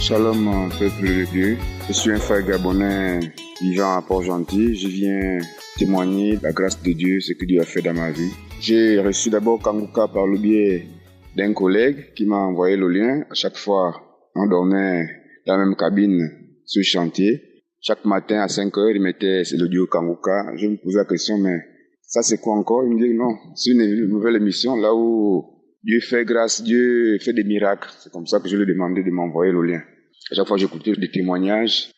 Shalom, peuple de Dieu. Je suis un frère gabonais vivant à Port-Gentil. Je viens témoigner de la grâce de Dieu, ce que Dieu a fait dans ma vie. J'ai reçu d'abord Kanguka par le biais d'un collègue qui m'a envoyé le lien. À chaque fois, on dormait dans la même cabine sur le chantier. Chaque matin à 5 heures, il mettait l'audio Kanguka. Je me posais la question, mais ça c'est quoi encore? Il me dit non, c'est une nouvelle émission là où Dieu fait grâce, Dieu fait des miracles. C'est comme ça que je lui ai demandé de m'envoyer le lien. À chaque fois, j'écoutais des témoignages.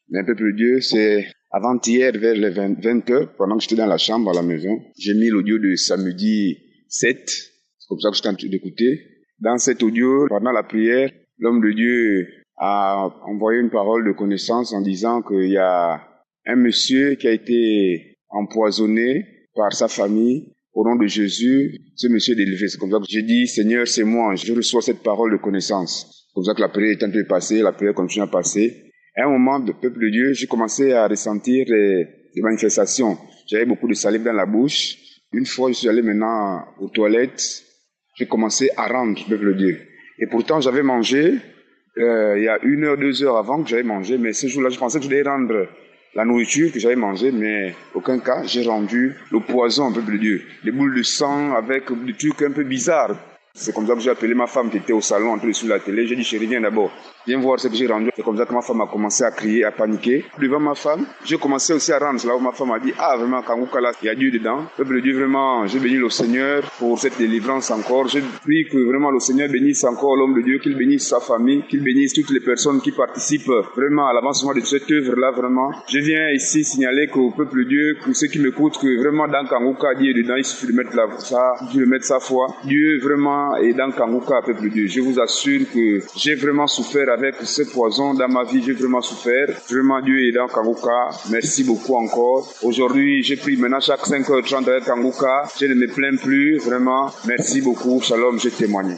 Mais un peu plus Dieu, c'est avant-hier vers les 20 heures, pendant que j'étais dans la chambre à la maison, j'ai mis l'audio de samedi 7. C'est comme ça que j'étais en train d'écouter. Dans cet audio, pendant la prière, l'homme de Dieu a envoyé une parole de connaissance en disant qu'il y a un monsieur qui a été empoisonné par sa famille. Au nom de Jésus, ce monsieur est délivré. C'est comme ça que j'ai dit, Seigneur, c'est moi, je reçois cette parole de connaissance. C'est comme ça que la prière est en train de passer, la prière continue à passer. À un moment, le peuple de Dieu, j'ai commencé à ressentir des manifestations. J'avais beaucoup de salive dans la bouche. Une fois, je suis allé maintenant aux toilettes. J'ai commencé à rendre le peuple de Dieu. Et pourtant, j'avais mangé, il y a 1 heure, 2 heures avant que j'avais mangé, mais ce jour-là, je pensais que je devais rendre la nourriture que j'avais mangée, mais aucun cas, j'ai rendu le poison, peuple de Dieu. Des boules de sang avec des trucs un peu bizarres. C'est comme ça que j'ai appelé ma femme qui était au salon en train de suivre la télé. J'ai dit, chérie, viens d'abord. Viens voir ce que j'ai rendu. C'est comme ça que ma femme a commencé à crier, à paniquer. Devant ma femme, j'ai commencé aussi à rendre. C'est là où ma femme a dit, ah, vraiment, Kanguka là, il y a Dieu dedans. Peuple de Dieu, vraiment, j'ai béni le Seigneur pour cette délivrance encore. J'ai pris que vraiment le Seigneur bénisse encore l'homme de Dieu, qu'il bénisse sa famille, qu'il bénisse toutes les personnes qui participent vraiment à l'avancement de cette œuvre-là, vraiment. Je viens ici signaler qu'au peuple de Dieu, pour ceux qui m'écoutent, que vraiment dans Kanguka, Dieu est dedans, il suffit de mettre sa foi. Dieu vraiment et dans Kanguka, peuple de Dieu. Je vous assure que j'ai vraiment souffert avec ce poison dans ma vie. J'ai vraiment souffert. Vraiment, Dieu est dans Kanguka. Merci beaucoup encore. Aujourd'hui, j'ai pris maintenant chaque 5h30 avec Kanguka. Je ne me plains plus. Vraiment, merci beaucoup. Shalom, j'ai témoigné.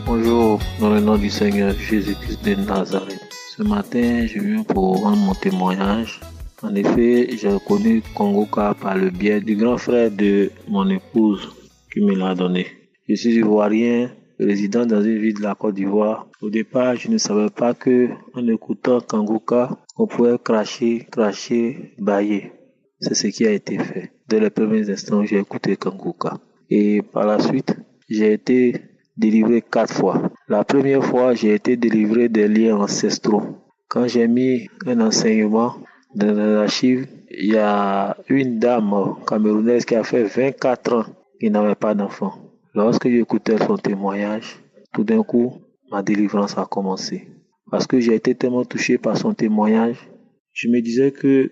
Bonjour, dans le nom du Seigneur Jésus-Christ de Nazareth. Ce matin, je viens pour rendre mon témoignage. En effet, j'ai connu Kanguka par le biais du grand frère de mon épouse qui me l'a donné. Je suis ivoirien, résident dans une ville de la Côte d'Ivoire. Au départ, je ne savais pas que, en écoutant Kanguka, on pouvait cracher, bailler. C'est ce qui a été fait. Dès les premiers instants où j'ai écouté Kanguka. Et par la suite, j'ai été délivré 4 fois. La première fois, j'ai été délivré des liens ancestraux. Quand j'ai mis un enseignement dans les archives, il y a une dame camerounaise qui a fait 24 ans qui n'avait pas d'enfant. Lorsque j'écoutais son témoignage, tout d'un coup, ma délivrance a commencé. Parce que j'ai été tellement touché par son témoignage, je me disais que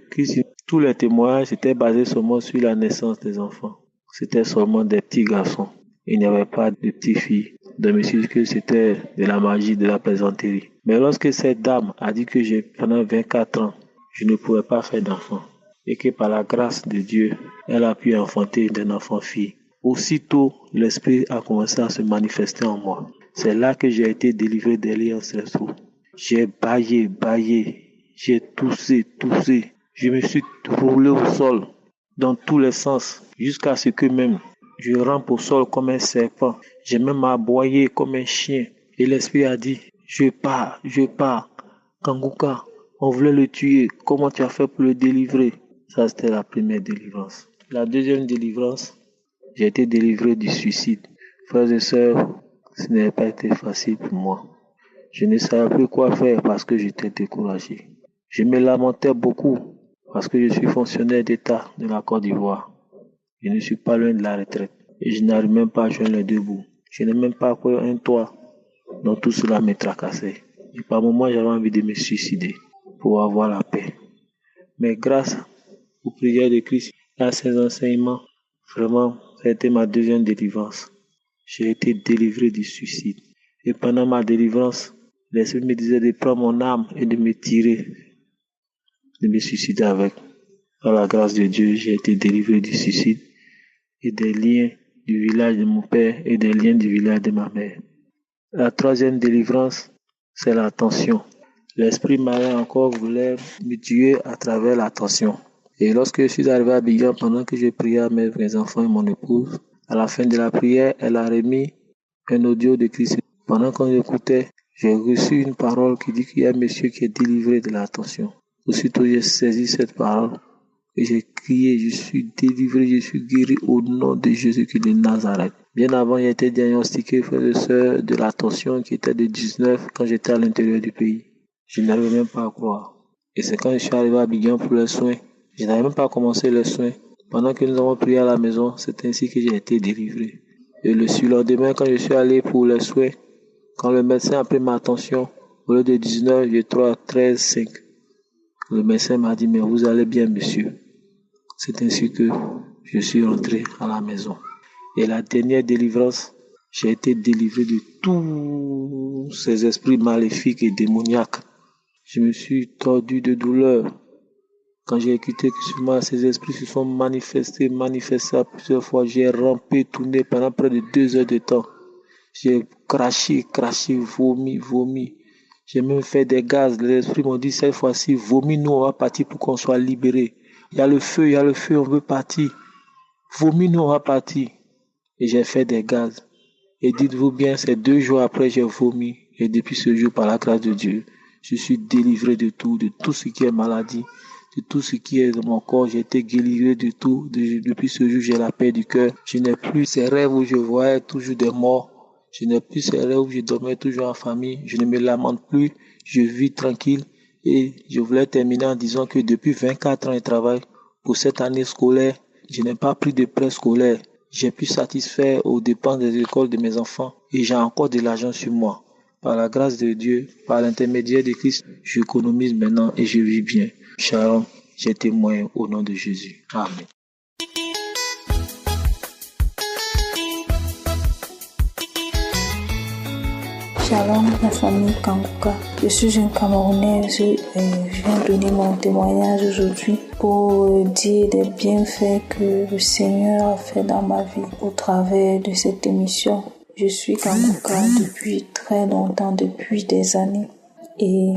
tous les témoignages étaient basés seulement sur la naissance des enfants. C'était seulement des petits garçons. Il n'y avait pas de petites filles. Donc, je me suis dit que c'était de la magie, de la plaisanterie. Mais lorsque cette dame a dit que pendant 24 ans, je ne pouvais pas faire d'enfant. Et que par la grâce de Dieu, elle a pu enfanter d'un enfant-fille. Aussitôt, l'esprit a commencé à se manifester en moi. C'est là que j'ai été délivré des liens ancestraux. J'ai baillé, j'ai toussé. Je me suis roulé au sol dans tous les sens, jusqu'à ce que même je rampe au sol comme un serpent. J'ai même aboyé comme un chien. Et l'esprit a dit, je pars. Kanguka, on voulait le tuer. Comment tu as fait pour le délivrer? Ça, c'était la première délivrance. La deuxième délivrance, j'ai été délivré du suicide. Frères et sœurs, ce n'a pas été facile pour moi. Je ne savais plus quoi faire parce que j'étais découragé. Je me lamentais beaucoup parce que je suis fonctionnaire d'État de la Côte d'Ivoire. Je ne suis pas loin de la retraite et je n'arrive même pas à joindre les deux bouts. Je n'ai même pas un toit. Donc tout cela me tracassait. Et par moments, j'avais envie de me suicider pour avoir la paix. Mais grâce aux prières de Christ et à ses enseignements, vraiment, ça a été ma deuxième délivrance. J'ai été délivré du suicide. Et pendant ma délivrance, l'Esprit me disait de prendre mon arme et de me tirer, de me suicider avec. Par la grâce de Dieu, j'ai été délivré du suicide et des liens du village de mon père et des liens du village de ma mère. La troisième délivrance, c'est la tension. L'esprit malin encore voulait me tuer à travers la tension. Et lorsque je suis arrivé à Abidjan, pendant que je priais à mes enfants et mon épouse, à la fin de la prière, elle a remis un audio de Christ. Pendant qu'on écoutait, j'ai reçu une parole qui dit qu'il y a un monsieur qui est délivré de la tension. Aussitôt, j'ai saisi cette parole et j'ai crié, je suis délivré, je suis guéri au nom de Jésus-Christ de Nazareth. Bien avant, j'ai été diagnostiqué, frère et sœur, de la tension qui était de 19 quand j'étais à l'intérieur du pays. Je n'arrivais même pas à croire. Et c'est quand je suis arrivé à Abidjan pour les soins. Je n'avais même pas commencé les soins. Pendant que nous avons prié à la maison, c'est ainsi que j'ai été délivré. Et le surlendemain, quand je suis allé pour les soins, quand le médecin a pris ma tension, au lieu de 19, j'ai 13,5. Le médecin m'a dit, mais vous allez bien, monsieur. C'est ainsi que je suis rentré à la maison. Et la dernière délivrance, j'ai été délivré de tous ces esprits maléfiques et démoniaques. Je me suis tordu de douleur. Quand j'ai écouté que sur moi, ces esprits se sont manifestés à plusieurs fois. J'ai rampé, tourné pendant près de 2 heures de temps. J'ai craché, vomi. J'ai même fait des gaz. Les esprits m'ont dit, cette fois-ci, vomis, nous, on va partir pour qu'on soit libérés. Il y a le feu, on veut partir. Vomis, nous, on va partir. Et j'ai fait des gaz. Et dites-vous bien, c'est 2 jours après, j'ai vomi. Et depuis ce jour, par la grâce de Dieu, je suis délivré de tout ce qui est maladie, de tout ce qui est dans mon corps. J'ai été délivré de tout. Depuis ce jour, j'ai la paix du cœur. Je n'ai plus ces rêves où je voyais toujours des morts. Je n'ai plus ces rêves où je dormais toujours en famille. Je ne me lamente plus. Je vis tranquille. Et je voulais terminer en disant que depuis 24 ans de travail, pour cette année scolaire, je n'ai pas pris de prêt scolaire. J'ai pu satisfaire aux dépenses des écoles de mes enfants. Et j'ai encore de l'argent sur moi. Par la grâce de Dieu, par l'intermédiaire de Christ, j'économise maintenant et je vis bien. Shalom, j'ai témoin au nom de Jésus. Amen. Shalom, la famille Kanguka. Je suis une Camerounaise. Je viens donner mon témoignage aujourd'hui pour dire des bienfaits que le Seigneur a fait dans ma vie au travers de cette émission. Je suis Kanguka depuis très longtemps, depuis des années. Et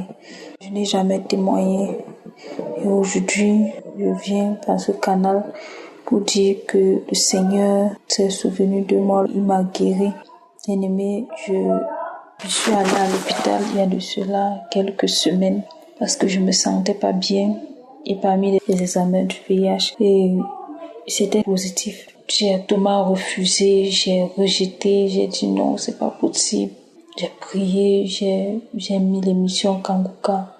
je n'ai jamais témoigné. Et aujourd'hui, je viens par ce canal pour dire que le Seigneur s'est souvenu de moi. Il m'a guéri. Bien-aimé, je suis allée à l'hôpital il y a de cela quelques semaines parce que je me sentais pas bien. Et parmi les examens du VIH, et c'était positif. J'ai tout refusé, j'ai rejeté, j'ai dit non, c'est pas possible. J'ai prié, j'ai mis l'émission Kanguka,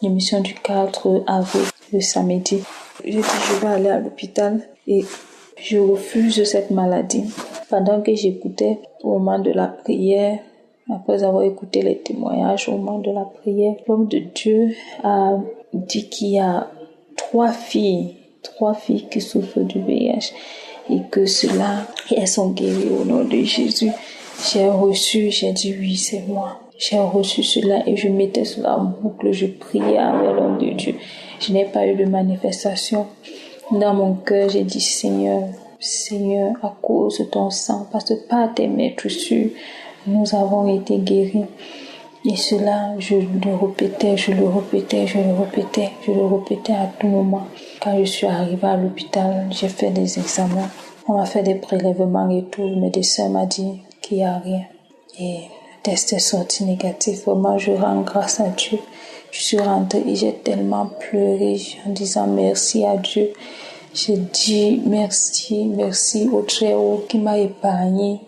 l'émission du 4 avril, le samedi. J'ai dit je vais aller à l'hôpital et je refuse cette maladie. Pendant que j'écoutais au moment de la prière, après avoir écouté les témoignages au moment de la prière, l'homme de Dieu a dit qu'il y a 3 filles qui souffrent du VIH et que cela, elles sont guéries au nom de Jésus. J'ai dit oui, c'est moi. J'ai reçu cela et je mettais cela en boucle, je priais avec l'homme de Dieu. Je n'ai pas eu de manifestation. Dans mon cœur, j'ai dit Seigneur, à cause de ton sang, parce que par tes maîtresses, nous avons été guéris. Et cela, je le répétais à tout moment. Quand je suis arrivée à l'hôpital, j'ai fait des examens. On m'a fait des prélèvements et tout. Le médecin m'a dit qu'il n'y a rien. Et le test est sorti négatif. Vraiment, je rends grâce à Dieu. Je suis rentrée et j'ai tellement pleuré en disant merci à Dieu. J'ai dit merci au Très-Haut qui m'a épargné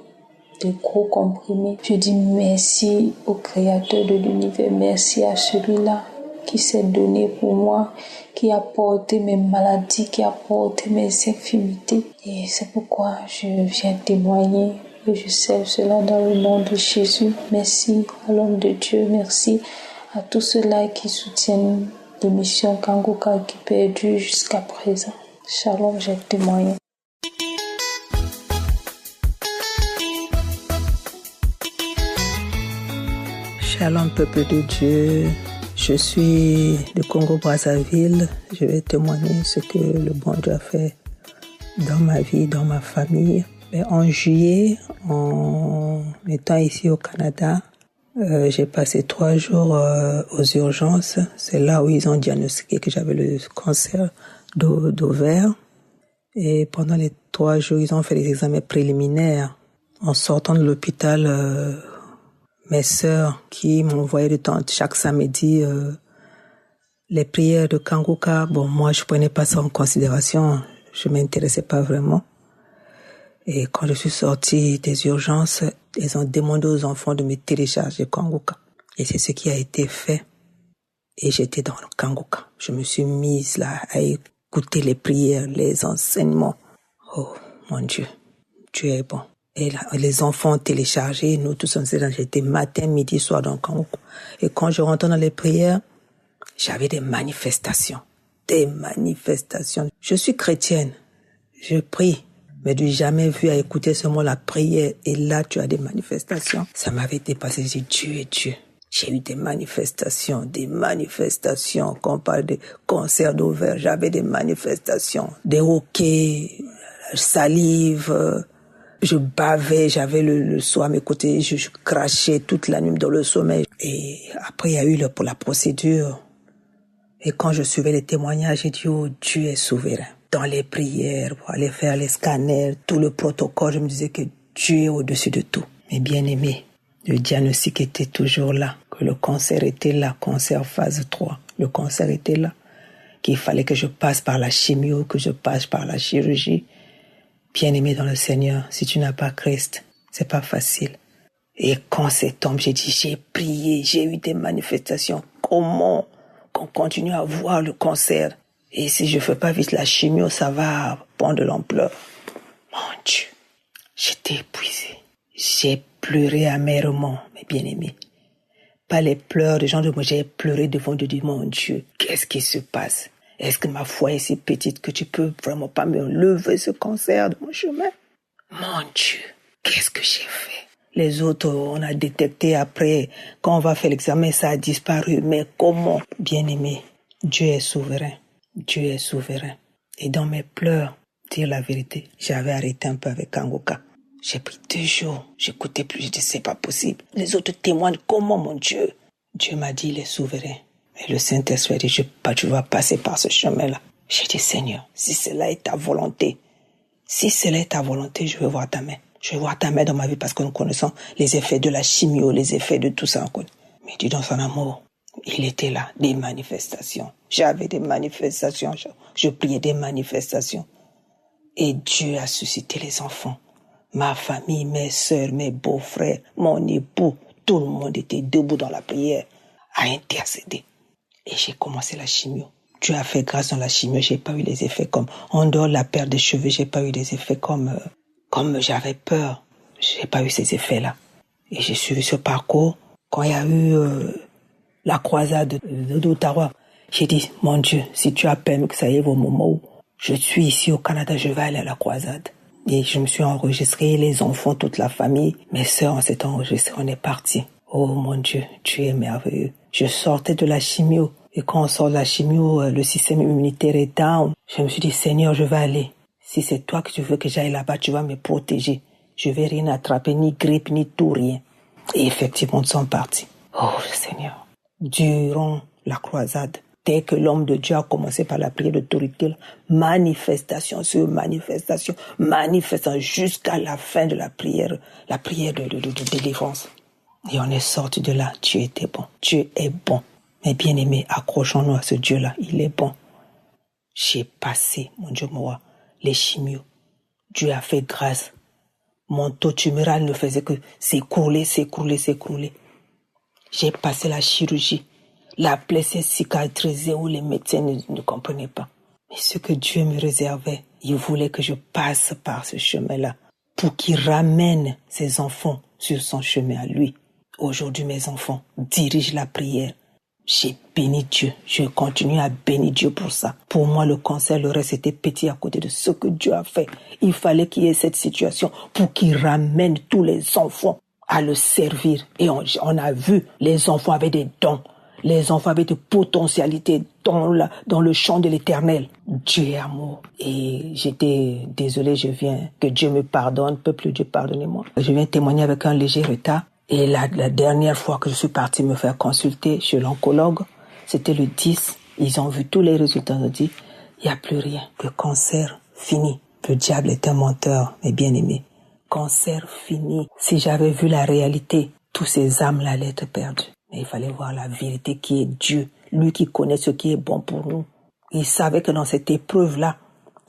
de gros comprimés. Je dis merci au Créateur de l'univers. Merci à celui-là qui s'est donné pour moi, qui a porté mes maladies, qui a porté mes infirmités. Et c'est pourquoi je viens témoigner et je sais cela dans le nom de Jésus. Merci à l'homme de Dieu. Merci à tous ceux-là qui soutiennent l'émission Kanguka qui perdure jusqu'à présent. Shalom, j'ai témoigné. Shalom, peuple de Dieu. Je suis de Congo-Brazzaville. Je vais témoigner ce que le bon Dieu a fait dans ma vie, dans ma famille. En juillet, en étant ici au Canada, J'ai passé 3 jours aux urgences. C'est là où ils ont diagnostiqué que j'avais le cancer d'ovaire. Et pendant les 3 jours, ils ont fait des examens préliminaires. En sortant de l'hôpital, mes sœurs qui m'envoyaient de temps chaque samedi les prières de Kanguka, bon, moi je prenais pas ça en considération, je m'intéressais pas vraiment. Et quand je suis sortie des urgences, ils ont demandé aux enfants de me télécharger Kanguka. Et c'est ce qui a été fait. Et j'étais dans le Kanguka. Je me suis mise là à écouter les prières, les enseignements. Oh mon Dieu, Dieu est bon. Et là, les enfants ont téléchargé, nous tous j'étais matin, midi, soir dans le Kanguka. Et quand je rentrais dans les prières, j'avais des manifestations. Je suis chrétienne, je prie, mais du jamais vu à écouter seulement la prière. Et là, tu as des manifestations. Ça m'avait dépassé, j'ai dit Dieu est Dieu. J'ai eu des manifestations. Quand on parle de cancer d'ovaire, j'avais des manifestations. Des hoquets, salive, je bavais, j'avais le soir à mes côtés, je crachais toute la nuit dans le sommeil. Et après, il y a eu pour la procédure. Et quand je suivais les témoignages, j'ai dit, oh, Dieu est souverain. Dans les prières, pour aller faire les scanners, tout le protocole, je me disais que Dieu est au-dessus de tout. Mais bien aimé, le diagnostic était toujours là, que le cancer était là, cancer phase 3. Le cancer était là, qu'il fallait que je passe par la chimio, que je passe par la chirurgie. Bien aimé dans le Seigneur, si tu n'as pas Christ, c'est pas facile. Et quand c'est tombé, j'ai dit, j'ai prié, j'ai eu des manifestations. Comment qu'on continue à voir le cancer? Et si je fais pas vite la chimio, ça va prendre de l'ampleur. Mon Dieu, j'étais épuisée. J'ai pleuré amèrement, mes bien-aimés. Pas les pleurs des gens de moi, j'ai pleuré devant Dieu, mon Dieu, qu'est-ce qui se passe? Est-ce que ma foi est si petite que tu peux vraiment pas me lever ce cancer de mon chemin? Mon Dieu, qu'est-ce que j'ai fait? Les autres, on a détecté après, quand on va faire l'examen, ça a disparu. Mais comment? Bien-aimé, Dieu est souverain. Dieu est souverain. Et dans mes pleurs, dire la vérité, j'avais arrêté un peu avec Kanguka. J'ai pris 2 jours, j'écoutais plus, je dis c'est pas possible. Les autres témoignent, comment mon Dieu? Dieu m'a dit, il est souverain. Et le Saint-Esprit a dit, tu vas passer par ce chemin-là. J'ai dit, Seigneur, si cela est ta volonté, je veux voir ta main. Je veux voir ta main dans ma vie parce que nous connaissons les effets de la chimio, les effets de tout ça. Mais Dieu, dans son amour, il était là, des manifestations. J'avais des manifestations, je priais des manifestations. Et Dieu a suscité les enfants. Ma famille, mes sœurs, mes beaux-frères, mon époux, tout le monde était debout dans la prière à intercéder. Et j'ai commencé la chimio. Dieu a fait grâce dans la chimio, j'ai pas eu les effets comme, en dehors de la perte des cheveux, j'ai pas eu des effets comme j'avais peur. J'ai pas eu ces effets-là. Et j'ai suivi ce parcours. Quand il y a eu la croisade d'Ottawa, j'ai dit, mon Dieu, si tu as permis que ça y est au moment où je suis ici au Canada, je vais aller à la croisade. Et je me suis enregistré, les enfants, toute la famille, mes sœurs, on s'est enregistrés, on est partis. Oh mon Dieu, tu es merveilleux. Je sortais de la chimio. Et quand on sort de la chimio, le système immunitaire est down. Je me suis dit, Seigneur, je vais aller. Si c'est toi que tu veux que j'aille là-bas, tu vas me protéger. Je vais rien attraper, ni grippe, ni tout, rien. Et effectivement, ils sont partis. Oh Seigneur. Durant la croisade, dès que l'homme de Dieu a commencé par la prière d'autorité, manifestation sur manifestation, jusqu'à la fin de la prière de délivrance. Et on est sorti de là. Dieu était bon. Dieu est bon. Mais bien aimés, accrochons-nous à ce Dieu-là. Il est bon. J'ai passé, mon Dieu, moi, les chimios. Dieu a fait grâce. Mon taux tumoral ne faisait que s'écrouler. J'ai passé la chirurgie. La plaie s'est cicatrisée où les médecins ne comprenaient pas. Mais ce que Dieu me réservait, il voulait que je passe par ce chemin-là pour qu'il ramène ses enfants sur son chemin à lui. Aujourd'hui, mes enfants dirigent la prière. J'ai béni Dieu. Je continue à bénir Dieu pour ça. Pour moi, le cancer, le reste était petit à côté de ce que Dieu a fait. Il fallait qu'il y ait cette situation pour qu'il ramène tous les enfants à le servir. Et on a vu, les enfants avaient des dons. Les enfants avaient des potentialités dans le champ de l'Éternel. Dieu est amour. Et j'étais désolée, que Dieu me pardonne. Peuple de Dieu, pardonnez-moi. Je viens témoigner avec un léger retard. Et la dernière fois que je suis partie me faire consulter chez l'oncologue, c'était le 10. Ils ont vu tous les résultats. Ils ont dit, il n'y a plus rien. Le cancer, fini. Le diable est un menteur, mes bien-aimés. Cancer, fini. Si j'avais vu la réalité, tous ces âmes-là allaient être perdues. Mais il fallait voir la vérité qui est Dieu. Lui qui connaît ce qui est bon pour nous. Il savait que dans cette épreuve-là,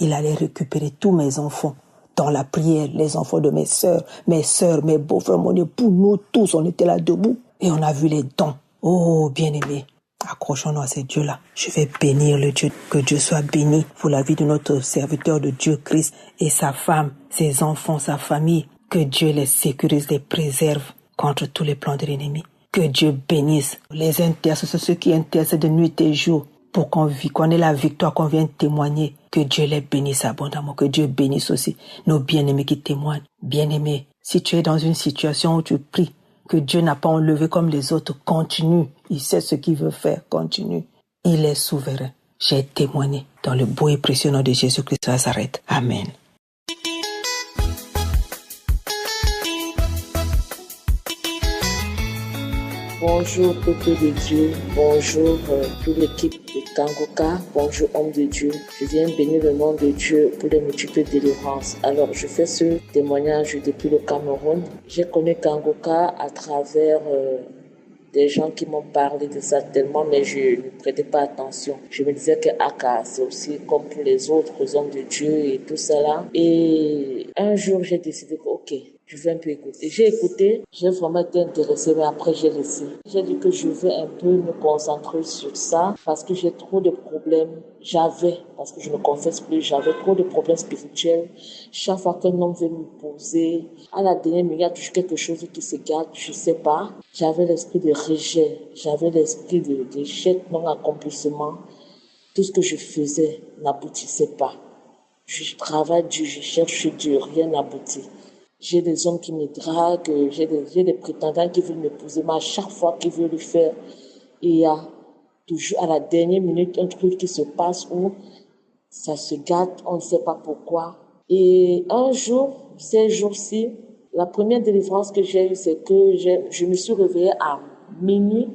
il allait récupérer tous mes enfants. Dans la prière, les enfants de mes sœurs, mes beaux-frères, mon époux, nous tous, on était là debout. Et on a vu les dons. Oh, bien-aimés, accrochons-nous à ces dieux-là. Je vais bénir le Dieu. Que Dieu soit béni pour la vie de notre serviteur de Dieu, Christ, et sa femme, ses enfants, sa famille. Que Dieu les sécurise, les préserve contre tous les plans de l'ennemi. Que Dieu bénisse les intercesseurs, ceux qui intercèdent de nuit et jour, pour qu'on ait la victoire, qu'on vienne témoigner. Que Dieu les bénisse abondamment. Que Dieu bénisse aussi nos bien-aimés qui témoignent. Bien-aimés, si tu es dans une situation où tu pries, que Dieu n'a pas enlevé comme les autres, continue. Il sait ce qu'il veut faire, continue. Il est souverain. J'ai témoigné dans le beau et précieux nom de Jésus-Christ de Nazareth. Amen. Bonjour peuple de Dieu, bonjour toute l'équipe de Kangoka, bonjour homme de Dieu. Je viens bénir le nom de Dieu pour les multiples délivrances. Alors je fais ce témoignage depuis le Cameroun. J'ai connu Kangoka à travers des gens qui m'ont parlé de ça tellement, mais je ne prêtais pas attention. Je me disais que Aka, c'est aussi comme pour les autres hommes de Dieu et tout ça là. Et un jour j'ai décidé que ok, je vais un peu écouter. J'ai écouté, j'ai vraiment été intéressée, mais après j'ai laissé. J'ai dit que je vais un peu me concentrer sur ça parce que j'ai trop de problèmes. Parce que je ne confesse plus, j'avais trop de problèmes spirituels. Chaque fois qu'un homme veut me poser, à la dernière minute, il y a toujours quelque chose qui se gâte, je sais pas. J'avais l'esprit de rejet, j'avais l'esprit d'échec, non-accomplissement. Tout ce que je faisais n'aboutissait pas. Je travaille dur, je cherche dur, rien n'aboutit. J'ai des hommes qui me draguent, j'ai des prétendants qui veulent m'épouser, mais à chaque fois qu'ils veulent le faire, il y a toujours à la dernière minute un truc qui se passe où ça se gâte, on ne sait pas pourquoi. Et un jour, ces jours-ci, la première délivrance que j'ai eue, c'est que je me suis réveillée à minuit,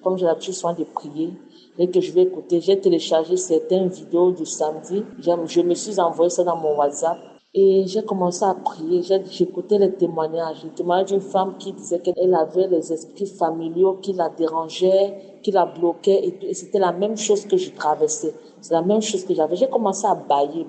comme j'ai l'habitude souvent de prier, et que je vais écouter. J'ai téléchargé certaines vidéos du samedi, je me suis envoyé ça dans mon WhatsApp. Et j'ai commencé à prier, j'écoutais les témoignages d'une femme qui disait qu'elle avait les esprits familiaux qui la dérangeaient, qui la bloquaient et tout. Et c'était la même chose que je traversais. C'est la même chose que j'avais. J'ai commencé à bailler.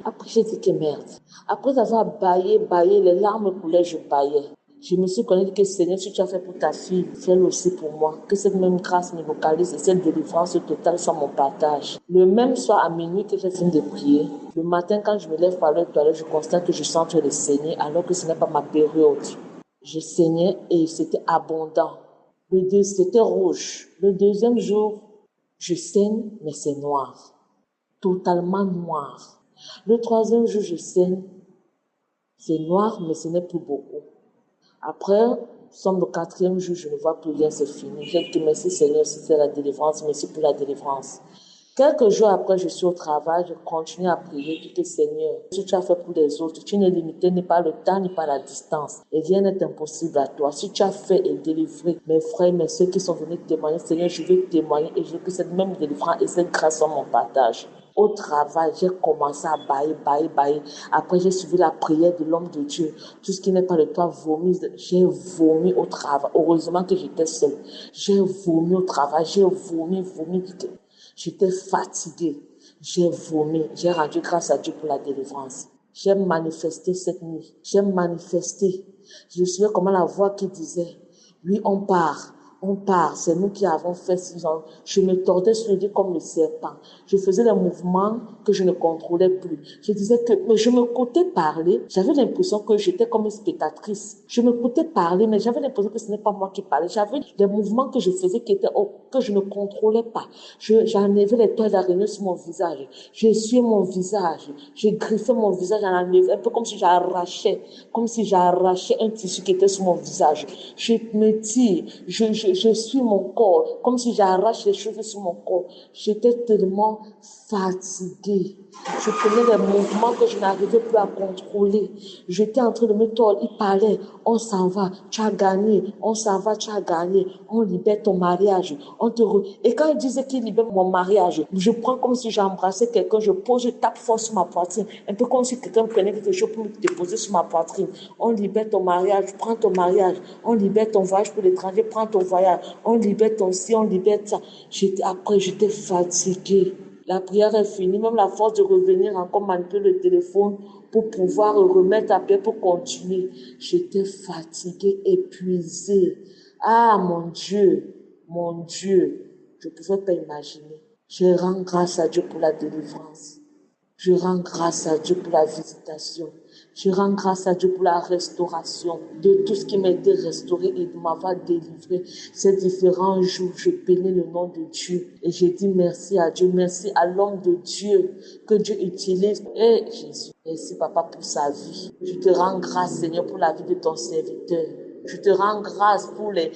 Après, j'ai dit que merde. Après avoir baillé, les larmes coulaient, je baillais. Je me suis connue que Seigneur, si tu as fait pour ta fille, fais-le aussi pour moi. Que cette même grâce me localise et cette délivrance totale soit mon partage. Le même soir à minuit que j'ai fini de prier, le matin quand je me lève par le toilette, je constate que je sens en train de saigner alors que ce n'est pas ma période. Je saignais et c'était abondant. C'était rouge. Le deuxième jour, je saigne, mais c'est noir. Totalement noir. Le troisième jour, je saigne. C'est noir, mais ce n'est plus beaucoup. Après, sommes le quatrième jour, je ne vois plus rien, c'est fini. J'ai dit merci Seigneur, si c'est la délivrance, merci pour la délivrance. Quelques jours après, je suis au travail, je continue à prier, je dis Seigneur, ce que tu as fait pour les autres, tu n'es limité ni par le temps, ni par la distance. Et rien n'est impossible à toi. Si tu as fait et délivré mes frères, mes soeurs qui sont venus témoigner, Seigneur, je vais témoigner et je veux que cette même délivrance et cette grâce soit mon partage. Au travail, j'ai commencé à bailler. Après, j'ai suivi la prière de l'homme de Dieu. Tout ce qui n'est pas de toi, vomi. J'ai vomi au travail. Heureusement que j'étais seule. J'ai vomi au travail. J'ai vomi. J'étais fatiguée. J'ai vomi. J'ai rendu grâce à Dieu pour la délivrance. J'ai manifesté cette nuit. Je me souviens comment la voix qui disait, oui, on part, c'est nous qui avons fait 6 ans. Je me tordais sur le lit comme le serpent. Je faisais des mouvements que je ne contrôlais plus. Je disais mais je m'écoutais parler. J'avais l'impression que j'étais comme une spectatrice. Je m'écoutais parler, mais j'avais l'impression que ce n'est pas moi qui parlais. J'avais des mouvements que je faisais que je ne contrôlais pas. J'enlevais les toiles d'araignée sur mon visage. J'essuyais mon visage. Je griffais mon visage, un peu comme si j'arrachais un tissu qui était sur mon visage. Je me tire, je suis mon corps, comme si j'arrache les cheveux sur mon corps. J'étais tellement fatiguée. Je prenais des mouvements que je n'arrivais plus à contrôler. J'étais en train de me tordre. Il parlait, on s'en va, tu as gagné. On s'en va, tu as gagné. On libère ton mariage. Et quand il disait qu'il libère mon mariage, je prends comme si j'embrassais quelqu'un, je tape fort sur ma poitrine. Un peu comme si quelqu'un prenait quelque chose pour me déposer sur ma poitrine. On libère ton mariage, prends ton mariage. On libère ton voyage pour l'étranger, prends ton voyage. On libère ton ci, on libère ça. Après, j'étais fatiguée. La prière est finie, même la force de revenir encore manipuler le téléphone pour pouvoir remettre à pied pour continuer. J'étais fatiguée, épuisée. Ah, mon Dieu, je ne pouvais pas imaginer. Je rends grâce à Dieu pour la délivrance. Je rends grâce à Dieu pour la visitation. Je rends grâce à Dieu pour la restauration de tout ce qui m'a été restauré et de m'avoir délivré. Ces différents jours, je bénis le nom de Dieu. Et je dis merci à Dieu, merci à l'homme de Dieu que Dieu utilise. Et Jésus, merci Papa pour sa vie. Je te rends grâce Seigneur pour la vie de ton serviteur. Je te rends grâce pour les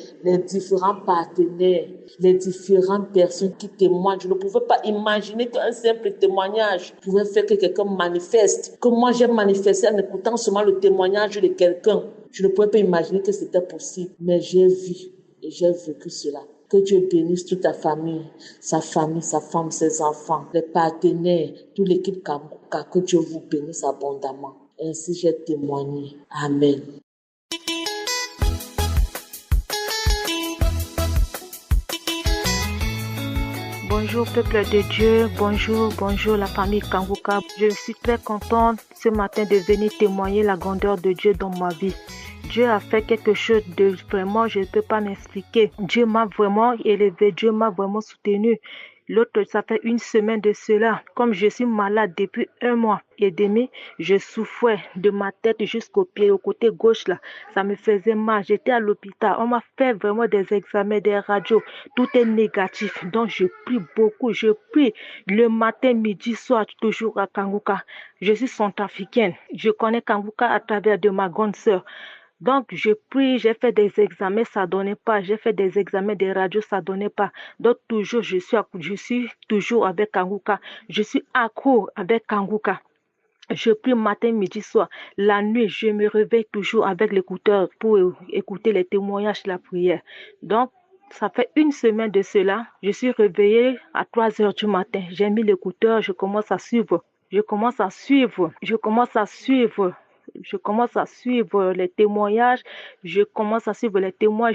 différents partenaires, les différentes personnes qui témoignent. Je ne pouvais pas imaginer qu'un simple témoignage pouvait faire que quelqu'un manifeste. Que moi j'ai manifesté en écoutant seulement le témoignage de quelqu'un. Je ne pouvais pas imaginer que c'était possible. Mais j'ai vu et j'ai vécu cela. Que Dieu bénisse toute ta famille, sa femme, ses enfants, les partenaires, toute l'équipe Kanguka. Que Dieu vous bénisse abondamment. Ainsi j'ai témoigné. Amen. Bonjour peuple de Dieu, bonjour la famille Kanguka. Je suis très contente ce matin de venir témoigner la grandeur de Dieu dans ma vie. Dieu a fait quelque chose de vraiment, je ne peux pas m'expliquer. Dieu m'a vraiment élevé, Dieu m'a vraiment soutenu. L'autre, ça fait une semaine de cela. Comme je suis malade depuis 1 mois et demi, je souffrais de ma tête jusqu'au pied, au côté gauche là. Ça me faisait mal. J'étais à l'hôpital. On m'a fait vraiment des examens, des radios. Tout est négatif. Donc je prie beaucoup. Je prie le matin, midi, soir, toujours à Kanguka. Je suis centrafricaine. Je connais Kanguka à travers de ma grande sœur. Donc, je prie, j'ai fait des examens, ça donnait pas. J'ai fait des examens de radio, ça donnait pas. Donc, toujours, je suis toujours avec Kanguka. Je suis accro avec Kanguka. Je prie matin, midi, soir. La nuit, je me réveille toujours avec l'écouteur pour écouter les témoignages de la prière. Donc, ça fait une semaine de cela. Je suis réveillée à 3 heures du matin. J'ai mis l'écouteur, je commence à suivre les témoignages,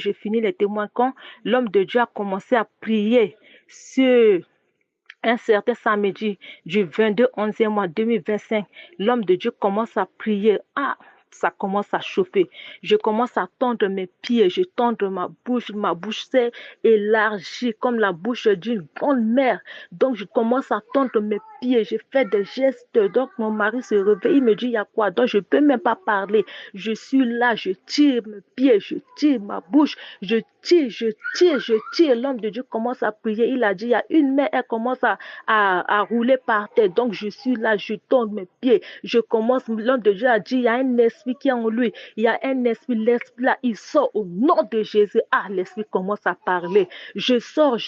je finis les témoins quand l'homme de Dieu a commencé à prier sur un certain samedi du 22 11e mois 2025. L'homme de Dieu commence à prier. Ça commence à chauffer. Je commence à tendre mes pieds, je tendre ma bouche s'est élargie comme la bouche d'une grande mère. Donc je commence à tendre mes pieds, je fais des gestes. Donc mon mari se réveille, il me dit il y a quoi? Donc je peux même pas parler. Je suis là, je tire mes pieds, je tire ma bouche, je tire. L'homme de Dieu commence à prier. Il a dit il y a une mère, elle commence à rouler par terre. Donc je suis là, je tends mes pieds. L'homme de Dieu a dit il y a un esprit qui est en lui. Il y a un esprit, l'esprit là, il sort au nom de Jésus. L'esprit commence à parler. Je sors.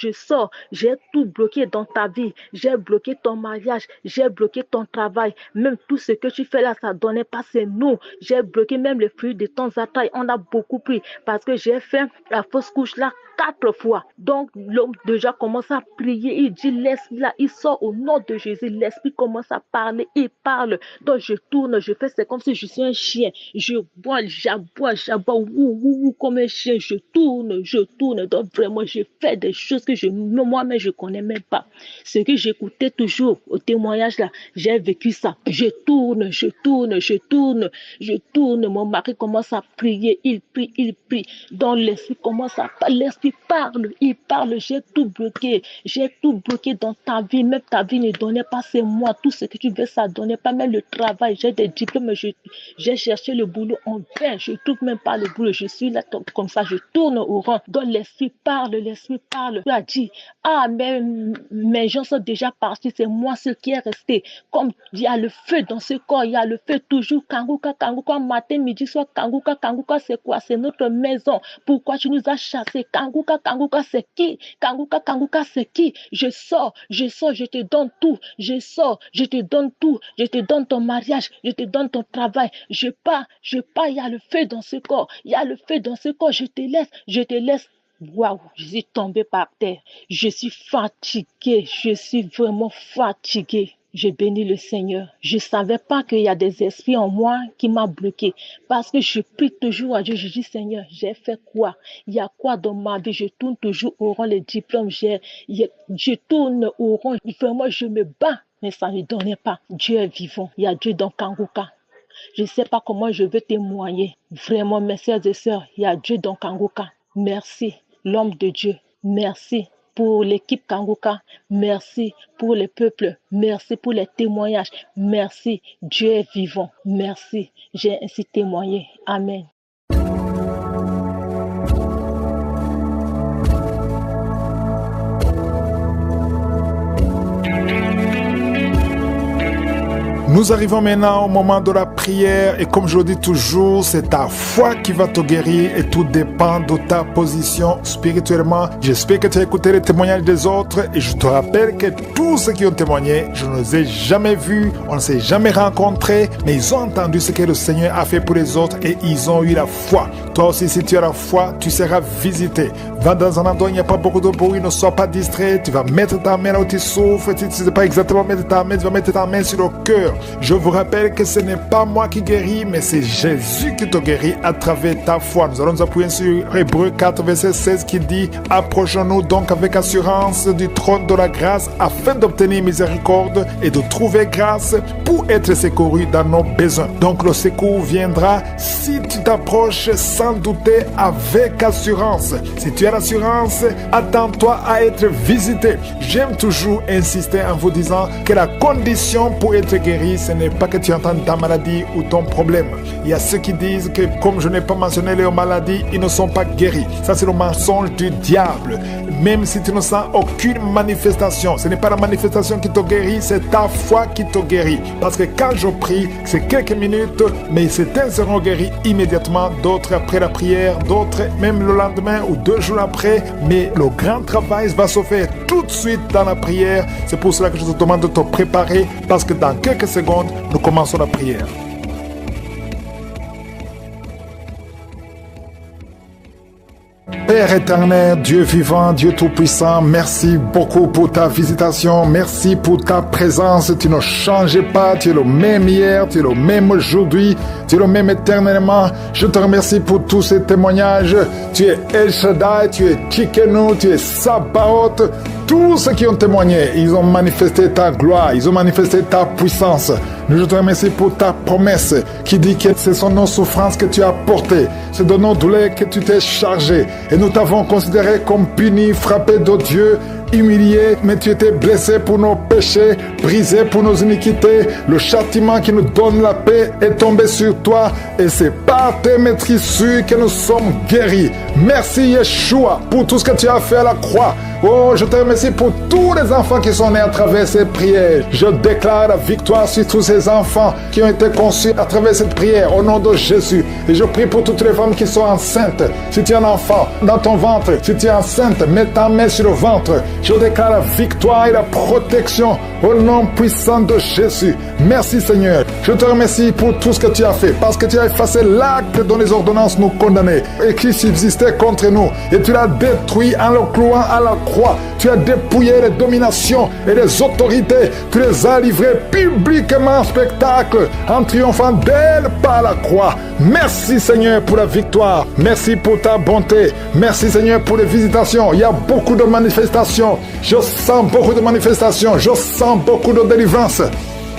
J'ai tout bloqué dans ta vie. J'ai bloqué ton mariage. J'ai bloqué ton travail. Même tout ce que tu fais là, ça donnait pas, c'est nous. J'ai bloqué même les fruits de ton attaque. On a beaucoup pris parce que j'ai fait la fausse couche là 4 fois. Donc, l'homme déjà commence à prier. Il dit, l'esprit là, il sort au nom de Jésus. L'esprit commence à parler. Il parle. Donc, je tourne, je fais, c'est comme si je suis un chien. Je bois, j'aboie, comme un chien. Je tourne. Donc, vraiment, je fais des choses que moi-même, je connais même pas. Ce que j'écoutais toujours au témoignage là, j'ai vécu ça. Je tourne. Mon mari commence à prier. Il prie. Donc, l'esprit commence à parler. L'esprit il parle, j'ai tout bloqué dans ta vie, même ta vie ne donnait pas, c'est moi, tout ce que tu veux, ça donnait pas, même le travail, j'ai des diplômes, j'ai cherché cherché le boulot en vain. Je ne trouve même pas le boulot. Je suis là comme ça, je tourne au rond. Donc l'esprit parle. Tu as dit, ah, mais mes gens sont déjà partis, c'est moi ce qui est resté. Comme il y a le feu dans ce corps, il y a le feu toujours. Kanguka, matin, midi, soir. Kanguka, c'est quoi? C'est notre maison. Pourquoi tu nous as chassés? Kanguka, c'est qui? Kanguka, c'est qui? Je sors, je te donne tout. Je sors, je te donne tout. Je te donne ton mariage, je te donne ton travail. Je pars, il y a le feu dans ce corps. Il y a le feu dans ce corps. Je te laisse. Waouh, je suis tombée par terre. Je suis fatiguée. Je suis vraiment fatiguée. Je bénis le Seigneur. Je savais pas qu'il y a des esprits en moi qui m'ont bloqué. Parce que je prie toujours à Dieu. Je dis, Seigneur, j'ai fait quoi? Il y a quoi dans ma vie? Je tourne toujours au rond, les diplômes. Je tourne au rond. Vraiment, je me bats. Mais ça ne donnait pas. Dieu est vivant. Il y a Dieu dans Kanguka. Je ne sais pas comment je veux témoigner. Vraiment, mes sœurs et sœurs, il y a Dieu dans Kanguka. Merci, l'homme de Dieu. Merci pour l'équipe Kanguka. Merci pour les peuples. Merci pour les témoignages. Merci, Dieu est vivant. Merci, j'ai ainsi témoigné. Amen. Nous arrivons maintenant au moment de la prière et comme je le dis toujours, c'est ta foi qui va te guérir et tout dépend de ta position spirituellement. J'espère que tu as écouté les témoignages des autres et je te rappelle que tous ceux qui ont témoigné, je ne les ai jamais vus, on ne s'est jamais rencontrés, mais ils ont entendu ce que le Seigneur a fait pour les autres et ils ont eu la foi. Toi aussi, si tu as la foi, tu seras visité. Va dans un endroit où il n'y a pas beaucoup de bruit, ne sois pas distrait, tu vas mettre ta main là où tu souffres, si tu ne sais pas exactement mettre ta main, tu vas mettre ta main sur le cœur. Je vous rappelle que ce n'est pas moi qui guéris, mais c'est Jésus qui te guérit à travers ta foi. Nous allons nous appuyer sur Hébreux 4, verset 16 qui dit « Approchons-nous donc avec assurance du trône de la grâce afin d'obtenir miséricorde et de trouver grâce pour être secouru dans nos besoins. » Donc le secours viendra si tu t'approches sans douter avec assurance. Si tu as l'assurance, attends-toi à être visité. J'aime toujours insister en vous disant que la condition pour être guéri, ce n'est pas que tu entends ta maladie ou ton problème. Il y a ceux qui disent que comme je n'ai pas mentionné leurs maladies, ils ne sont pas guéris. Ça, c'est le mensonge du diable. Même si tu ne sens aucune manifestation, ce n'est pas la manifestation qui te guérit, c'est ta foi qui te guérit. Parce que quand je prie, c'est quelques minutes, mais certains seront guéris immédiatement, d'autres après la prière, d'autres même le lendemain ou 2 jours après. Mais le grand travail va se faire tout de suite dans la prière. C'est pour cela que je te demande de te préparer, parce que dans quelques secondes, nous commençons la prière. Père éternel, Dieu vivant, Dieu tout-puissant, merci beaucoup pour ta visitation, merci pour ta présence, tu ne changes pas, tu es le même hier, tu es le même aujourd'hui, tu es le même éternellement. Je te remercie pour tous ces témoignages, tu es El Shaddai, tu es Tsidkenu, tu es Sabaoth. Tous ceux qui ont témoigné, ils ont manifesté ta gloire, ils ont manifesté ta puissance. Je te remercie pour ta promesse qui dit que ce sont nos souffrances que tu as portées, c'est de nos douleurs que tu t'es chargé. Et nous t'avons considéré comme punis, frappés de Dieu, humilié, mais tu étais blessé pour nos péchés, brisé pour nos iniquités. Le châtiment qui nous donne la paix est tombé sur toi et c'est par tes maîtrisures que nous sommes guéris. Merci Yeshua pour tout ce que tu as fait à la croix. Oh, je te remercie pour tous les enfants qui sont nés à travers cette prière. Je déclare la victoire sur tous ces enfants qui ont été conçus à travers cette prière au nom de Jésus. Et je prie pour toutes les femmes qui sont enceintes. Si tu es un enfant dans ton ventre, si tu es enceinte, mets ta main sur le ventre. Je déclare la victoire et la protection au nom puissant de Jésus. Merci Seigneur. Je te remercie pour tout ce que tu as fait, parce que tu as effacé l'acte dont les ordonnances nous condamnaient et qui subsistait contre nous. Et tu l'as détruit en le clouant à la croix. Tu as dépouillé les dominations et les autorités. Tu les as livrées publiquement en spectacle en triomphant d'elles par la croix. Merci Seigneur pour la victoire. Merci pour ta bonté. Merci Seigneur pour les visitations. Il y a beaucoup de manifestations. Je sens beaucoup de manifestations. Je sens beaucoup de délivrance.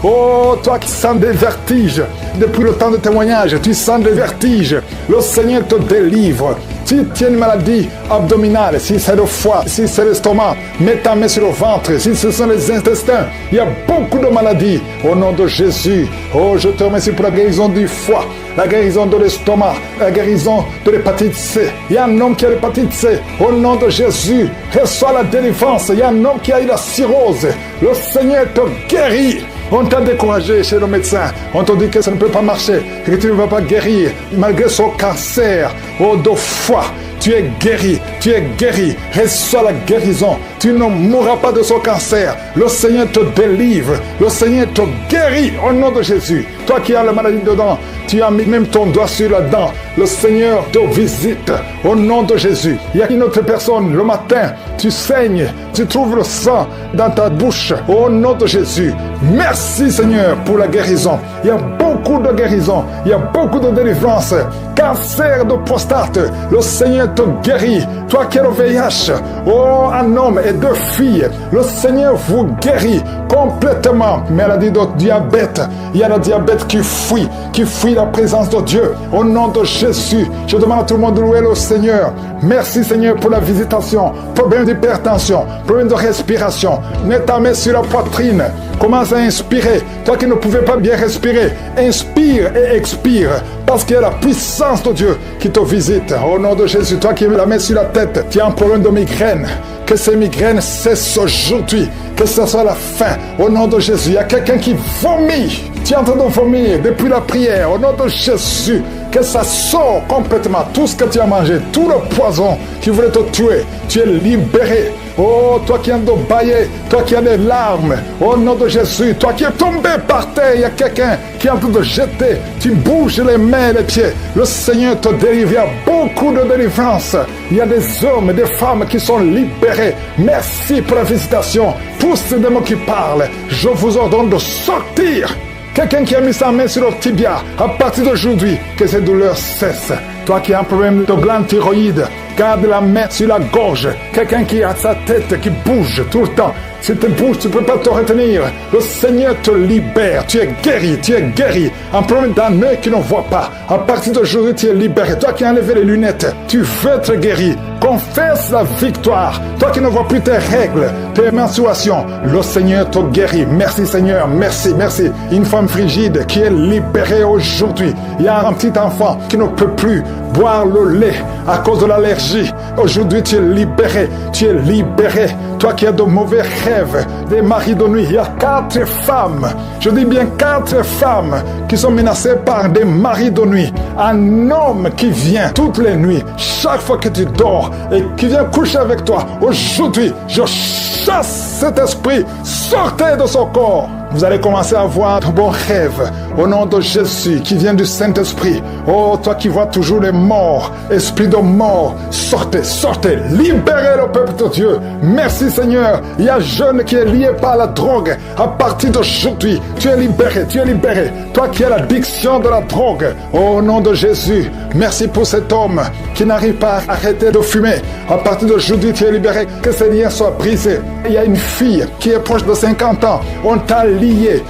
Oh, toi qui sens des vertiges, depuis le temps de témoignage, tu sens des vertiges. Le Seigneur te délivre. Si tu as une maladie abdominale, si c'est le foie, si c'est l'estomac, mets ta main sur le ventre. Si ce sont les intestins, il y a beaucoup de maladies. Au nom de Jésus, oh, je te remercie pour la guérison du foie, la guérison de l'estomac, la guérison de l'hépatite C. Il y a un homme qui a l'hépatite C. Au nom de Jésus, reçois la délivrance. Il y a un homme qui a eu la cirrhose. Le Seigneur te guérit. On t'a découragé chez le médecin. On t'a dit que ça ne peut pas marcher, que tu ne vas pas guérir. Malgré son cancer, de foie, tu es guéri, tu es guéri. Reçois la guérison. Tu ne mourras pas de son cancer. Le Seigneur te délivre. Le Seigneur te guérit au nom de Jésus. Toi qui as la maladie dedans, tu as mis même ton doigt sur la dent. Le Seigneur te visite au nom de Jésus. Il y a une autre personne, le matin, tu saignes, tu trouves le sang dans ta bouche au nom de Jésus. Merci Seigneur pour la guérison. Il y a beaucoup de guérison, il y a beaucoup de délivrance. Cancer de prostate, le Seigneur te guérit. Toi qui as le VIH, un homme et 2 filles, le Seigneur vous guérit complètement. Maladie de diabète, il y a le diabète qui fuit la présence de Dieu. Au nom de Jésus, je demande à tout le monde de louer le Seigneur. Merci Seigneur pour la visitation. Problème d'hypertension, problème de respiration. Mets ta main sur la poitrine. Commence à inspirer. Toi qui ne pouvais pas bien respirer, inspire et expire. Parce qu'il y a la puissance de Dieu qui te visite. Au nom de Jésus, toi qui as la main sur la tête, tu as un problème de migraine. Que ces migraines cessent aujourd'hui. Que ce soit la fin. Au nom de Jésus, il y a quelqu'un qui vomit. Tu es en train de vomir depuis la prière. Au nom de Jésus, que ça sort complètement. Tout ce que tu as mangé, tout le poison qui voulait te tuer, tu es libéré. Oh, toi qui es en train de bailler, toi qui as des larmes, au nom de Jésus, toi qui es tombé par terre, il y a quelqu'un qui est en train de jeter, tu bouges les mains et les pieds. Le Seigneur te délivre, il y a beaucoup de délivrance. Il y a des hommes et des femmes qui sont libérés. Merci pour la visitation. Tous ces démons qui parlent, je vous ordonne de sortir. Quelqu'un qui a mis sa main sur le tibia, à partir d'aujourd'hui, que ces douleurs cessent. Toi qui as un problème de glande thyroïde, garde la main sur la gorge. Quelqu'un qui a sa tête qui bouge tout le temps. Si tu bouges, tu ne peux pas te retenir. Le Seigneur te libère. Tu es guéri, tu es guéri. Un problème d'un œil qui ne voit pas. À partir d'aujourd'hui, tu es libéré. Toi qui as enlevé les lunettes, tu veux être guéri. Confesse la victoire. Toi qui ne vois plus tes règles, tes menstruations, le Seigneur te guérit. Merci Seigneur, merci, merci. Une femme frigide qui est libérée aujourd'hui. Il y a un petit enfant qui ne peut plus boire le lait à cause de l'allergie. Aujourd'hui, tu es libéré, tu es libéré. Toi qui as de mauvais rêves, des maris de nuit, il y a 4 femmes, je dis bien 4 femmes qui sont menacées par des maris de nuit. Un homme qui vient toutes les nuits, chaque fois que tu dors, et qui vient coucher avec toi. Aujourd'hui, je chasse cet esprit, sortez de son corps. Vous allez commencer à voir de bons rêves au nom de Jésus qui vient du Saint-Esprit. Oh, toi qui vois toujours les morts, esprit de mort, sortez, sortez, libérez le peuple de Dieu. Merci Seigneur. Il y a un jeune qui est lié par la drogue. À partir d'aujourd'hui, tu es libéré, tu es libéré. Toi qui as l'addiction de la drogue, au nom de Jésus, merci pour cet homme qui n'arrive pas à arrêter de fumer. À partir d'aujourd'hui, tu es libéré. Que ces liens soient brisés. Il y a une fille qui est proche de 50 ans. On t'a lié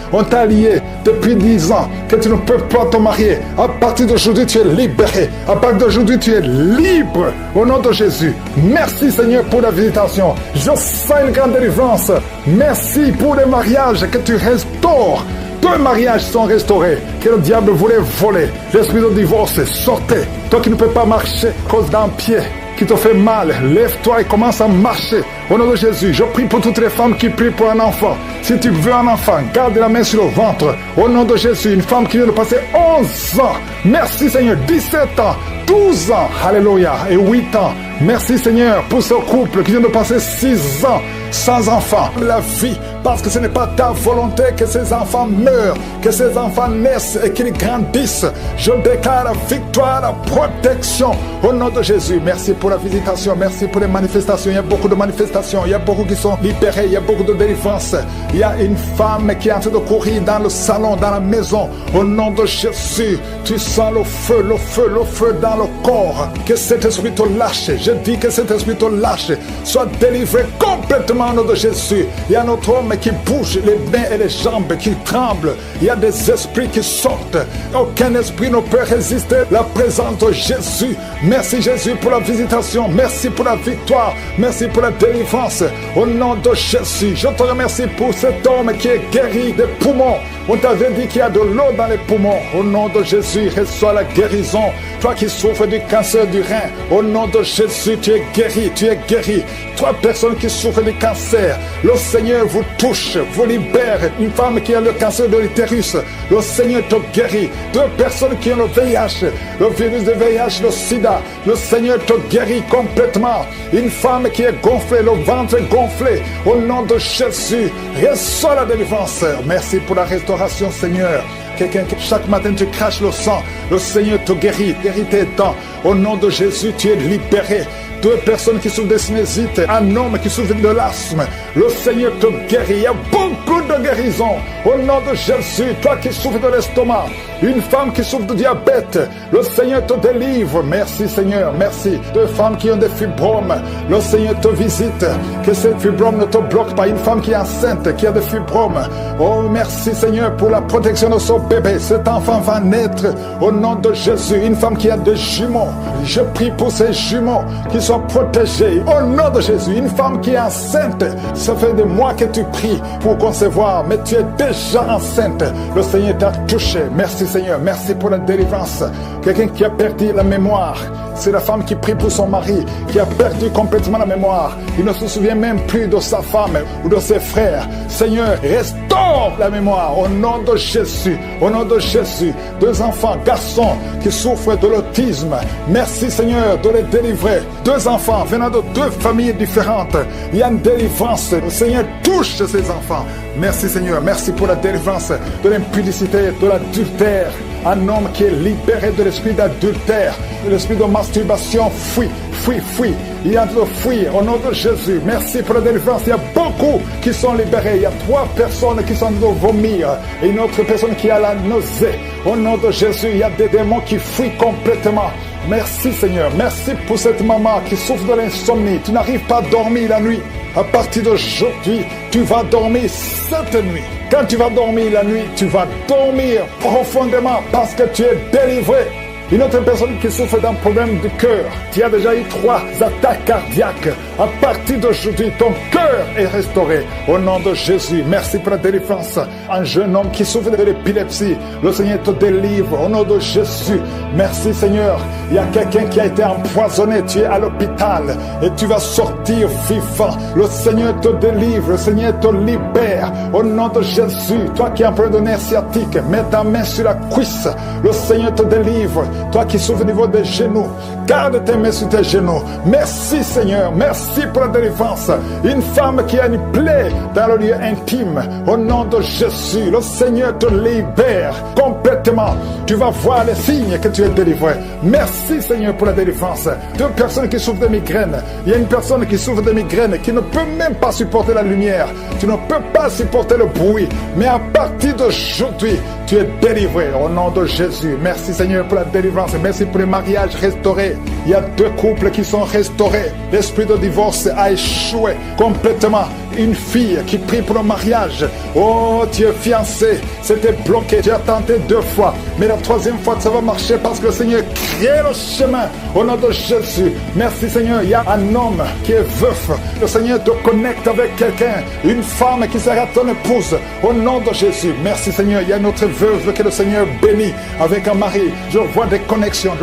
depuis 10 ans, que tu ne peux pas te marier. À partir d'aujourd'hui, tu es libéré. À partir d'aujourd'hui, tu es libre. Au nom de Jésus. Merci Seigneur pour la visitation. Je sens une grande délivrance. Merci pour les mariages que tu restaures. 2 mariages sont restaurés que le diable voulait voler. L'esprit de divorce, sortez. Toi qui ne peux pas marcher à cause d'un pied qui te fait mal, lève-toi et commence à marcher. Au nom de Jésus, je prie pour toutes les femmes qui prient pour un enfant. Si tu veux un enfant, garde la main sur le ventre. Au nom de Jésus, une femme qui vient de passer 11 ans. Merci Seigneur, 17 ans, 12 ans, alléluia, et 8 ans. Merci Seigneur pour ce couple qui vient de passer 6 ans sans enfant. La vie, parce que ce n'est pas ta volonté que ces enfants meurent, que ces enfants naissent et qu'ils grandissent. Je déclare la victoire, la protection au nom de Jésus. Merci pour la visitation, merci pour les manifestations. Il y a beaucoup de manifestations, il y a beaucoup qui sont libérés, il y a beaucoup de délivrance. Il y a une femme qui est en train de courir dans le salon, dans la maison. Au nom de Jésus, tu sens le feu, le feu, le feu dans le corps. Que cet esprit te lâche. Je dis que cet esprit te lâche. Sois délivré complètement complètement au nom de Jésus. Il y a notre homme qui bouge les mains et les jambes qui tremblent. Il y a des esprits qui sortent. Aucun esprit ne peut résister à la présence de Jésus. Merci Jésus pour la visitation. Merci pour la victoire. Merci pour la délivrance. Au nom de Jésus, je te remercie pour cet homme qui est guéri des poumons. On t'avait dit qu'il y a de l'eau dans les poumons. Au nom de Jésus, reçois la guérison. Toi qui souffres du cancer du rein, au nom de Jésus, tu es guéri, tu es guéri. Trois personnes qui souffrent du cancer, le Seigneur vous touche, vous libère. Une femme qui a le cancer de l'utérus, le Seigneur te guérit. Deux personnes qui ont le VIH, le virus de VIH, le sida, le Seigneur te guérit complètement. Une femme qui est gonflée, le ventre gonflé, au nom de Jésus, reçois la délivrance. Merci pour la restauration, Seigneur. Quelqu'un qui chaque matin tu craches le sang, le Seigneur te guérit tes dents. Au nom de Jésus, tu es libéré. Deux personnes qui souffrent de sinusite, un homme qui souffre de l'asthme, le Seigneur te guérit. Il y a beaucoup de guérisons. Au nom de Jésus, toi qui souffres de l'estomac, une femme qui souffre de diabète, le Seigneur te délivre. Merci Seigneur, merci. Deux femmes qui ont des fibromes, le Seigneur te visite. Que ces fibromes ne te bloquent pas. Une femme qui est enceinte, qui a des fibromes, oh merci Seigneur pour la protection de son bébé. Cet enfant va naître au nom de Jésus. Une femme qui a des jumeaux, je prie pour ces jumeaux qui sont protégés au nom de Jésus. Une femme qui est enceinte, ça fait des mois que tu pries pour concevoir, mais tu es déjà enceinte. Le Seigneur t'a touché. Merci Seigneur, merci pour la délivrance. Quelqu'un qui a perdu la mémoire, c'est la femme qui prie pour son mari, qui a perdu complètement la mémoire. Il ne se souvient même plus de sa femme ou de ses frères. Seigneur, restaure la mémoire au nom de Jésus. Au nom de Jésus, deux enfants, garçons qui souffrent de l'autisme. Merci Seigneur de les délivrer. Deux enfants venant de deux familles différentes. Il y a une délivrance. Le Seigneur touche ces enfants. Merci Seigneur, merci pour la délivrance de l'impudicité, de l'adultère. Un homme qui est libéré de l'esprit d'adultère, de l'esprit de masturbation, fuit. Il y a de fuir au nom de Jésus. Merci pour la délivrance. Il y a beaucoup qui sont libérés. Il y a trois personnes qui sont de vomir et une autre personne qui a la nausée. Au nom de Jésus, il y a des démons qui fuient complètement. Merci Seigneur. Merci pour cette maman qui souffre de l'insomnie. Tu n'arrives pas à dormir la nuit. À partir d'aujourd'hui, tu vas dormir cette nuit. Quand tu vas dormir la nuit, tu vas dormir profondément parce que tu es délivré. Une autre personne qui souffre d'un problème de cœur, tu as déjà eu 3 attaques cardiaques. À partir d'aujourd'hui, ton cœur est restauré. Au nom de Jésus, merci pour la délivrance. Un jeune homme qui souffre de l'épilepsie, le Seigneur te délivre. Au nom de Jésus, merci Seigneur. Il y a quelqu'un qui a été empoisonné, tu es à l'hôpital et tu vas sortir vivant. Le Seigneur te délivre, le Seigneur te libère. Au nom de Jésus, toi qui as un problème de nerf sciatique, mets ta main sur la cuisse. Le Seigneur te délivre. Toi qui souffres au niveau des genoux, garde tes mains sur tes genoux. Merci Seigneur, merci pour la délivrance. Une femme qui a une plaie dans le lieu intime, au nom de Jésus, le Seigneur te libère complètement. Tu vas voir les signes que tu es délivré. Merci Seigneur pour la délivrance. Deux personnes qui souffrent de migraines. Il y a une personne qui souffre de migraines qui ne peut même pas supporter la lumière. Tu ne peux pas supporter le bruit. Mais à partir d'aujourd'hui, tu es délivré au nom de Jésus. Merci Seigneur pour la délivrance. Merci pour les mariages restaurés. Il y a 2 couples qui sont restaurés. L'esprit de divorce a échoué complètement. Une fille qui prie pour le mariage. Oh, tu es fiancé. C'était bloqué. Tu as tenté 2 fois. Mais la 3e fois, ça va marcher parce que le Seigneur crée le chemin. Au nom de Jésus. Merci Seigneur. Il y a un homme qui est veuf. Le Seigneur te connecte avec quelqu'un. Une femme qui sera ton épouse. Au nom de Jésus. Merci Seigneur. Il y a notre veuve que le Seigneur bénit avec un mari. Je vois des connexions.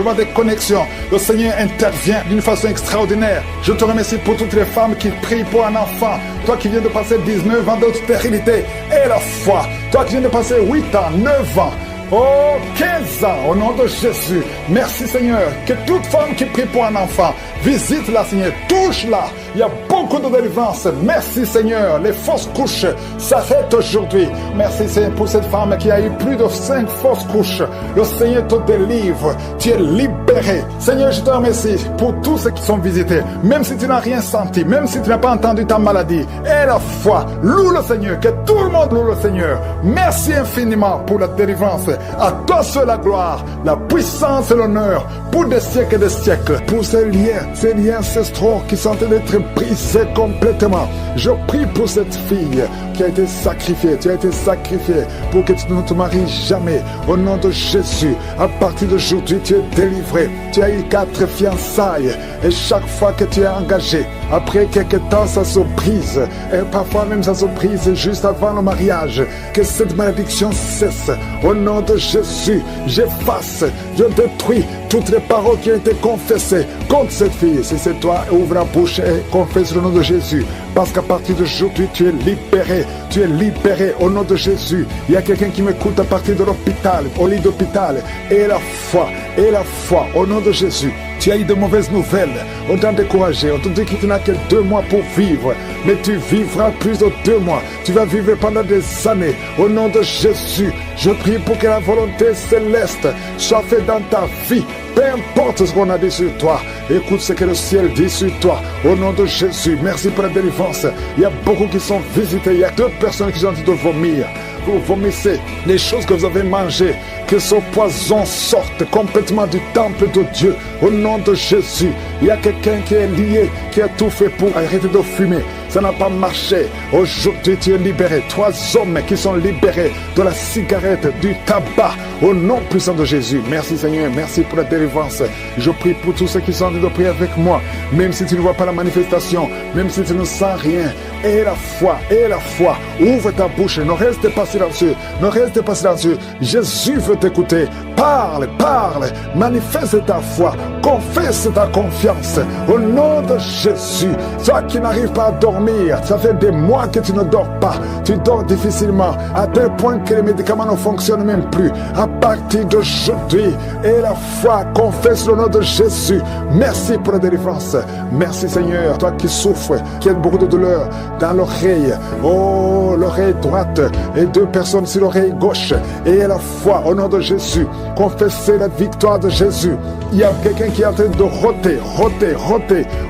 Le Seigneur intervient d'une façon extraordinaire. Je te remercie pour toutes les femmes qui prient pour un enfant. Toi qui viens de passer 19 ans de stérilité et la foi. Toi qui viens de passer 8 ans, 9 ans. Oh, 15 ans, au nom de Jésus. Merci Seigneur, que toute femme qui prie pour un enfant, visite-la Seigneur, touche-la. Il y a beaucoup de délivrance. Merci Seigneur, les fausses couches s'arrêtent aujourd'hui. Merci Seigneur pour cette femme qui a eu plus de 5 fausses couches. Le Seigneur te délivre, tu es libéré. libérés. Seigneur, je te remercie pour tous ceux qui sont visités. Même si tu n'as rien senti, même si tu n'as pas entendu ta maladie, aie la foi. Loue le Seigneur, que tout le monde loue le Seigneur. Merci infiniment pour la délivrance. À toi seul la gloire, la puissance et l'honneur pour des siècles et des siècles. Pour ces liens ancestraux qui sont en train d'être brisés complètement. Je prie pour cette fille qui a été sacrifiée. Tu as été sacrifiée pour que tu ne te maries jamais. Au nom de Jésus, à partir d'aujourd'hui, tu es délivré. Tu as eu 4 fiançailles et chaque fois que tu es engagé, après quelques temps, ça se brise. Et parfois même ça se brise juste avant le mariage. Que cette malédiction cesse. Au nom de Jésus, j'efface, je détruis toutes les paroles qui ont été confessées contre cette fille. Si c'est toi, ouvre la bouche et confesse le nom de Jésus. Parce qu'à partir d'aujourd'hui, tu es libéré. Tu es libéré au nom de Jésus. Il y a quelqu'un qui m'écoute à partir de l'hôpital, au lit d'hôpital. Et la foi, au nom de Jésus. Tu as eu de mauvaises nouvelles. On t'a découragé. On te dit que tu n'as que 2 mois pour vivre. Mais tu vivras plus de 2 mois. Tu vas vivre pendant des années. Au nom de Jésus, je prie pour que la volonté céleste soit faite dans ta vie. Peu importe ce qu'on a dit sur toi, écoute ce que le ciel dit sur toi. Au nom de Jésus, merci pour la délivrance. Il y a beaucoup qui sont visités. Il y a 2 personnes qui sont en train de vomir. Vous vomissez les choses que vous avez mangées. Que ce poison sorte complètement du temple de Dieu. Au nom de Jésus, il y a quelqu'un qui est lié, qui a tout fait pour arrêter de fumer. Ça n'a pas marché. Aujourd'hui, tu es libéré. 3 hommes qui sont libérés de la cigarette, du tabac. Au nom puissant de Jésus. Merci Seigneur. Merci pour la délivrance. Je prie pour tous ceux qui sont en train de prier avec moi. Même si tu ne vois pas la manifestation, même si tu ne sens rien. Aie la foi, aie la foi. Ouvre ta bouche. Ne reste pas silencieux. Ne reste pas silencieux. Jésus veut t'écouter. Parle, parle. Manifeste ta foi. Confesse ta confiance. Au nom de Jésus. Toi qui n'arrives pas à dormir, ça fait des mois que tu ne dors pas. Tu dors difficilement, à tel point que les médicaments ne fonctionnent même plus. À partir d'aujourd'hui, et la foi, confesse le nom de Jésus. Merci pour la délivrance. Merci Seigneur. Toi qui souffres, qui as beaucoup de douleur dans l'oreille. Oh, l'oreille droite et 2 personnes sur l'oreille gauche. Et la foi au nom de Jésus. Confessez la victoire de Jésus. Il y a quelqu'un qui est en train de roter.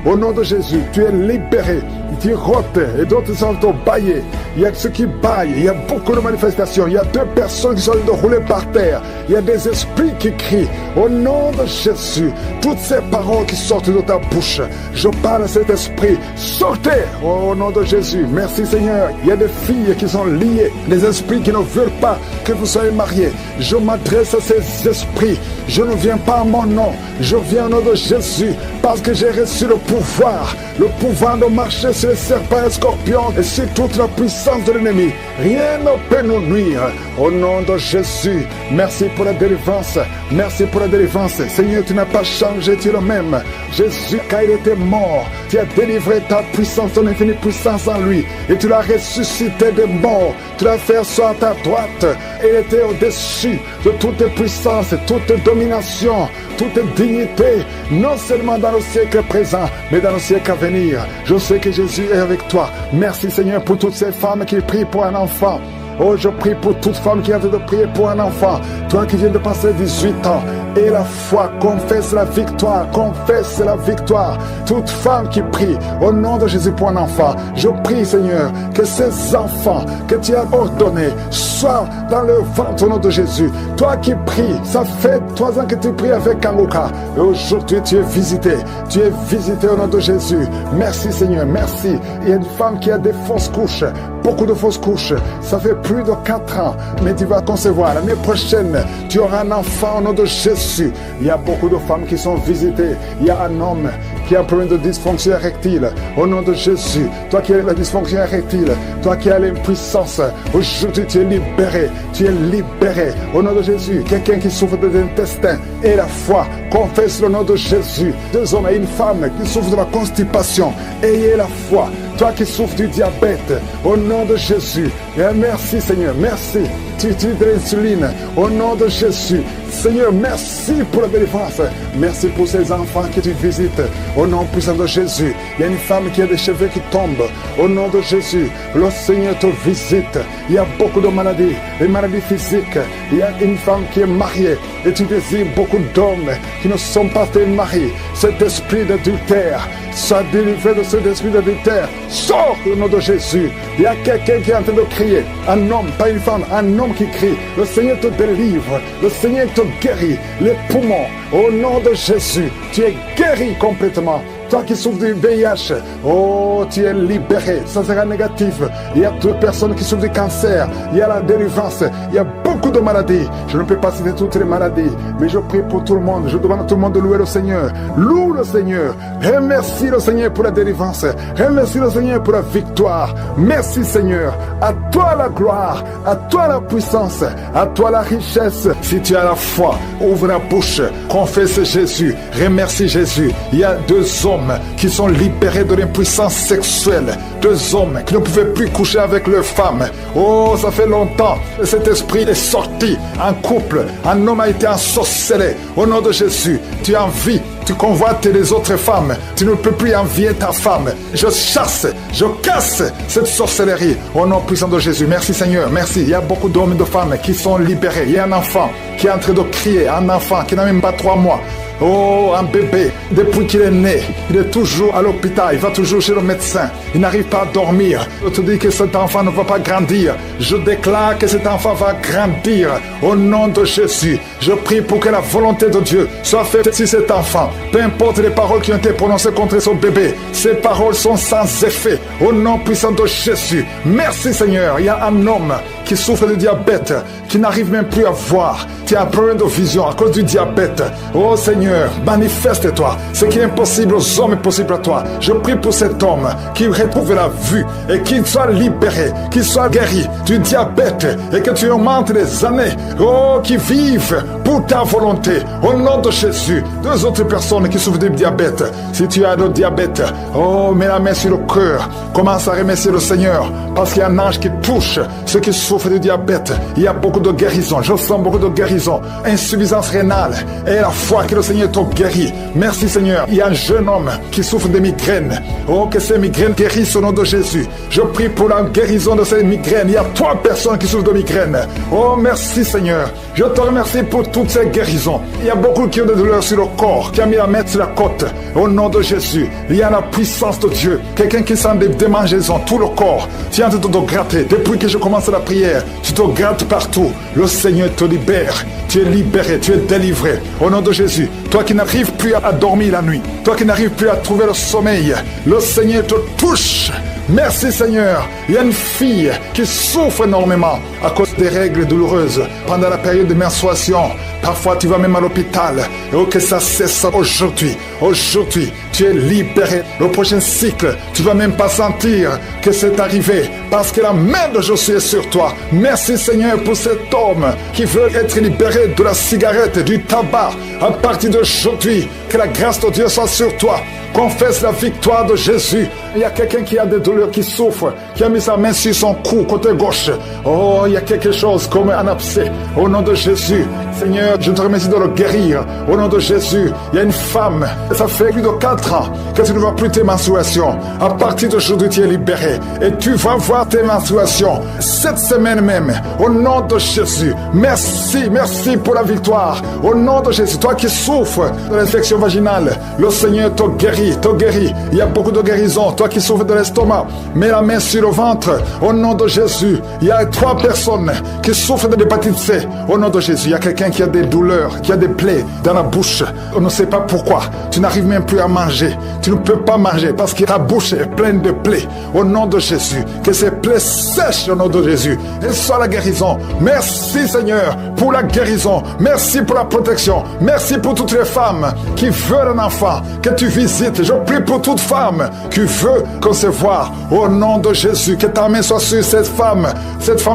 Au nom de Jésus, tu es libéré. Tu rotes et d'autres sont au bailler. Il y a ceux qui baillent. Il y a beaucoup de manifestations. Il y a 2 personnes qui sont en train de rouler par terre. Il y a des esprits qui crient. Au nom de Jésus, toutes ces paroles qui sortent de ta bouche, je parle à cet esprit. Sortez au nom de Jésus. Merci Seigneur. Il y a des filles qui sont liées. Des esprits qui ne veulent pas que vous soyez mariés. Je m'adresse à ces esprits. Je ne viens pas à mon nom. Je viens au nom de Jésus. Parce que j'ai reçu le pouvoir de marcher sur les serpents et les scorpions et sur toute la puissance de l'ennemi. Rien ne peut nous nuire. Au nom de Jésus, merci pour la délivrance. Merci pour la délivrance. Seigneur, tu n'as pas changé, tu es le même. Jésus, quand il était mort, tu as délivré ta puissance, ton infinie puissance en lui. Et tu l'as ressuscité des morts. Tu l'as fait asseoir à ta droite. Et il était au-dessus de toute puissance, toute domination, toute dignité, non seulement dans le siècle présent, mais dans le siècle à venir. Je sais que Jésus est avec toi. Merci Seigneur pour toutes ces femmes qui prient pour un enfant. Oh, je prie pour toute femme qui a de prier pour un enfant. Toi qui viens de passer 18 ans. Et la foi, confesse la victoire. Confesse la victoire. Toute femme qui prie au nom de Jésus pour un enfant. Je prie, Seigneur, que ces enfants que tu as ordonnés soient dans le ventre au nom de Jésus. Toi qui pries, ça fait 3 ans que tu pries avec Kanguka. Et aujourd'hui, tu es visité. Tu es visité au nom de Jésus. Merci, Seigneur. Merci. Il y a une femme qui a des fausses couches. Beaucoup de fausses couches. Ça fait plus de 4 ans, mais tu vas concevoir. L'année prochaine, tu auras un enfant au nom de Jésus. Il y a beaucoup de femmes qui sont visitées. Il y a un homme qui a un problème de dysfonction érectile. Au nom de Jésus, toi qui as la dysfonction érectile, toi qui as l'impuissance, aujourd'hui tu es libéré. Tu es libéré. Au nom de Jésus, quelqu'un qui souffre des intestins et la foi, confesse le nom de Jésus. 2 hommes et une femme qui souffrent de la constipation, ayez la foi. Toi qui souffres du diabète, au nom de Jésus, et merci Seigneur, merci. Tu utilises de l'insuline, au nom de Jésus. Seigneur, merci pour la délivrance. Merci pour ces enfants que tu visites, au nom puissant de Jésus. Il y a une femme qui a des cheveux qui tombent. Au nom de Jésus, le Seigneur te visite. Il y a beaucoup de maladies, des maladies physiques. Il y a une femme qui est mariée et tu désires beaucoup d'hommes qui ne sont pas tes maris. Cet esprit d'adultère, sois délivré de cet esprit d'adultère. Sors au nom de Jésus. Il y a quelqu'un qui est en train de crier. Un homme, pas une femme, un homme qui crie. Le Seigneur te délivre. Le Seigneur te guérit. Les poumons, au nom de Jésus, tu es guéri complètement. Toi qui souffres du VIH, oh, tu es libéré. Ça sera négatif. Il y a 2 personnes qui souffrent du cancer. Il y a la délivrance. Il y a beaucoup de maladies. Je ne peux pas citer toutes les maladies, mais je prie pour tout le monde. Je demande à tout le monde de louer le Seigneur. Loue le Seigneur. Remercie le Seigneur pour la délivrance. Remercie le Seigneur pour la victoire. Merci Seigneur. À toi la gloire. À toi la puissance. À toi la richesse. Si tu as la foi, ouvre la bouche. Confesse Jésus. Remercie Jésus. Il y a 2 hommes qui sont libérés de l'impuissance sexuelle. 2 hommes qui ne pouvaient plus coucher avec leurs femmes. Oh, ça fait longtemps que cet esprit est sorti en couple. Un homme a été ensorcelé. Au nom de Jésus, tu envies, tu convoites les autres femmes. Tu ne peux plus envier ta femme. Je chasse, je casse cette sorcellerie. Au nom puissant de Jésus. Merci Seigneur, merci. Il y a beaucoup d'hommes et de femmes qui sont libérés. Il y a un enfant qui est en train de crier. Un enfant qui n'a même pas 3 mois. Oh, un bébé, depuis qu'il est né, il est toujours à l'hôpital, il va toujours chez le médecin, il n'arrive pas à dormir. Je te dis que cet enfant ne va pas grandir. Je déclare que cet enfant va grandir au nom de Jésus. Je prie pour que la volonté de Dieu soit faite sur cet enfant. Peu importe les paroles qui ont été prononcées contre son bébé, ces paroles sont sans effet. Au nom puissant de Jésus. Merci Seigneur. Il y a un homme qui souffre de diabète, qui n'arrive même plus à voir, qui a un problème de vision à cause du diabète. Oh Seigneur, manifeste-toi. Ce qui est impossible aux hommes est possible à toi. Je prie pour cet homme qui retrouve la vue et qu'il soit libéré, qu'il soit guéri du diabète et que tu augmentes les années. Oh, qui vivent pour ta volonté. Au nom de Jésus. 2 autres personnes qui souffrent du diabète. Si tu as le diabète, oh, mets la main sur le cœur. Commence à remercier le Seigneur parce qu'il y a un ange qui touche ceux qui souffrent du diabète. Il y a beaucoup de guérison. Je sens beaucoup de guérison. Insuffisance rénale. Et la foi que le Seigneur te guérit. Merci Seigneur. Il y a un jeune homme qui souffre de migraines. Oh, que ces migraines guérissent au nom de Jésus. Je prie pour la guérison de ces migraines. Il y a 3 personnes qui souffrent de migraines. Oh, merci Seigneur. Je te remercie pour toutes ces guérisons. Il y a beaucoup qui ont des douleurs sur le corps, qui a mis la main sur la côte. Au nom de Jésus. Il y a la puissance de Dieu. Quelqu'un qui sent des démangeaisons, tout le corps. Tu es en train de te gratter. Depuis que je commence la prière, tu te grattes partout. Le Seigneur te libère. Tu es libéré, tu es délivré. Au nom de Jésus. Toi qui n'arrives plus à dormir la nuit. Toi qui n'arrives plus à trouver le sommeil. Le Seigneur te touche. Merci Seigneur. Il y a une fille qui souffre énormément à cause des règles douloureuses pendant la période de menstruation. Parfois tu vas même à l'hôpital. Et que ça cesse aujourd'hui. Aujourd'hui, tu es libéré. Le prochain cycle, tu vas même pas sentir que c'est arrivé parce que la main de Josué est sur toi. Merci Seigneur pour cet homme qui veut être libéré de la cigarette, du tabac. À partir d'aujourd'hui, que la grâce de Dieu soit sur toi. Confesse la victoire de Jésus. Il y a quelqu'un qui a des douleurs, qui souffre, qui a mis sa main sur son cou, côté gauche. Oh, il y a quelque chose comme un abcès. Au nom de Jésus, Seigneur, je te remercie de le guérir. Au nom de Jésus, il y a une femme, ça fait plus de 4 ans que tu ne vois plus tes menstruations. À partir d'aujourd'hui, tu es libéré. Et tu vas voir tes menstruations cette semaine même. Au nom de Jésus, merci, merci pour la victoire. Au nom de Jésus, toi qui souffres de l'infection vaginale, le Seigneur te guérit, te guérit. Il y a beaucoup de guérisons. Toi qui souffres de l'estomac, mets la main sur le ventre. Au nom de Jésus, il y a 3 personnes qui souffrent de l'hépatite C. Au nom de Jésus, il y a quelqu'un qui a des douleurs, qui a des plaies dans la bouche. On ne sait pas pourquoi. Tu n'arrives même plus à manger. Tu ne peux pas manger parce que ta bouche est pleine de plaies. Au nom de Jésus, que ces plaies sèchent au nom de Jésus. Et soit la guérison. Merci Seigneur pour la guérison. Merci pour la protection. Merci pour toutes les femmes qui veulent un enfant, que tu visites. Je prie pour toute femme qui veut concevoir. Au nom de Jésus, que ta main soit sur cette femme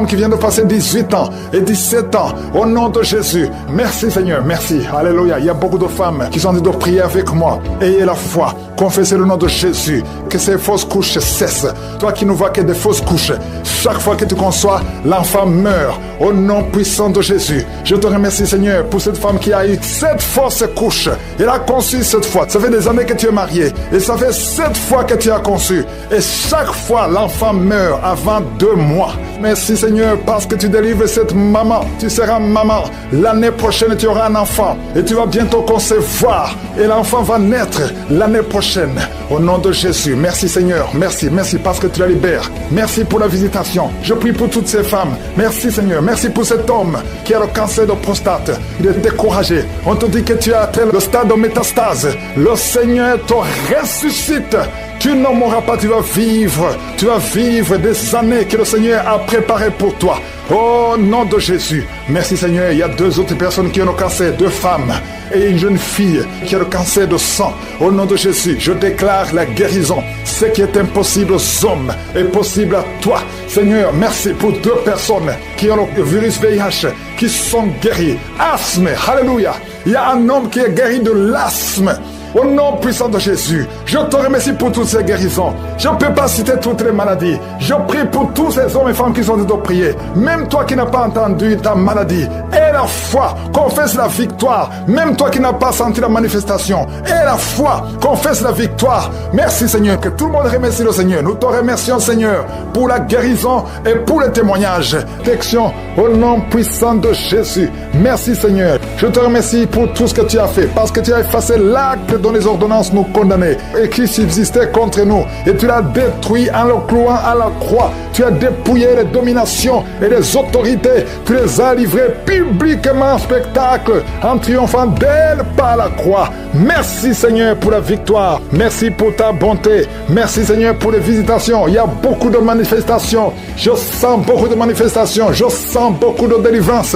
qui vient de passer 18 ans et 17 ans. Au nom de Jésus. Merci Seigneur, merci. Alléluia. Il y a beaucoup de femmes qui sont en train de prier avec moi. Ayez la foi. Confessez le nom de Jésus. Que ces fausses couches cessent. Toi qui ne vois que des fausses fausse couche. Chaque fois que tu conçois, l'enfant meurt. Au nom puissant de Jésus, je te remercie, Seigneur, pour cette femme qui a eu cette fausse couche. Elle a conçu cette fois. Ça fait des années que tu es marié. Et ça fait 7 fois que tu as conçu. Et chaque fois, l'enfant meurt avant 2 mois. Merci, Seigneur, parce que tu délivres cette maman. Tu seras maman. L'année prochaine, tu auras un enfant. Et tu vas bientôt concevoir. Et l'enfant va naître l'année prochaine. Au nom de Jésus. Merci, Seigneur. Merci parce que tu la libères. Merci pour la visitation. Je prie pour toutes ces femmes. Merci, Seigneur. Merci pour cet homme qui a le cancer de prostate. Il est découragé. On te dit que tu as atteint le stade de métastase. Le Seigneur te ressuscite. Tu n'en mourras pas, tu vas vivre des années que le Seigneur a préparées pour toi. Au nom de Jésus. Merci, Seigneur. Il y a 2 autres personnes qui ont le cancer, 2 femmes et une jeune fille qui a le cancer de sang. Au nom de Jésus, je déclare la guérison. Ce qui est impossible aux hommes est possible à toi. Seigneur, merci pour 2 personnes qui ont le virus VIH, qui sont guéries. Asthme, alléluia. Il y a un homme qui est guéri de l'asthme. Au nom puissant de Jésus, je te remercie pour toutes ces guérisons. Je ne peux pas citer toutes les maladies. Je prie pour tous ces hommes et femmes qui sont de prier. Même toi qui n'as pas entendu ta maladie, aie la foi, confesse la victoire. Même toi qui n'as pas senti la manifestation, aie la foi, confesse la victoire. Merci, Seigneur, que tout le monde remercie le Seigneur. Nous te remercions, Seigneur, pour la guérison et pour le témoignage. Protection au nom puissant de Jésus. Merci, Seigneur. Je te remercie pour tout ce que tu as fait, parce que tu as effacé l'acte dont les ordonnances nous condamnaient et qui subsistait contre nous. Et tu l'as détruit en le clouant à la croix. Tu as dépouillé les dominations et les autorités. Tu les as livrées publiquement en spectacle en triomphant d'elles par la croix. Merci, Seigneur, pour la victoire. Merci pour ta bonté. Merci, Seigneur, pour les visitations. Il y a beaucoup de manifestations. Je sens beaucoup de manifestations. Je sens beaucoup de délivrance.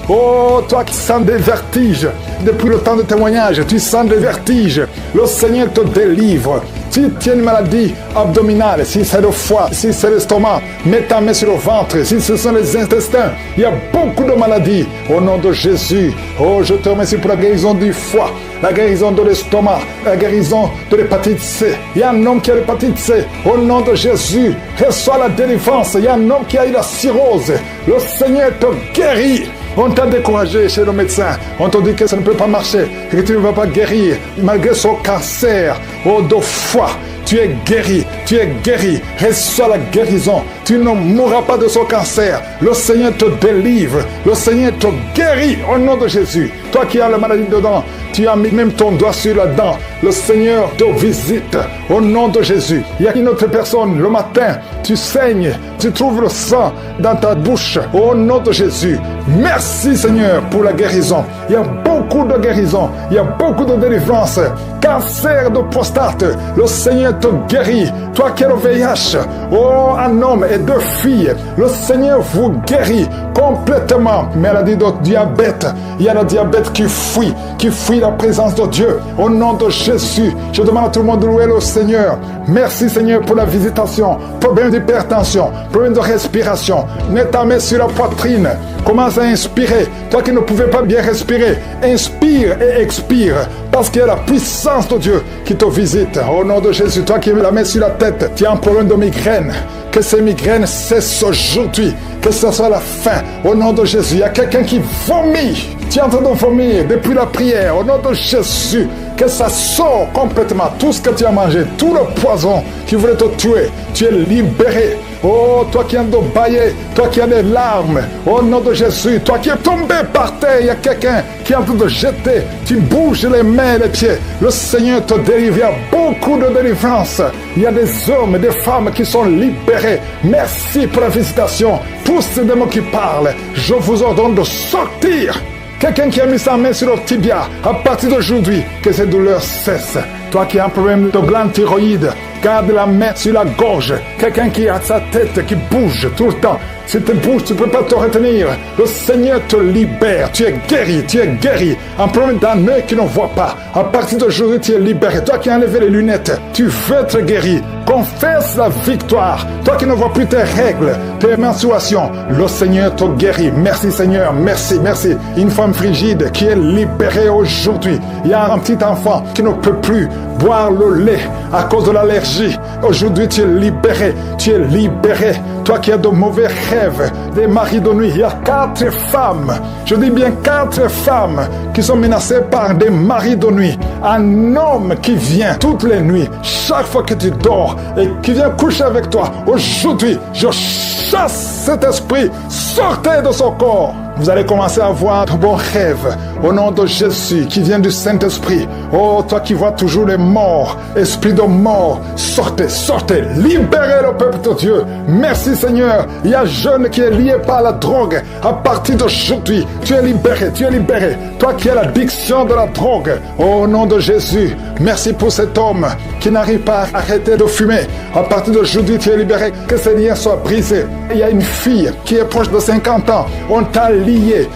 Oh, toi qui sens des vertiges, depuis le temps de témoignage, tu sens des vertiges. Le Seigneur te délivre. Si tu as une maladie abdominale, si c'est le foie, si c'est l'estomac, mets ta main sur le ventre. Si ce sont les intestins, il y a beaucoup de maladies. Au nom de Jésus, oh, je te remercie pour la guérison du foie, la guérison de l'estomac, la guérison de l'hépatite C. Il y a un homme qui a l'hépatite C. Au nom de Jésus, reçois la délivrance. Il y a un homme qui a eu la cirrhose. Le Seigneur te guérit. On t'a découragé chez le médecin. On t'a dit que ça ne peut pas marcher, que tu ne vas pas guérir. Malgré son cancer, de foie, tu es guéri. Tu es guéri. Reçois la guérison. Tu ne mourras pas de son cancer. Le Seigneur te délivre. Le Seigneur te guérit au nom de Jésus. Toi qui as la maladie dedans, tu as mis même ton doigt sur la dent. Le Seigneur te visite au nom de Jésus. Il y a une autre personne, le matin, tu saignes, tu trouves le sang dans ta bouche au nom de Jésus. Merci, Seigneur, pour la guérison. Il y a beaucoup de guérison. Il y a beaucoup de délivrance. Cancer de prostate, le Seigneur te guérit. Toi qui as le VIH, un homme et 2 filles, le Seigneur vous guérit complètement. Maladie de diabète, il y a le diabète qui fuit la présence de Dieu. Au nom de Jésus, je demande à tout le monde de louer le Seigneur. Merci, Seigneur, pour la visitation. Problème d'hypertension, problème de respiration. Mets ta main sur la poitrine. Commence à inspirer. Toi qui ne pouvais pas bien respirer, inspire et expire. Parce qu'il y a la puissance de Dieu qui te visite. Au nom de Jésus, toi qui mets la main sur la tête, tu as un problème de migraine. Que ces migraines cessent aujourd'hui. Que ce soit la fin. Au nom de Jésus, il y a quelqu'un qui vomit. Tu es en train de vomir depuis la prière. Au nom de Jésus, que ça sort complètement. Tout ce que tu as mangé, tout le poison qui voulait te tuer, tu es libéré. Oh, toi qui as de bailler, toi qui as des larmes, au nom de Jésus, toi qui es tombé par terre, il y a quelqu'un qui est en train de jeter, tu bouges les mains et les pieds. Le Seigneur te délivre, il y a beaucoup de délivrance. Il y a des hommes et des femmes qui sont libérés. Merci pour la visitation. Tous ces démons qui parlent, je vous ordonne de sortir. Quelqu'un qui a mis sa main sur le tibia, à partir d'aujourd'hui, que ces douleurs cessent. Toi qui as un problème de glande thyroïde, garde la main sur la gorge. Quelqu'un qui a sa tête qui bouge tout le temps. Si tu bouges, tu ne peux pas te retenir. Le Seigneur te libère. Tu es guéri, tu es guéri. Un problème d'un œil qui ne voit pas. À partir d'aujourd'hui, tu es libéré. Toi qui as enlevé les lunettes, tu veux être guéri. confesse la victoire. Toi qui ne vois plus tes règles, tes menstruations, le Seigneur te guérit. Merci Seigneur, merci, merci. Une femme frigide qui est libérée aujourd'hui. Il y a un petit enfant qui ne peut plus boire le lait à cause de l'allergie. Aujourd'hui tu es libéré, tu es libéré. Toi qui as de mauvais rêves, des maris de nuit, il y a 4 femmes, je dis bien 4 femmes qui sont menacées par des maris de nuit. Un homme qui vient toutes les nuits, chaque fois que tu dors, et qui vient coucher avec toi. Aujourd'hui, je chasse cet esprit, sortez de son corps. Vous allez commencer à voir de bons rêves au nom de Jésus qui vient du Saint-Esprit. Oh, toi qui vois toujours les morts, esprit de mort, sortez, sortez, libérez le peuple de Dieu. Merci Seigneur. Il y a un jeune qui est lié par la drogue. À partir d'aujourd'hui, tu es libéré, tu es libéré. Toi qui as l'addiction de la drogue, au nom de Jésus, merci pour cet homme qui n'arrive pas à arrêter de fumer. À partir d'aujourd'hui, tu es libéré. Que ces liens soient brisés. Il y a une fille qui est proche de 50 ans. On t'a lié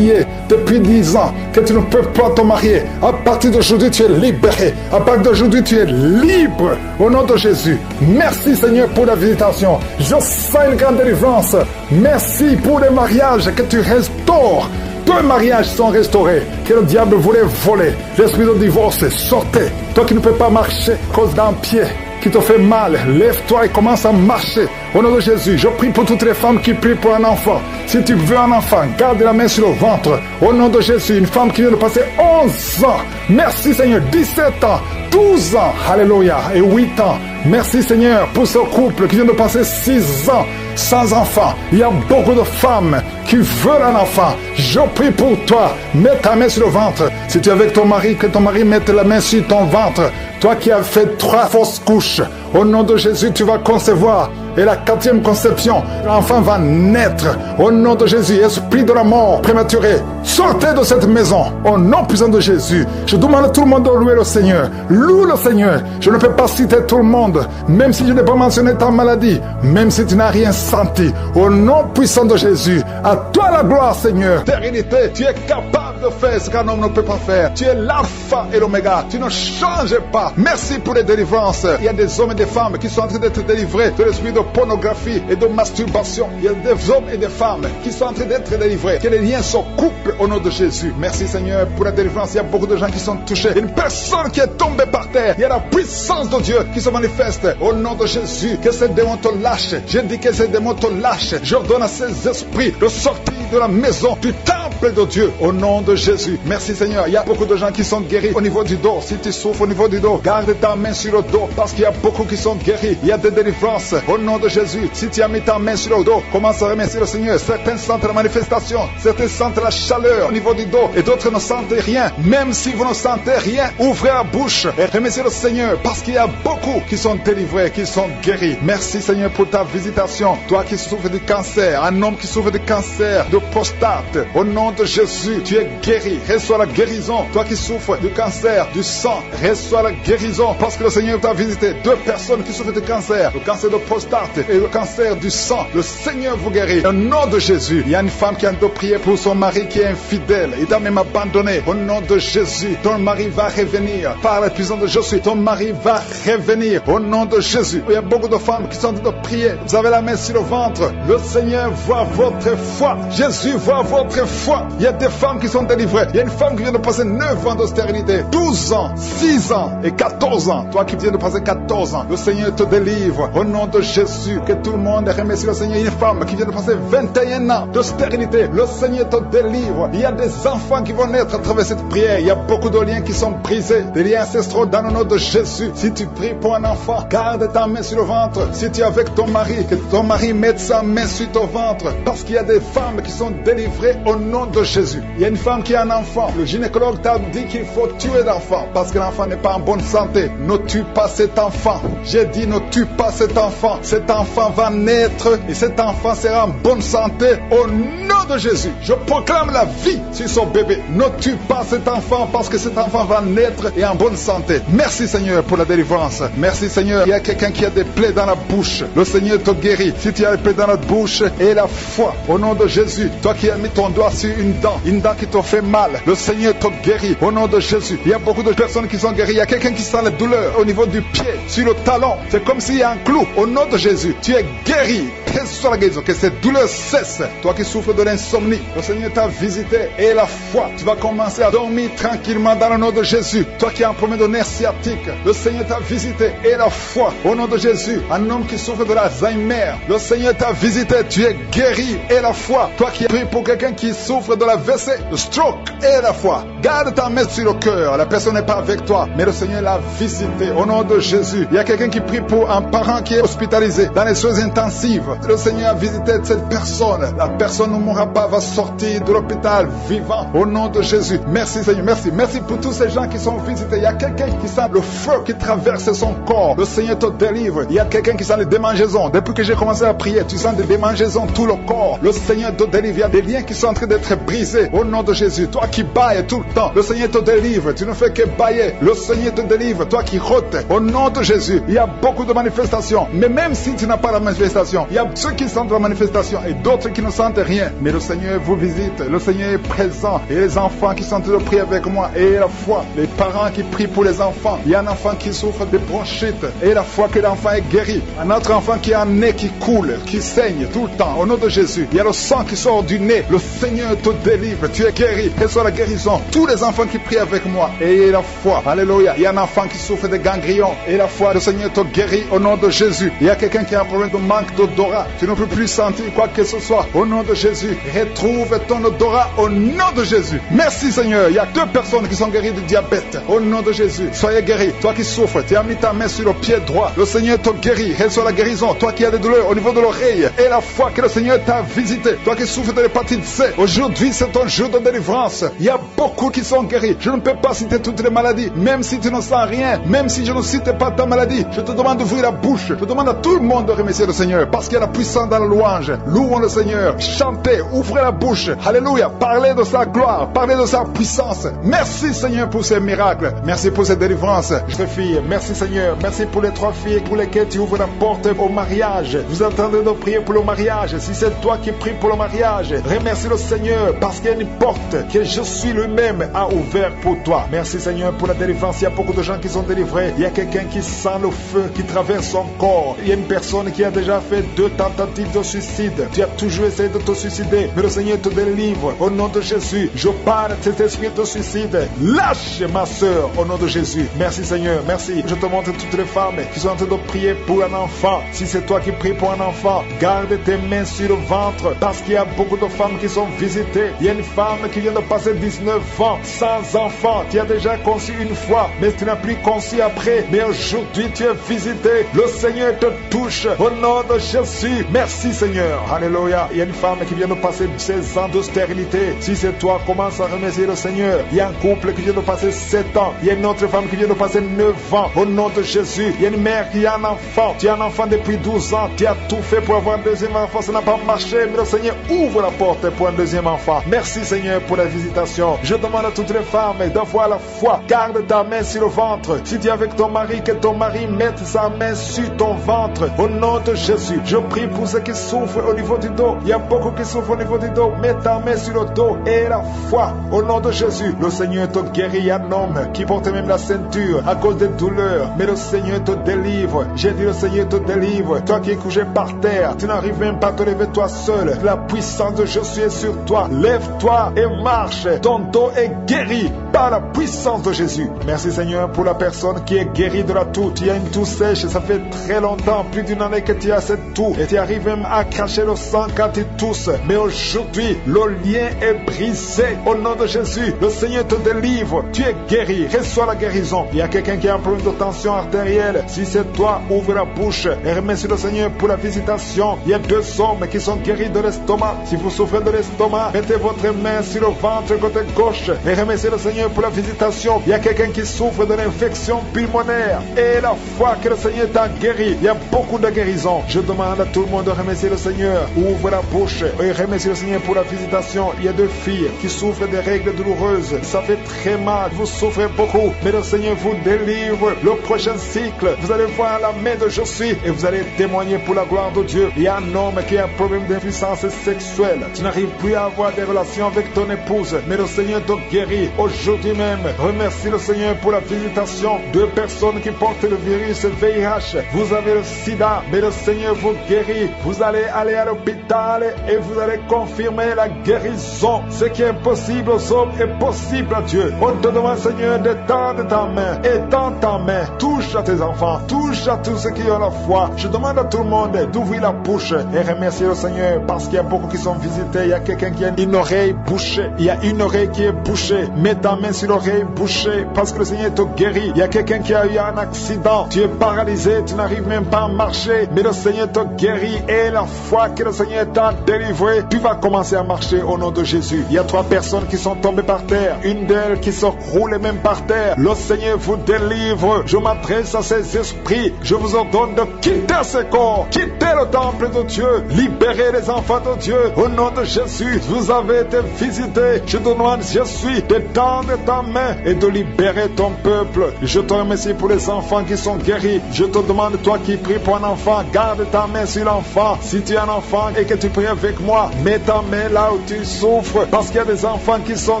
depuis 10 ans, que tu ne peux pas te marier. À partir d'aujourd'hui, tu es libéré. À partir d'aujourd'hui, tu es libre. Au nom de Jésus. Merci Seigneur pour la visitation. Je sens une grande délivrance. Merci pour les mariages que tu restaures. 2 mariages sont restaurés, que le diable voulait voler. L'esprit de divorce, sortez. Toi qui ne peux pas marcher à cause d'un pied qui te fait mal, lève-toi et commence à marcher. Au nom de Jésus, je prie pour toutes les femmes qui prient pour un enfant. Si tu veux un enfant, garde la main sur le ventre. Au nom de Jésus, une femme qui vient de passer 11 ans. Merci Seigneur, 17 ans, 12 ans, alléluia, et 8 ans. Merci Seigneur pour ce couple qui vient de passer 6 ans sans enfant. Il y a beaucoup de femmes qui veulent un enfant. Je prie pour toi, mets ta main sur le ventre. Si tu es avec ton mari, que ton mari mette la main sur ton ventre. Toi qui as fait 3 fausses couches, au nom de Jésus, tu vas concevoir. Et la 4e conception, l'enfant va naître. Au nom de Jésus, esprit de la mort prématuré, sortez de cette maison. Au nom puissant de Jésus, je demande à tout le monde de louer le Seigneur. Loue le Seigneur. Je ne peux pas citer tout le monde, même si je n'ai pas mentionné ta maladie, même si tu n'as rien senti. Au nom puissant de Jésus, à toi la gloire, Seigneur. Éternité, tu es capable de faire ce qu'un homme ne peut pas faire. Tu es l'alpha et l'oméga. Tu ne changes pas. Merci pour les délivrances. Il y a des hommes et des femmes qui sont en train d'être délivrés de l'esprit de pornographie et de masturbation. Il y a des hommes et des femmes qui sont en train d'être délivrés. Que les liens se coupent au nom de Jésus. Merci Seigneur pour la délivrance. Il y a beaucoup de gens qui sont touchés. Une personne qui est tombée par terre. Il y a la puissance de Dieu qui se manifeste au nom de Jésus. Que ces démons te lâchent. Je dis que ces démons te lâchent. J'ordonne à ces esprits de sortir de la maison du temple de Dieu au nom de Jésus. Merci Seigneur. Il y a beaucoup de gens qui sont guéris au niveau du dos. Si tu souffres au niveau du dos, garde ta main sur le dos parce qu'il y a beaucoup qui sont guéris. Il y a des délivrances au nom de Jésus. Si tu as mis ta main sur le dos, commence à remercier le Seigneur. Certains sentent la manifestation, certains sentent la chaleur au niveau du dos et d'autres ne sentent rien. Même si vous ne sentez rien, ouvrez la bouche et remerciez le Seigneur parce qu'il y a beaucoup qui sont délivrés, qui sont guéris. Merci Seigneur pour ta visitation. Toi qui souffres du cancer, un homme qui souffre du cancer de prostate, au nom de Jésus, tu es guéri. Reçois la guérison. Toi qui souffres du cancer du sang, reçois la guérison parce que le Seigneur t'a visité. 2 personnes qui souffrent du cancer, le cancer de prostate et le cancer du sang. Le Seigneur vous guérit. Au nom de Jésus, il y a une femme qui a de prier pour son mari qui est infidèle. Il t'a même abandonné. Au nom de Jésus, ton mari va revenir. Par la puissance de Jésus, ton mari va revenir. Au nom de Jésus. Il y a beaucoup de femmes qui sont en train de prier. Vous avez la main sur le ventre. Le Seigneur voit votre foi. Jésus voit votre foi. Il y a des femmes qui sont délivrées. Il y a une femme qui vient de passer 9 ans de stérilité, 12 ans, 6 ans et 14 ans. Toi qui viens de passer 14 ans, le Seigneur te délivre. Au nom de Jésus, que tout le monde remercie le Seigneur. Une femme qui vient de passer 21 ans de stérilité, le Seigneur te délivre. Il y a des enfants qui vont naître à travers cette prière. Il y a beaucoup de liens qui sont brisés, des liens ancestraux dans le nom de Jésus. Si tu pries pour un enfant, garde ta main sur le ventre. Si tu es avec ton mari, que ton mari mette sa main sur ton ventre. Parce qu'il y a des femmes qui sont délivrées au nom de Jésus. Il y a une femme qui a un enfant. Le gynécologue t'a dit qu'il faut tuer l'enfant parce que l'enfant n'est pas en bonne santé. Ne tue pas cet enfant. J'ai dit ne tue pas cet enfant. Cet enfant va naître et cet enfant sera en bonne santé au nom de Jésus. Je proclame la vie sur son bébé. Ne tue pas cet enfant parce que cet enfant va naître et en bonne santé. Merci Seigneur pour la délivrance. Merci Seigneur. Il y a quelqu'un qui a des plaies dans la bouche. Le Seigneur te guérit. Si tu as des plaies dans la bouche, et la foi au nom de Jésus. Toi qui as mis ton doigt sur une dent qui te fait mal. Le Seigneur te guérit au nom de Jésus. Il y a beaucoup de personnes qui sont guéries. Il y a quelqu'un qui sent la douleur au niveau du pied, sur le talon. C'est comme s'il y a un clou. Au nom de Jésus, tu es guéri. Que ce soit la guérison, que cette douleur cesse. Toi qui souffres de l'insomnie, le Seigneur t'a visité et la foi, tu vas commencer à dormir tranquillement dans le nom de Jésus. Toi qui as un problème de nerf sciatique, le Seigneur t'a visité et la foi, au nom de Jésus. Un homme qui souffre de l'Alzheimer, le Seigneur t'a visité, tu es guéri et la foi. Toi qui pries pour quelqu'un qui souffre de la WC, le stroke et la foi. Garde ta main sur le cœur, la personne n'est pas avec toi, mais le Seigneur l'a visité au nom de Jésus. Il y a quelqu'un qui prie pour un parent qui est hospitalisé dans les soins intensifs. Le Seigneur a visité cette personne. La personne ne mourra pas, va sortir de l'hôpital vivant au nom de Jésus. Merci Seigneur, merci. Merci pour tous ces gens qui sont visités. Il y a quelqu'un qui sent le feu qui traverse son corps. Le Seigneur te délivre. Il y a quelqu'un qui sent les démangeaisons. Depuis que j'ai commencé à prier, tu sens des démangeaisons tout le corps. Le Seigneur te délivre. Il y a des liens qui sont en train d'être brisés au nom de Jésus. Toi qui bailles tout le temps, le Seigneur te délivre. Tu ne fais que bailler. Le Seigneur te délivre. Toi qui rôtes au nom de Jésus. Il y a beaucoup de manifestations. Mais même si tu n'as pas la manifestation, il y a ceux qui sentent la manifestation et d'autres qui ne sentent rien. Mais le Seigneur vous visite. Le Seigneur est présent. Et les enfants qui sont en train de prier avec moi. Et la foi. Les parents qui prient pour les enfants. Il y a un enfant qui souffre de bronchite. Et la foi que l'enfant est guéri. Un autre enfant qui a un nez qui coule, qui saigne tout le temps. Au nom de Jésus. Il y a le sang qui sort du nez. Le Seigneur te délivre. Tu es guéri. Quelle soit la guérison. Tous les enfants qui prient avec moi. Et la foi. Alléluia. Il y a un enfant qui souffre de ganglions. Et la foi, le Seigneur te guérit au nom de Jésus. Il y a quelqu'un qui a un problème de manque d'odorat. Tu ne peux plus sentir quoi que ce soit. Au nom de Jésus. Retrouve ton odorat au nom de Jésus. Merci Seigneur. Il y a 2 personnes qui sont guéries du diabète. Au nom de Jésus. Soyez guéris. Toi qui souffres, tu as mis ta main sur le pied droit. Le Seigneur te guérit. Reçois la guérison. Toi qui as des douleurs au niveau de l'oreille. Et la foi que le Seigneur t'a visité. Toi qui souffres de l'hépatite C. Aujourd'hui, c'est ton jour de délivrance. Il y a beaucoup qui sont guéris. Je ne peux pas citer toutes les maladies. Même si tu ne sens rien. Même si je ne cite pas ta maladie. Je te demande d'ouvrir la bouche. Je demande à tout le monde de remercier le Seigneur. Parce qu'il y a la puissance dans la louange. Louons le Seigneur. Chantez. Ouvrez la bouche. Alléluia. Parlez de sa gloire. Parlez de sa puissance. Merci Seigneur pour ces miracles. Merci pour ces délivrances. Je fille. Merci Seigneur. Merci pour les 3 filles pour lesquelles tu ouvres la porte au mariage. Vous entendez de prier pour le mariage. Si c'est toi qui pries pour le mariage, remercie le Seigneur parce qu'il y a une porte que je suis lui-même a ouvert pour toi. Merci Seigneur pour la délivrance. Il y a beaucoup de gens qui sont délivrés. Il y a quelqu'un qui sent le feu qui traverse son corps. Il y a une personne qui a déjà fait 2 tentatives de suicide. Tu as toujours essayé de te suicider, mais le Seigneur te délivre. Au nom de Jésus, je parle de cet esprit de suicide. Lâche ma soeur au nom de Jésus. Merci Seigneur, merci. Je te montre toutes les femmes qui sont en train de prier pour un enfant. Si c'est toi qui pries pour un enfant, garde tes mains sur le ventre parce qu'il y a beaucoup de femmes qui sont visitées. Il y a une femme qui vient de passer 19 ans sans enfant. Tu as déjà conçu une fois, mais tu n'as plus conçu après. Mais aujourd'hui, tu es visité. Le Seigneur te touche au nom de Jésus. Merci Seigneur. Alléluia. Il y a une femme qui vient de passer 16 ans de stérilité. Si c'est toi, commence à remercier le Seigneur. Il y a un couple qui vient de passer 7 ans. Il y a une autre femme qui vient de passer 9 ans. Au nom de Jésus. Il y a une mère qui a un enfant. Tu as un enfant depuis 12 ans. Tu as tout fait pour avoir un deuxième enfant. Ça n'a pas marché. Mais le Seigneur ouvre la porte pour un deuxième enfant. Merci Seigneur pour la visitation. Je demande à toutes les femmes d'avoir la foi. Garde ta main sur le ventre. Si tu es avec ton mari, que ton mari mette sa main sur ton ventre. Au nom de Jésus. Je prie pour ceux qui souffrent au niveau du dos. Il y a beaucoup qui souffrent au niveau du dos. Mets ta main sur le dos et la foi. Au nom de Jésus. Le Seigneur te guérit. Il y a un homme qui porte même la ceinture à cause des douleurs. Mais le Seigneur te délivre. J'ai dit le Seigneur te délivre. Toi qui es couché par terre. Tu n'arrives même pas à te lever toi seul. La puissance de Jésus est sur toi. Lève-toi et marche. Ton dos est guéri par la puissance de Jésus. Merci Seigneur pour la personne qui est guérie de la toux. Tu as une toux sèche. Ça fait très longtemps, plus d'une année que tu as cette toux. Et tu arrives même à cracher le sang quand tu tousses. Mais aujourd'hui, le lien est brisé. Au nom de Jésus, le Seigneur te délivre. Tu es guéri. Reçois la guérison. Il y a quelqu'un qui a un problème de tension artérielle. Si c'est toi, ouvre la bouche et remercie le Seigneur pour la visitation. Il y a 2 hommes qui sont guéris de l'estomac. Si vous souffrez de l'estomac, mettez votre main sur le ventre côté gauche et remerciez le Seigneur Seigneur, pour la visitation. Il y a quelqu'un qui souffre de l'infection pulmonaire. Et la foi que le Seigneur t'a guéri. Il y a beaucoup de guérisons. Je demande à tout le monde de remercier le Seigneur. Ouvre la bouche et remercie le Seigneur pour la visitation. Il y a 2 filles qui souffrent des règles douloureuses. Ça fait très mal. Vous souffrez beaucoup. Mais le Seigneur vous délivre. Le prochain cycle, vous allez voir la main de Je suis et vous allez témoigner pour la gloire de Dieu. Il y a un homme qui a un problème d'impuissance sexuelle. Tu n'arrives plus à avoir des relations avec ton épouse. Mais le Seigneur te guérit. Aujourd'hui même, remercie le Seigneur pour la visitation. 2 personnes qui portent le virus VIH. Vous avez le sida, mais le Seigneur vous guérit. Vous allez aller à l'hôpital et vous allez confirmer la guérison. Ce qui est impossible aux hommes est possible à Dieu. On te demande, Seigneur, d'étendre ta main. Étends ta main. Touche à tes enfants. Touche à tous ceux qui ont la foi. Je demande à tout le monde d'ouvrir la bouche et remercier le Seigneur parce qu'il y a beaucoup qui sont visités. Il y a quelqu'un qui a une oreille bouchée. Il y a une oreille qui est bouchée. Mets ta main sur l'oreille bouchée parce que le Seigneur te guérit. Il y a quelqu'un qui a eu un accident. Tu es paralysé. Tu n'arrives même pas à marcher. Mais le Seigneur te guérit. Et la foi que le Seigneur t'a délivré, tu vas commencer à marcher au nom de Jésus. Il y a 3 personnes qui sont tombées par terre. Une d'elles qui se roule même par terre. Le Seigneur vous délivre. Je m'adresse à ces esprits. Je vous ordonne de quitter ce corps. Quitter le temple de Dieu. Libérez les enfants de Dieu. Au nom de Jésus, vous avez été visités. Je te demande, je suis, d'étendre ta main et de libérer ton peuple. Je te remercie pour les enfants qui sont guéris. Je te demande, toi qui pries pour un enfant, garde ta main sur l'enfant. Si tu es un enfant et que tu pries avec moi, mets ta main là où tu souffres. Parce qu'il y a des enfants qui sont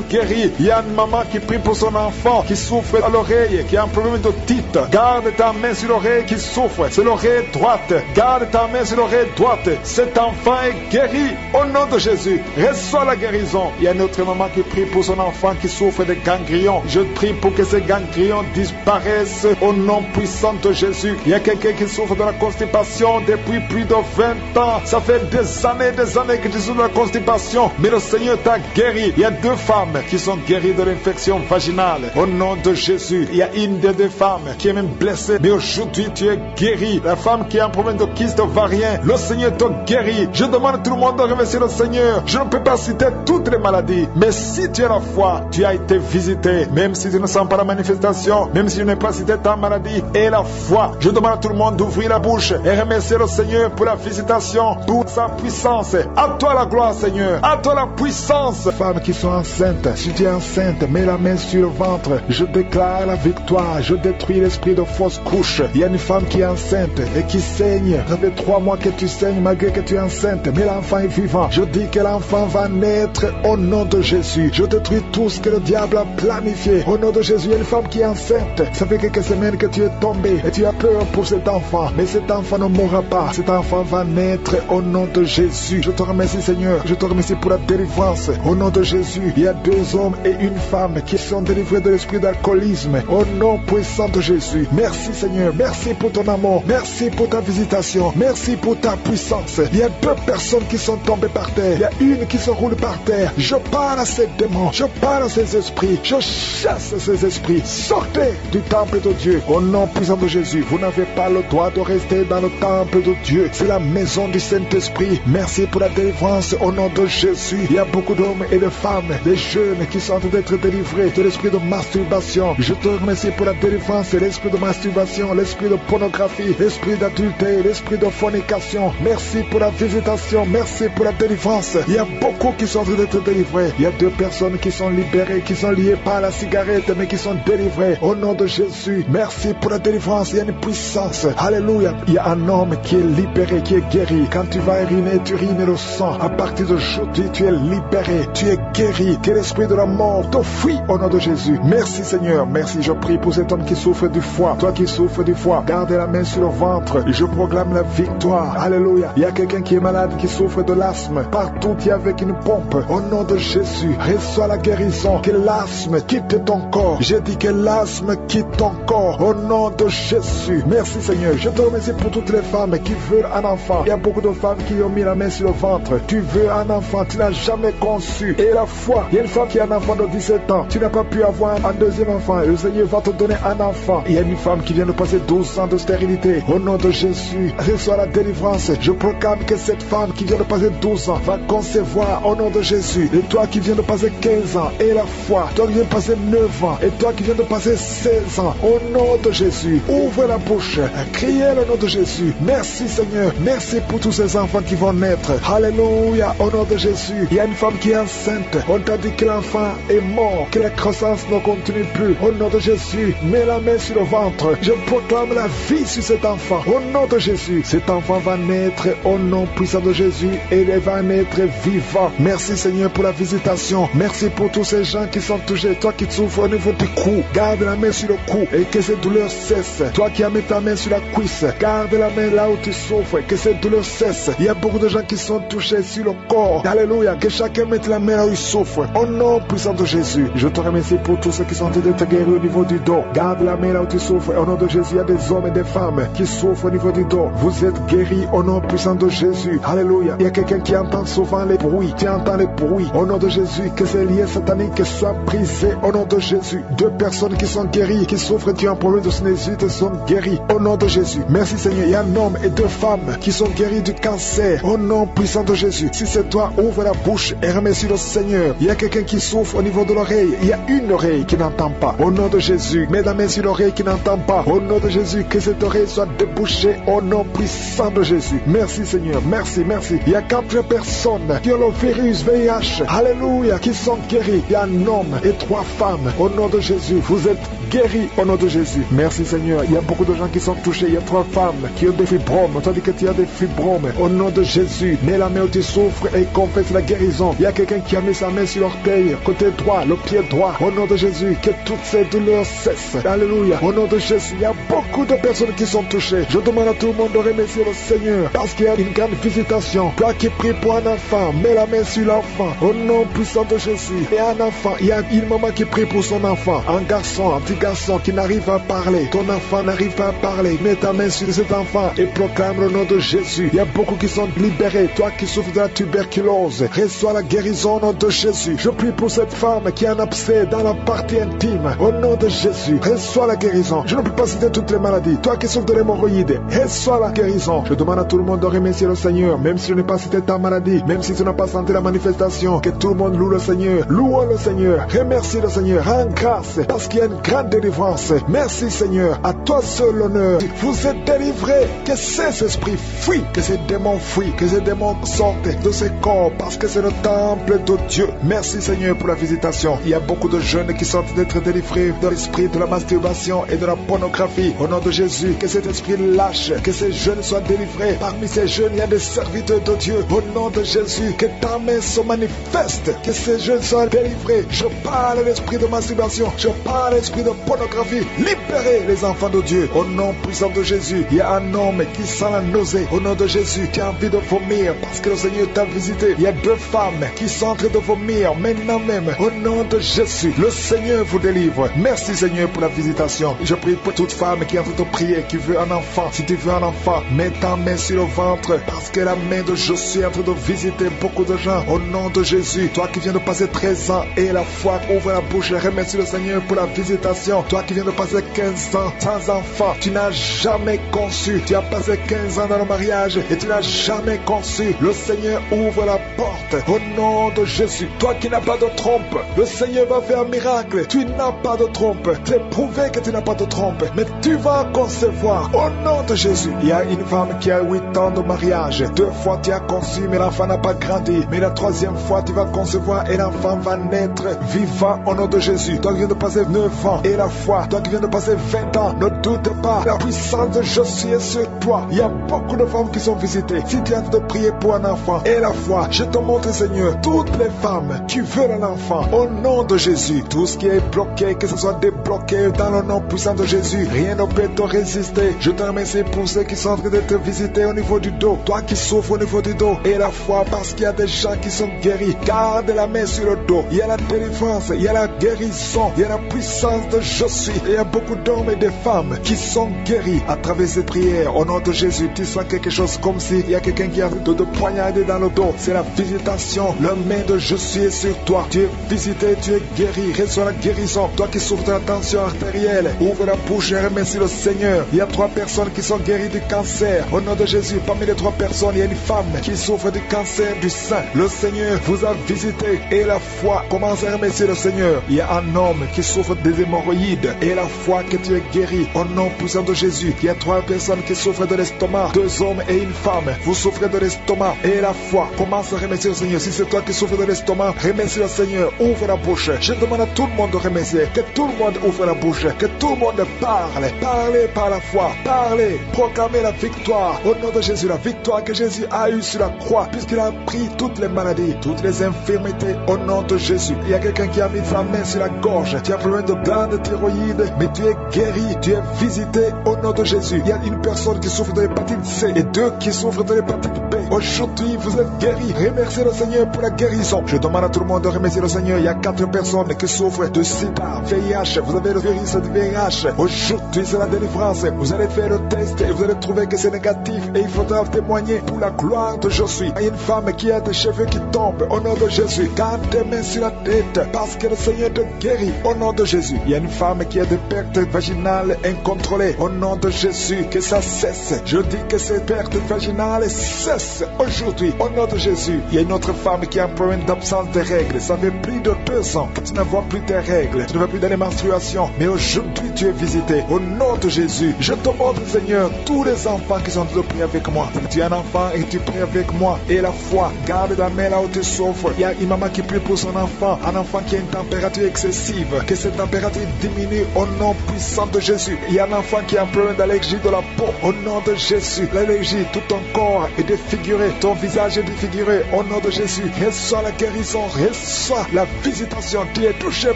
guéris. Il y a une maman qui prie pour son enfant qui souffre à l'oreille, qui a un problème d'otite. Garde ta main sur l'oreille qui souffre. C'est l'oreille droite. Garde ta main sur l'oreille droite. Cet enfant est guéri au nom de Jésus. Reçois la guérison. Il y a une autre maman qui prie pour son enfant qui souffre de ganglions. Je prie pour que ces ganglions disparaissent au nom puissant de Jésus. Il y a quelqu'un qui souffre de la constipation depuis plus de 20 ans. Ça fait des années que tu souffres de la constipation. Mais le Seigneur t'a guéri. Il y a 2 femmes qui sont guéries de l'infection vaginale. Au nom de Jésus. Il y a une des 2 femmes qui est même blessée. Mais aujourd'hui, tu es guéri. La femme qui a un problème de kyste ovarien, le Seigneur te guérit. Je demande à tout le monde de remercier le Seigneur. Je ne peux pas citer toutes les maladies. Mais si tu as la foi, tu as été visité. Même si tu ne sens pas la manifestation, même si je n'ai pas cité ta maladie et la foi, je demande à tout le monde d'ouvrir la bouche et remercier le Seigneur pour la visitation, pour sa puissance. À toi la gloire, Seigneur. À toi la puissance. Femmes qui sont enceintes, si tu es enceinte, mets la main sur le ventre. Je déclare la victoire. Je détruis l'esprit de fausse couche. Il y a une femme qui est enceinte et qui saigne. Ça fait 3 mois que tu saignes malgré que tu es enceinte. Mais l'enfant est vivant. Je dis que l'enfant va naître au nom de Jésus. Je détruis tout ce que le diable a planifié. Au nom de Jésus, il y a une femme qui est enceinte. Ça fait quelques semaines que tu es tombé et tu as peur pour cet enfant. Mais cet enfant ne mourra pas. Cet enfant va naître au nom de Jésus. Je te remercie, Seigneur. Je te remercie pour la délivrance. Au nom de Jésus, il y a 2 hommes et une femme qui sont délivrés de l'esprit d'alcoolisme. Au nom puissant de Jésus. Merci, Seigneur. Merci pour ton amour. Merci pour ta visitation. Merci pour ta puissance. Il y a 2 personnes qui sont tombées par terre. Il y a une qui se roule par terre. Je parle à ces démons. Je parle à ces esprits. Je chasse ces esprits. Sortez du temple de Dieu. Au nom puissant de Jésus. Vous n'avez pas le droit de rester dans le temple de Dieu. C'est la maison du Saint-Esprit. Merci pour la délivrance au nom de Jésus. Il y a beaucoup d'hommes et de femmes, des jeunes qui sont en train d'être délivrés de l'esprit de masturbation. Je te remercie pour la délivrance, l'esprit de masturbation, l'esprit de pornographie, l'esprit d'adultère, l'esprit de fornication. Merci pour la visitation. Merci pour la délivrance. Il y a beaucoup qui sont en train d'être délivrés. Il y a 2 personnes qui sont libérées, qui sont liées par la cigarette, mais qui sont délivrées au nom de Jésus. Merci pour la délivrance. Il y a une puissance. Alléluia. Il y a un homme qui est libéré, qui est guéri. Quand tu vas uriner, tu urines le sang. À partir d'aujourd'hui, tu es libéré. Tu es guéri. Que l'esprit de la mort te fuit au nom de Jésus. Merci, Seigneur. Merci. Je prie pour cet homme qui souffre du foie. Toi qui souffres du foie, gardez la main sur le ventre. Je proclame la victoire. Alléluia. Il y a quelqu'un qui est malade, qui souffre de l'asthme. Partout, tu es avec une pompe. Au nom de Jésus, reçois la guérison. Que l'asthme quitte ton corps. J'ai dit que l'asthme quitte ton corps. Au nom de Jésus. Merci, Seigneur. Je te remercie pour toutes les femmes qui veulent un enfant. Il y a beaucoup de femmes qui ont mis la main sur le ventre. Tu veux un enfant, tu n'as jamais conçu. Et la foi, il y a une femme qui a un enfant de 17 ans. Tu n'as pas pu avoir un deuxième enfant. Le Seigneur va te donner un enfant. Il y a une femme qui vient de passer 12 ans de stérilité. Au nom de Jésus, reçois la délivrance. Je proclame que cette femme qui vient de passer 12 ans va concevoir au nom de Jésus. Et toi qui viens de passer 15 ans, et la foi, toi qui viens de passer 9 ans, et toi qui viens de passer 16 ans, au nom de Jésus, ouvre la bouche, criez le nom de Jésus. Merci Seigneur, merci pour tous ces enfants qui vont naître. Alléluia, au nom de Jésus. Il y a une femme qui est enceinte, on t'a dit que l'enfant est mort, que la croissance ne continue plus. Au nom de Jésus, mets la main sur le ventre, je proclame la vie sur cet enfant. Au nom de Jésus, cet enfant va naître au nom puissant de Jésus et il va naître vivant. Merci Seigneur pour la visitation. Merci pour tous ces gens qui sont touchés. Toi qui souffres au niveau du cou, garde la main sur le cou et que ces douleurs cessent. Toi qui as mis ta main sur la cuisse, garde la main là où tu souffres, que ces douleurs cessent. Il y a beaucoup de gens qui sont touchés sur le corps. Alléluia, que chacun mette la main là où il souffre. Au nom puissant de Jésus, je te remercie pour tous ceux qui sont en train d'être guéris au niveau du dos. Garde la main là où tu souffres. Au nom de Jésus, il y a des hommes et des femmes qui souffrent au niveau du dos. Vous êtes guéris au nom puissant de Jésus. Alléluia. Il y a quelqu'un qui entend souvent les bruits. Tu entends les bruits. Au nom de Jésus, que ces liens sataniques soient brisés. Au nom de Jésus. 2 personnes qui sont guéries, qui souffrent d'un problème de sinusite sont guéries. Au nom de Jésus. Merci Seigneur. Il y a un homme et 2 femmes qui sont guéris du cancer. Au nom puissant de Jésus. Si c'est toi, ouvre la bouche et remercie le Seigneur. Il y a quelqu'un qui souffre au niveau de l'oreille. Il y a une oreille qui n'entend pas. Au nom de Jésus. Mets la main sur l'oreille qui n'entend pas. Au nom de Jésus. Que cette oreille soit débouchée. Au nom puissant de Jésus. Merci Seigneur. Merci, merci. Il y a 4 personnes qui ont le virus VIH. Alléluia. Qui sont guéris. Il y a un homme et 3 femmes. Au nom de Jésus. Vous êtes guéris au nom de Jésus. Merci Seigneur. Il y a beaucoup de gens qui sont touchés. Il y a 3 femmes qui ont des fibromes. Tandis que tu as des fibromes. Au nom de Jésus. Mets la main où tu souffres et confesse la guérison. Il y a quelqu'un qui a mis sa main sur l'orteil. Côté droit, le pied droit. Au nom de Jésus. Que toutes ces douleurs cessent. Alléluia. Au nom de Jésus. Il y a beaucoup de personnes qui sont touchées. Je demande à tout le monde de remercier le Seigneur. Parce qu'il y a une grande visitation. Toi qui pries pour un enfant, mets la main sur l'enfant. Au nom puissant de Jésus. Et un enfant, il y a une maman qui prie pour son enfant. Un garçon, un petit garçon qui n'arrive pas à parler. Ton enfant n'arrive pas à parler. Mets ta main sur cet enfant et proclame le nom de Jésus. Il y a beaucoup qui sont libérés. Toi qui souffres de la tuberculose, reçois la guérison au nom de Jésus. Je prie pour cette femme qui a un abcès dans la partie intime. Au nom de Jésus, reçois la guérison. Je ne peux pas citer toutes les maladies. Toi qui souffres de l'hémorroïde, reçois la guérison. Je demande à tout le monde de remercier le Seigneur, même si je n'ai pas cité ta maladie, même si tu n'as pas senti la manifestation, que tout le monde loue le Seigneur. Louons le Seigneur. Remercie le Seigneur. Rends grâce parce qu'il y a une grande délivrance. Merci Seigneur. À toi seul l'honneur. Vous êtes délivrés. Que ces esprits fuient, que ces démons fuient, que ces démons sortent de ces corps parce que c'est le temple de Dieu. Merci Seigneur pour la visitation. Il y a beaucoup de jeunes qui sont en train d'être délivrés de l'esprit de la masturbation et de la pornographie. Au nom de Jésus, que cet esprit lâche, que ces jeunes soient délivrés. Parmi ces jeunes, il y a des serviteurs de Dieu. Au nom de Jésus, que ta main se manifeste, que ces jeunes soient délivrés. Je parle à l'esprit de masturbation, je parle à l'esprit de pornographie. Libérez les enfants de Dieu. Au nom puissant de Jésus, il y a un homme qui sent la nausée. Au nom de Jésus, tu as envie de vomir parce que le Seigneur t'a visité. Il y a 2 femmes qui sont en train de vomir maintenant même. Au nom de Jésus, le Seigneur vous délivre. Merci Seigneur pour la visitation. Je prie pour toute femme qui est en train de prier, qui veut un enfant. Si tu veux un enfant, mets ta main sur le ventre parce que la main de Jésus est en train de visiter beaucoup de gens. Au nom de Jésus, toi qui viens de passer 13 ans et la foi, ouvre la bouche et remercie le Seigneur pour la visitation. Toi qui viens de passer 15 ans sans enfant, tu n'as jamais conçu. Tu as passé 15 ans dans le mariage et tu n'as jamais conçu. Le Seigneur ouvre la porte au nom de Jésus. Toi qui n'as pas de trompe, le Seigneur va faire un miracle. Tu n'as pas de trompe. C'est prouvé que tu n'as pas de trompe, mais tu vas concevoir au nom de Jésus. Il y a une femme qui a 8 ans de mariage. 2 fois tu as conçu, mais l'enfant n'a pas grandi. Mais la 3e fois tu vas concevoir et l'enfant va naître vivant au nom de Jésus. Toi qui viens de passer 9 ans et la foi, toi qui viens de passer 20 ans, ne doute pas. La puissance de Jésus est sur toi. Il y a beaucoup de femmes qui sont visitées. Si tu es en train de prier pour un enfant et la foi, je te montre Seigneur, toutes les femmes qui veulent un enfant, au nom de Jésus, tout ce qui est bloqué, que ce soit débloqué dans le nom puissant de Jésus, rien ne peut te résister. Je te remercie pour ceux qui sont en train de te visiter au niveau du dos, toi qui souffres au niveau du dos, et la foi parce qu'il y a des gens qui sont guéris. Garde la main sur le dos, il y a la délivrance, il y a la guérison, il y a la puissance de Jésus. Il y a beaucoup d'hommes et de femmes qui sont guéris à travers ces prières. Au nom de Jésus, tu sens quelque chose comme si il y a quelqu'un qui a de poignarder dans le dos. C'est la visitation. La main de Jésus est sur toi. Tu es visité, tu es guéri. Reçois la guérison. Toi qui souffres de la tension artérielle, ouvre la bouche et remercie le Seigneur. Il y a 3 personnes qui sont guéries du cancer. Au nom de Jésus, parmi les 3 personnes, il y a une femme qui souffre du cancer du sein. Le Seigneur vous a visité et la foi commence à remercier remercie le Seigneur. Il y a un homme qui souffre des hémorroïdes et la foi que tu es guéri au nom puissant de Jésus. Il y a 3 personnes qui souffrent de l'estomac, 2 hommes et une femme. Vous souffrez de l'estomac et la foi. Commence à remercier le Seigneur. Si c'est toi qui souffres de l'estomac, remercie le Seigneur. Ouvre la bouche. Je demande à tout le monde de remercier. Que tout le monde ouvre la bouche. Que tout le monde parle. Parlez par la foi. Parlez. Proclamez la victoire. Au nom de Jésus, la victoire que Jésus a eue sur la croix, puisqu'il a pris toutes les maladies, toutes les infirmités au nom de Jésus. Il y a quelqu'un qui a mis sa main sur la gorge. Tu as problème de glande thyroïde, mais tu es guéri. Tu es visité au nom de Jésus. Il y a une personne qui souffre de l'hépatite C et 2 qui souffrent de l'hépatite B. Aujourd'hui, vous êtes guéris. Remerciez le Seigneur pour la guérison. Je demande à tout le monde de remercier le Seigneur. Il y a 4 personnes qui souffrent de sida, VIH. Vous avez le virus de VIH. Aujourd'hui, c'est la délivrance. Vous allez faire le test et vous allez trouver que c'est négatif. Et il faudra témoigner pour la gloire de Jésus. Il y a une femme qui a des cheveux qui tombent au nom de Jésus. Garde tes mains sur la tête parce que le Seigneur te guérit au nom de Jésus. Il y a une femme qui a des pertes vaginales incontrôlées au nom de Jésus. Que ça cesse. Je dis que ces pertes vaginales cessent aujourd'hui au nom de Jésus. Il y a une autre femme qui a un problème d'absence de règles. Ça fait plus de 2 ans que tu ne vois plus tes règles. Tu ne vas plus dans les menstruations. Mais aujourd'hui tu es visité au nom de Jésus. Je te demande, Seigneur, tous les enfants qui sont en train de prier avec moi. Si tu es un enfant et tu pries avec moi, et la foi, garde la main là où tu souffres. Il y a une maman qui prie pour son enfant, un enfant qui a une température excessive, que cette température diminue au nom puissant de Jésus. Il y a un enfant qui a un problème d'allergie de la peau au nom de Jésus. L'allergie, tout ton corps est défiguré, ton visage est défiguré au nom de Jésus. Reçois la guérison, reçois la visitation. Tu es touché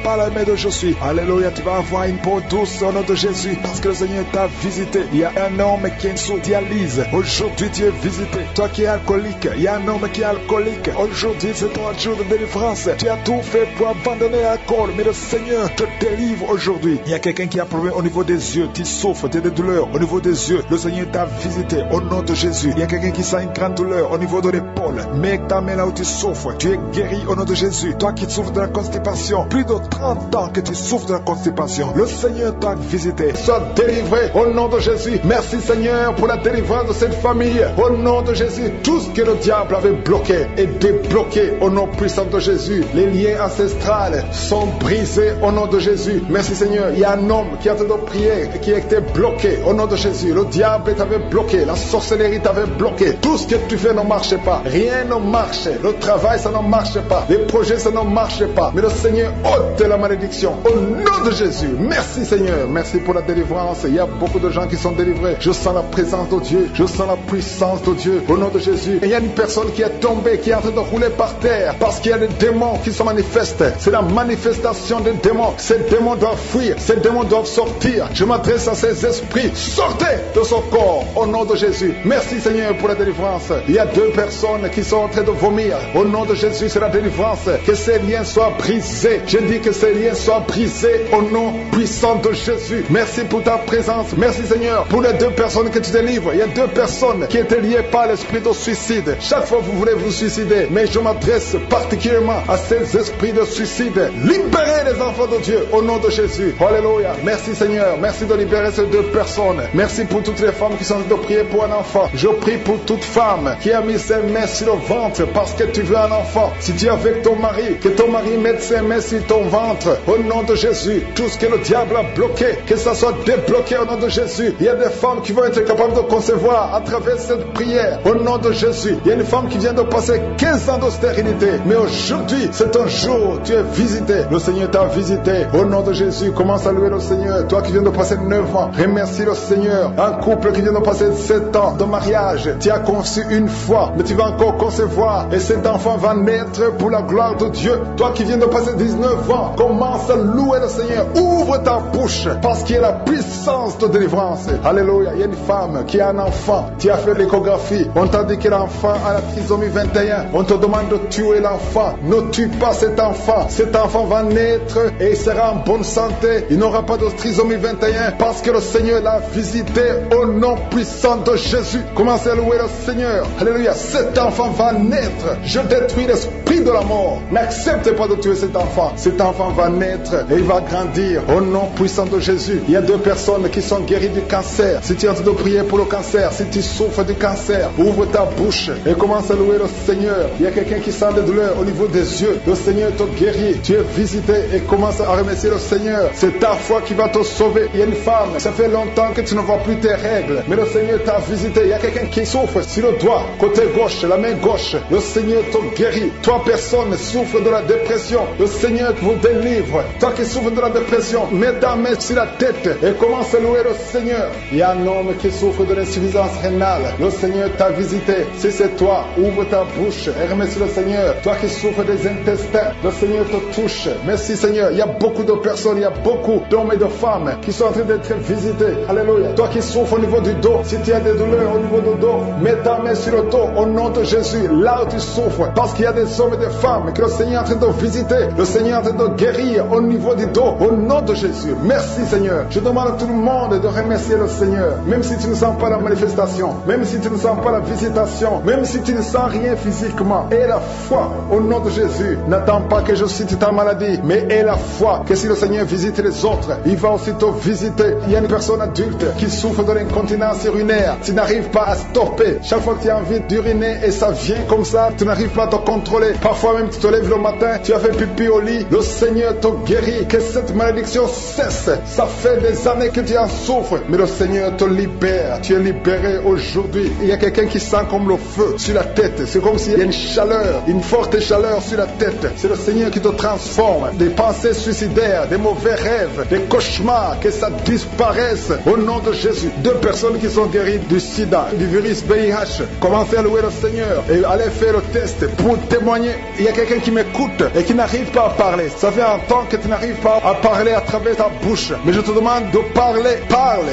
par la main de Jésus. Alléluia, tu vas avoir une peau douce au nom de Jésus parce que le Seigneur t'a visité. Il y a un homme qui est sous dialyse. Aujourd'hui tu es visité. Toi qui es alcoolique, il y a un homme qui est alcoolique. Aujourd'hui c'est ton jour de délivrance. Tu as tout fait pour abandonner l'alcool, mais le Seigneur te délivre aujourd'hui. Il y a quelqu'un qui a un problème au niveau des yeux, tu souffres, tu as des douleurs au niveau des yeux. Le Seigneur t'a visité au nom de Jésus. Il y a quelqu'un qui sent une grande douleur au niveau de l'épaule. Mets ta main là où tu souffres. Tu es guéri au nom de Jésus. Toi qui souffres de la constipation, plus de 30 ans que tu souffres de la constipation, le Seigneur t'a visité. Sois délivré au nom de Jésus. Merci Seigneur pour la délivrance de cette famille. Au nom de Jésus, tout ce que le diable avait bloqué est débloqué au nom puissant de Jésus. Les liens ancestrales sont brisés au nom de Jésus. Merci Seigneur. Il y a un homme qui a en train de prier et qui a été bloqué au nom de Jésus. Le diable t'avait bloqué, la sorcellerie t'avait bloqué. Tout ce que tu fais ne marche pas. Rien ne marche. Le travail, ça ne marche pas. Les projets, ça ne marche pas. Mais le Seigneur ôte la malédiction au nom de Jésus. Merci Seigneur. Merci pour la délivrance. Il y a beaucoup de gens qui sont délivrés. Je sens la présence de Dieu. Je sens la puissance de Dieu au nom de Jésus. Et il y a une personne qui est tombée, qui est en train de rouler par terre parce qu'il y a des démons qui se manifestent. C'est la manifestation des démons. Ces démons doivent fuir. Ces démons doivent sortir. Je m'adresse à ces esprits. Sortez de son corps au nom de Jésus. Merci Seigneur pour la délivrance. Il y a 2 personnes qui sont en train de vomir. Au nom de Jésus, c'est la délivrance. Que ces liens soient brisés. Je dis que ces liens soient brisés au nom puissant de Jésus. Merci pour ta présence. Merci Seigneur pour les 2 personnes que tu délivres. Il y a 2 personnes qui étaient liées par l'esprit de suicide. Chaque fois vous voulez vous suicider, mais je m'adresse particulièrement à ces esprits de suicide. Libérez les enfants de Dieu au nom de Jésus. Alléluia. Merci Seigneur. Merci de libérer ces 2 personnes. Merci pour toutes les femmes qui sont en train de prier pour un enfant. Je prie pour toute femme qui a mis ses mains sur le ventre parce que tu veux un enfant. Si tu es avec ton mari, que ton mari mette ses mains sur ton ventre au nom de Jésus. Tout ce que le diable a bloqué, que ça soit débloqué au nom de Jésus. Il y a des femmes qui vont être capables de concevoir à travers cette prière au nom de Jésus. Il y a une femme qui vient de passer 15 ans de stérilité, mais aujourd'hui c'est un jour, tu es visité. Le Seigneur t'a visité au nom de Jésus. Commence à louer le Seigneur. Toi qui viens de passer 9 ans, remercie le Seigneur. Un couple qui vient de passer 7 ans de mariage, tu as conçu une fois, mais tu vas encore concevoir et cet enfant va naître pour la gloire de Dieu. Toi qui viens de passer 19 ans, commence à louer le Seigneur. Ouvre ta bouche parce qu'il y a la puissance de délivrance. Alléluia. Il y a une femme qui a un enfant. Tu as fait l'échographie. On t'a dit que l'enfant a la trisomie 21. On te demande de tuer l'enfant. Ne tue pas cet enfant. Cet enfant va naître et il sera en bonne santé. Il n'aura pas de trisomie 21 parce que le Seigneur l'a visité au nom puissant de Jésus. Commencez à louer le Seigneur. Alléluia. Cet enfant va naître. Je détruis l'esprit de la mort. N'acceptez pas de tuer cet enfant. Cet enfant va naître et il va grandir au nom puissant de Jésus. Il y a 2 personnes qui sont guéries du cancer. Si tu es en train de prier pour le cancer, si tu souffres du cancer, ouvre ta bouche et commence à louer le Seigneur. Il y a quelqu'un qui sent des douleurs au niveau des yeux. Le Seigneur te guéri, tu es visité et commence à remercier le Seigneur. C'est ta foi qui va te sauver. Il y a une femme, ça fait longtemps que tu ne vois plus tes règles, mais le Seigneur t'a visité. Il y a quelqu'un qui souffre sur le doigt, côté gauche, la main gauche. Le Seigneur te guérit. Toi, personne souffre de la dépression. Le Seigneur vous délivre. Toi qui souffres de la dépression, mets ta main sur la tête et commence à louer le Seigneur. Il y a un homme qui souffre de l'insuffisance rénale. Le Seigneur t'a visité. Si c'est toi, ouvre ta bouche et remercie le Seigneur. Toi qui souffres des intestins, le Seigneur te touche. Merci Seigneur. Il y a beaucoup de personnes, il y a beaucoup d'hommes et de femmes qui sont en train d'être visités. Alléluia. Toi qui souffres au niveau du dos, si tu as des douleurs au niveau du dos, mets ta main sur le dos au nom de Jésus. Là où tu souffres, parce qu'il y a des hommes et des femmes que le Seigneur est en train de visiter. Le Seigneur est en train de guérir au niveau du dos, au nom de Jésus. Merci Seigneur. Je demande à tout le monde de remercier le Seigneur. Même si tu ne sens pas la manifestation, même si tu ne sens pas la visitation, même si tu ne sens rien physiquement, aie la foi au nom de Jésus. N'attends pas que je cite ta maladie, mais aie la foi que si le Seigneur visite les autres, il va aussi te visiter. Il y a une personne adulte qui souffre de l'incontinence urinaire. Tu n'arrives pas à stopper. Chaque fois que tu as envie d'uriner et ça vient comme ça, tu n'arrives pas à te contrôler. Parfois même tu te lèves le matin, tu as fait pipi au lit, le Seigneur te guérit. Que cette malédiction cesse. Ça fait des années que tu en souffres, mais le Seigneur te libère. Tu es libéré aujourd'hui. Il y a quelqu'un qui sent comme le feu sur la tête. C'est comme s'il y a une chaleur, une forte chaleur sur la tête. C'est le Seigneur qui te transforme. Des pensées suicidaires, des mauvais rêves, des cauchemars, que ça disparaisse au nom de Jésus. 2 personnes qui sont guéries du sida, du virus VIH. Commencez à louer le Seigneur et allez faire le test pour témoigner. Il y a quelqu'un qui m'écoute et qui n'arrive pas à parler. Ça fait un temps que tu n'arrives pas à parler à travers ta bouche. Mais je te demande de parler. Parle.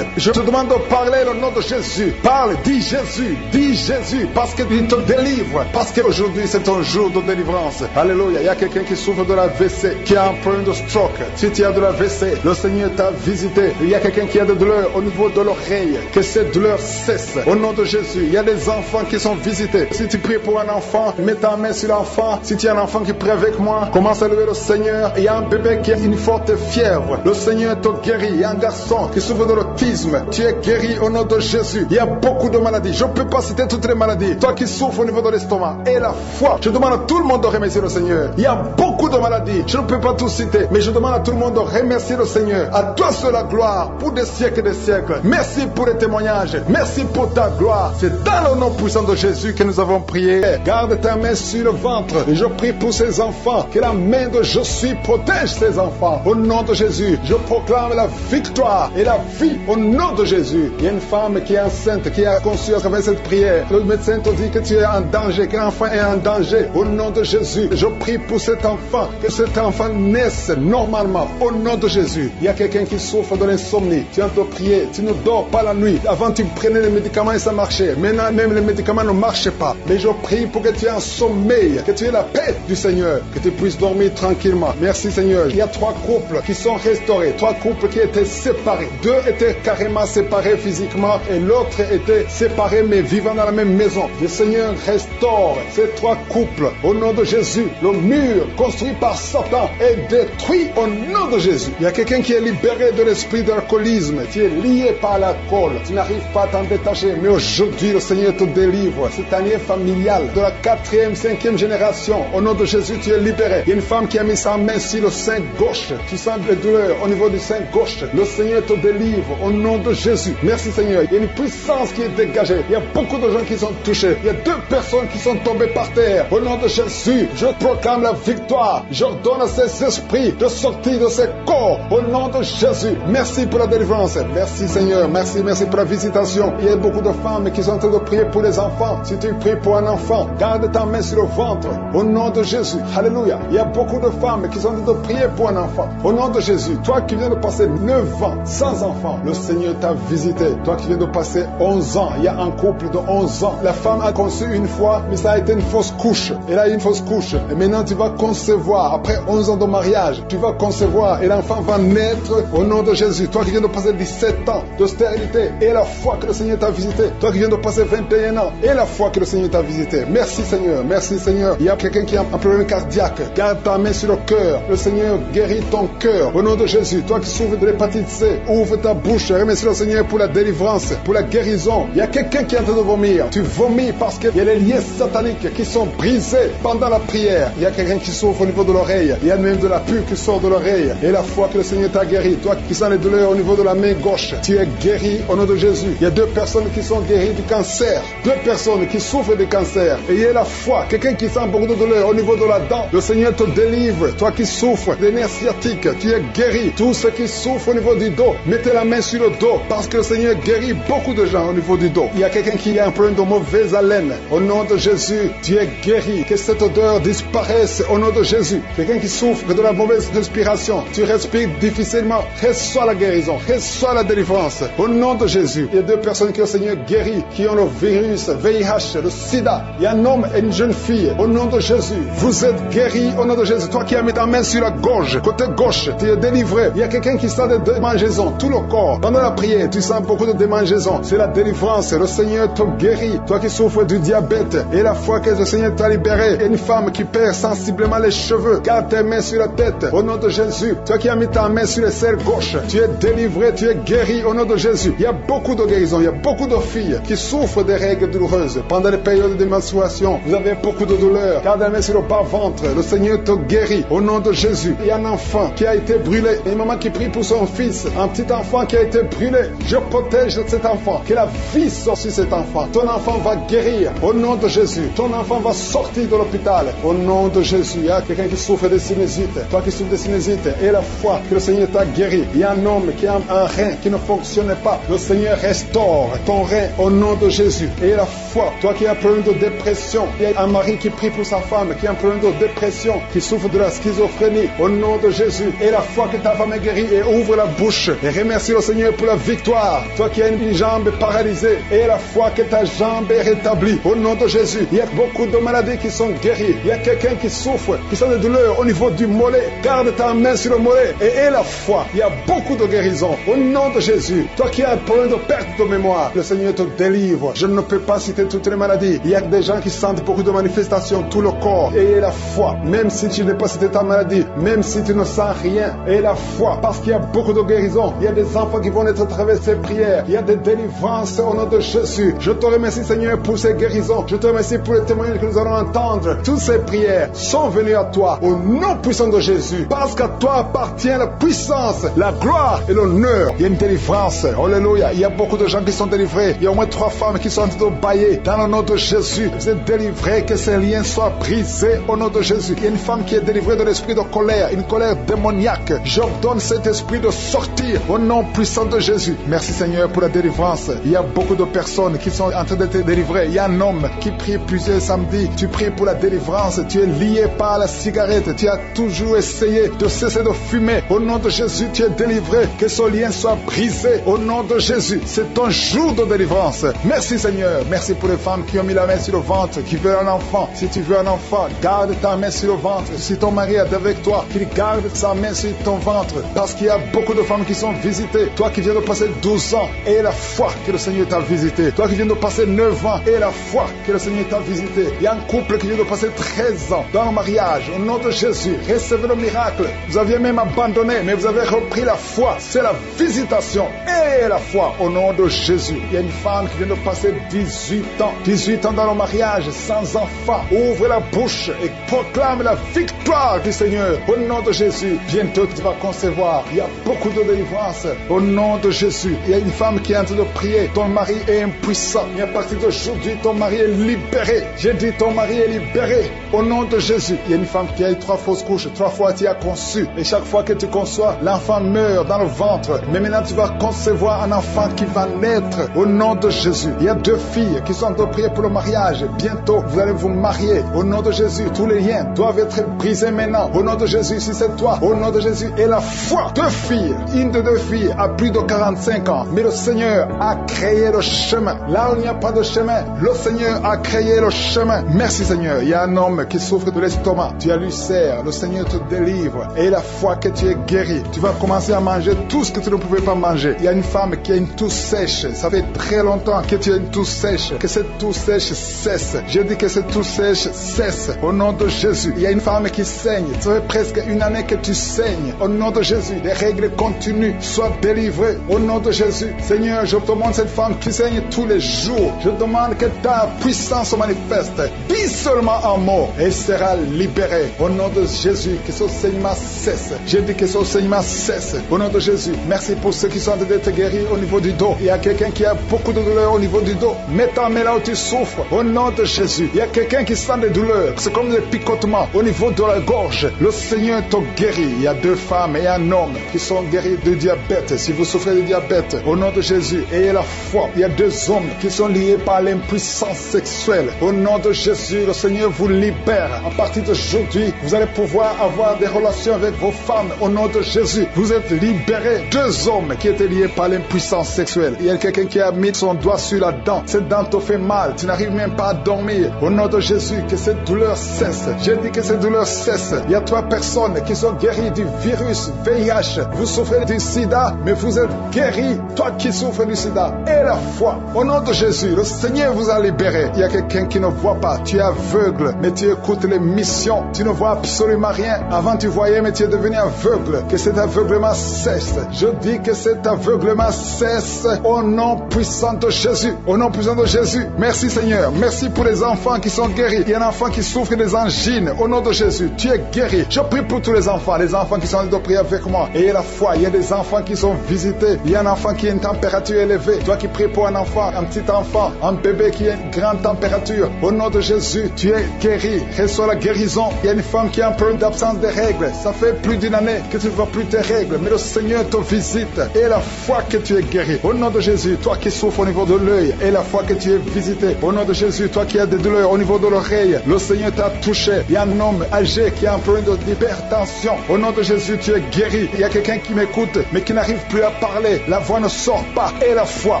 Je te demande de parler au nom de Jésus. Parle, dis Jésus, parce qu'il te délivre. Parce qu'aujourd'hui c'est un jour de délivrance. Alléluia. Il y a quelqu'un qui souffre de la AVC, qui a un problème de stroke. Si tu as de la AVC, le Seigneur t'a visité. Il y a quelqu'un qui a des douleurs au niveau de l'oreille. Que cette douleur cesse au nom de Jésus. Il y a des enfants qui sont visités. Si tu pries pour un enfant, mets ta main sur l'enfant. Si tu as un enfant qui prie avec moi, commence à louer le Seigneur. Il y a un bébé qui a une forte fièvre. Le Seigneur te guérit. Il y a un garçon qui souffre de l'autisme. Tu es guéri au nom de Jésus. Il y a beaucoup de maladies. Je ne peux pas citer toutes les maladies. Toi qui souffres au niveau de l'estomac, et la foi. Je demande à tout le monde de remercier le Seigneur. Il y a beaucoup de maladies. Je ne peux pas tout citer, mais je demande à tout le monde de remercier le Seigneur. À toi seul la gloire pour des siècles et des siècles. Merci pour les témoignages. Merci pour ta gloire. C'est dans le nom puissant de Jésus que nous avons prié. Garde ta main sur le ventre. Et je prie pour ces enfants. Que la main de Jésus protège ces enfants. Au nom de Jésus, je proclame la victoire et la vie au nom de Jésus. Il y a une femme qui est enceinte, qui a conçu à travers cette prière. Le médecin te dit que tu es en danger, que l'enfant est en danger. Au nom de Jésus, je prie pour cet enfant, que cet enfant naisse normalement. Au nom de Jésus, il y a quelqu'un qui souffre de l'insomnie. Tu as te prier, tu ne dors pas la nuit. Avant, tu prenais les médicaments et ça marchait. Maintenant, même les médicaments ne marchent pas. Mais je prie pour que tu aies un sommeil, que tu aies la paix du Seigneur, que tu puisses dormir tranquillement. Merci Seigneur. Il y a 3 couples qui sont restaurés, 3 couples qui étaient séparés. 2 étaient carrément séparés physiquement et l'autre était séparé mais vivant dans la même maison. Le Seigneur restaure ces 3 couples au nom de Jésus. Le mur construit par Satan est détruit au nom de Jésus. Il y a quelqu'un qui est libéré de l'esprit d'alcoolisme. Tu es lié par l'alcool. Tu n'arrives pas à t'en détacher. Mais aujourd'hui, le Seigneur te délivre. Cette année familiale de la 4e, 5e génération. Au nom de Jésus, tu es libéré. Il y a une femme qui a mis sa main sur le sein gauche. Tu sens des douleurs au niveau du sein gauche. Le Seigneur te délivre au nom de Jésus. Merci Seigneur. Il y a une puissance qui est dégagée. Il y a beaucoup de gens qui sont touchés. Il y a 2 personnes qui sont tombées par terre. Au nom de Jésus, je proclame la victoire. J'ordonne à ces esprits de sortir de ces corps. Au nom de Jésus. Merci pour la délivrance. Merci Seigneur. Merci pour la visitation. Il y a beaucoup de femmes qui sont en train de prier pour les enfants. Si tu pries pour un enfant, garde ta main sur le ventre. Au nom de Jésus. Alléluia. Il y a beaucoup de femmes qui sont en train de prier pour un enfant. Au nom de Jésus. Toi qui viens de passer 9 ans sans enfant, le Seigneur t'a visité. Toi qui viens de passer 11 ans, il y a un couple de 11 ans. La femme a conçu une fois, mais ça a été une fausse couche. Elle a eu une fausse couche. Et maintenant tu vas concevoir. Après 11 ans de mariage, tu vas concevoir et l'enfant va naître au nom de Jésus. Toi qui viens de passer 17 ans de stérilité et la foi que le Seigneur t'a visité. Toi qui viens de passer 21 ans et la foi que le Seigneur t'a visité. Merci Seigneur. Merci Seigneur. Il y a quelqu'un qui a un problème cardiaque. Garde ta main sur le cœur. Le Seigneur guérit ton cœur. Au nom de Jésus. Toi qui souffres de l'hépatite C, ouvre ta bouche. Remercie le Seigneur pour la délivrance, pour la guérison. Il y a quelqu'un qui est en train de vomir. Tu vomis parce qu'il y a les liens sataniques qui sont brisés pendant la prière. Il y a quelqu'un quelqu'un qui souffre au niveau de l'oreille. Il y a même de la pus qui sort de l'oreille. Et la foi que le Seigneur t'a guéri. Toi qui sens les douleurs au niveau de la main gauche, tu es guéri au nom de Jésus. Il y a 2 personnes qui sont guéries du cancer. 2 personnes qui souffrent de cancer. Et il y a la foi. Quelqu'un qui sent beaucoup de douleur au niveau de la dent. Le Seigneur te délivre. Toi qui souffres des nerfs sciatiques, tu es guéri. Tous ceux qui souffrent au niveau du dos, mettez la main sur le dos. Parce que le Seigneur guérit beaucoup de gens au niveau du dos. Il y a quelqu'un qui a un problème de mauvaise haleine. Au nom de Jésus, tu es guéri. Que cette odeur disparaisse au nom de Jésus. Quelqu'un qui souffre de la mauvaise respiration, tu respires difficilement, reçois la guérison, reçois la délivrance au nom de Jésus. Il y a 2 personnes que le Seigneur guérit, qui ont le virus VIH, le sida. Il y a un homme et une jeune fille au nom de Jésus. Vous êtes guéris au nom de Jésus. Toi qui as mis ta main sur la gorge, côté gauche, tu es délivré. Il y a quelqu'un qui sent des démangeaisons, tout le corps. Pendant la prière, tu sens beaucoup de démangeaisons. C'est la délivrance. Le Seigneur te guérit. Toi qui souffres du diabète et la foi que le Seigneur t'a libéré. Il y a une femme qui perd sensiblement les cheveux. Garde tes mains sur la tête au nom de Jésus. Toi qui as mis ta main sur le cerveau gauche, tu es délivré, tu es guéri au nom de Jésus. Il y a beaucoup de guérisons. Il y a beaucoup de filles qui souffrent des règles douloureuses. Pendant les périodes de menstruation, vous avez beaucoup de douleurs. Garde la main sur le bas-ventre. Le Seigneur te guérit au nom de Jésus. Il y a un enfant qui a été brûlé. Une maman qui prie pour son fils. Un petit enfant qui a été brûlé. Je protège cet enfant. Que la vie sorte sur cet enfant. Ton enfant va guérir au nom de Jésus. Ton enfant va sortir de l'hôpital au nom de Jésus. Il y a quelqu'un qui souffre de sinusite. Toi qui souffres de sinusite et la foi que le Seigneur t'a guéri. Il y a un homme qui a un rein qui ne fonctionnait pas. Le Seigneur restaure ton rein au nom de Jésus. Et la foi, toi qui as un problème de dépression. Il y a un mari qui prie pour sa femme qui a un problème de dépression, qui souffre de la schizophrénie au nom de Jésus. Et la foi que ta femme est guérie et ouvre la bouche et remercie le Seigneur pour la victoire. Toi qui as une jambe paralysée et la foi que ta jambe est rétablie au nom de Jésus. Il y a beaucoup de maladies qui sont guéries. Il y a quelqu'un qui souffre, qui sent des douleurs au niveau du mollet. Garde ta main sur le mollet et aie la foi. Il y a beaucoup de guérisons au nom de Jésus. Toi qui as un problème de perte de mémoire, le Seigneur te délivre. Je ne peux pas citer toutes les maladies. Il y a des gens qui sentent beaucoup de manifestations, tout le corps. Et aie la foi, même si tu n'es pas cité ta maladie, même si tu ne sens rien, aie la foi, parce qu'il y a beaucoup de guérisons. Il y a des enfants qui vont être à travers ces prières. Il y a des délivrances au nom de Jésus. Je te remercie, Seigneur, pour ces guérisons. Je te remercie pour les témoignages que nous allons entendre. Toutes ces prières sont venues à toi au nom puissant de Jésus, parce qu'à toi appartient la puissance, la gloire et l'honneur. Il y a une délivrance. Alléluia. Il y a beaucoup de gens qui sont délivrés. Il y a au moins 3 femmes qui sont en train de bailler dans le nom de Jésus. Vous êtes délivrés, que ces liens soient brisés au nom de Jésus. Il y a une femme qui est délivrée de l'esprit de colère, une colère démoniaque. J'ordonne cet esprit de sortir au nom puissant de Jésus. Merci Seigneur pour la délivrance. Il y a beaucoup de personnes qui sont en train d'être délivrées. Il y a un homme qui prie plusieurs samedis. Tu pries pour la délivrance. Tu es lié par la cigarette. Tu as toujours essayé de cesser de fumer. Au nom de Jésus, tu es délivré. Que ce lien soit brisé au nom de Jésus. C'est ton jour de délivrance. Merci Seigneur. Merci pour les femmes qui ont mis la main sur le ventre, qui veulent un enfant. Si tu veux un enfant, garde ta main sur le ventre. Si ton mari est avec toi, qu'il garde sa main sur ton ventre. Parce qu'il y a beaucoup de femmes qui sont visitées. Toi qui viens de passer 12 ans, et la foi que le Seigneur t'a visité. Toi qui viens de passer 9 ans, et la foi que le Seigneur t'a visité. Il y a un couple qui vient de passer 13 ans dans le mariage. Au nom de Jésus, recevez le miracle. Vous aviez même abandonné, mais vous avez repris la foi. C'est la visitation et la foi au nom de Jésus. Il y a une femme qui vient de passer 18 ans. 18 ans dans le mariage, sans enfant. Ouvre la bouche et proclame la victoire du Seigneur. Au nom de Jésus, bientôt tu vas concevoir. Il y a beaucoup de délivrance. Au nom de Jésus, il y a une femme qui est en train de prier. Ton mari est impuissant. Et à partir d'aujourd'hui, ton mari est libéré. J'ai dit ton mari est libéré. Au nom de Jésus, il y a une femme qui a eu 3 fausses couches. 3 fois tu as conçu. Et chaque fois que tu conçois, l'enfant meurt dans le ventre. Mais maintenant tu vas concevoir un enfant qui va naître. Au nom de Jésus, il y a 2 filles qui sont en train de prier pour le mariage. Bientôt, vous allez vous marier. Au nom de Jésus, tous les liens doivent être brisés maintenant. Au nom de Jésus, si c'est toi, au nom de Jésus, et la foi. 2 filles, une de 2 filles a plus de 45 ans. Mais le Seigneur a créé le chemin. Là où il n'y a pas de chemin, le Seigneur a créé le chemin. Merci Seigneur. Il y a un homme qui souffre de l'estomac. Tu as l'ulcère. Le Seigneur te délivre. Et la foi que tu es guéri. Tu vas commencer à manger tout ce que tu ne pouvais pas manger. Il y a une femme qui a une toux sèche. Ça fait très longtemps que tu as une toux sèche. Que cette toux sèche cesse. Je dis que cette toux sèche cesse. Au nom de Jésus. Il y a une femme qui saigne. Ça fait presque une année que tu saignes. Au nom de Jésus. Les règles continuent. Sois délivré. Au nom de Jésus. Seigneur, je demande cette femme qui saigne tous les jours. Je demande que ta puissance se manifeste. Dis seulement un mot et sera libéré. Au nom de Jésus, que ce saignement cesse. J'ai dit que ce saignement cesse. Au nom de Jésus, merci pour ceux qui sont en train d'être guéris au niveau du dos. Il y a quelqu'un qui a beaucoup de douleurs au niveau du dos. Mets ta main là où tu souffres. Au nom de Jésus, il y a quelqu'un qui sent des douleurs. C'est comme des picotements au niveau de la gorge. Le Seigneur te guérit. Il y a 2 femmes et un homme qui sont guéris de diabète. Si vous souffrez de diabète, au nom de Jésus, ayez la foi. Il y a 2 hommes qui sont liés par l'impuissance sexuelle. Au nom de Jésus, le Seigneur vous libère. À partir d'aujourd'hui, vous allez pouvoir avoir des relations avec vos femmes. Au nom de Jésus, vous êtes libérés. 2 hommes qui étaient liés par l'impuissance sexuelle. Il y a quelqu'un qui a mis son doigt sur la dent. Cette dent te fait mal. Tu n'arrives même pas à dormir. Au nom de Jésus, que cette douleur cesse. J'ai dit que cette douleur cesse. Il y a 3 personnes qui sont guéries du virus VIH. Vous souffrez du sida, mais vous êtes guéris. Toi qui souffres du sida, et la foi. Au nom de Jésus, le Seigneur vous a libéré. Il y a quelqu'un qui ne voit pas. Tu es aveugle, mais tu écoutes les missions. Tu ne vois absolument rien. Avant tu voyais, mais tu es devenu aveugle. Que cet aveuglement cesse. Je dis que cet aveuglement cesse au nom puissant de Jésus. Au nom puissant de Jésus. Merci Seigneur. Merci pour les enfants qui sont guéris. Il y a un enfant qui souffre des angines. Au nom de Jésus, tu es guéri. Je prie pour tous les enfants qui sont en train de prier avec moi. Et la foi, il y a des enfants qui sont visités. Il y a un enfant qui a une température élevée. Toi qui pries pour un enfant, un petit enfant, un bébé qui a une grande température. Au nom de Jésus, tu es guéri. Reçois la guérison. Il y a une femme qui a un problème d'absence de règles. Ça fait plus d'une année que tu ne vois plus tes règles. Mais le Seigneur te visite. Et la foi que tu es guéri. Au nom de Jésus, toi qui souffres au niveau de l'œil. Et la foi que tu es visité. Au nom de Jésus, toi qui as des douleurs au niveau de l'oreille. Le Seigneur t'a touché. Il y a un homme âgé qui a un problème d'hypertension. Au nom de Jésus, tu es guéri. Il y a quelqu'un qui m'écoute, mais qui n'arrive plus à parler. La voix ne sort pas. Et la foi,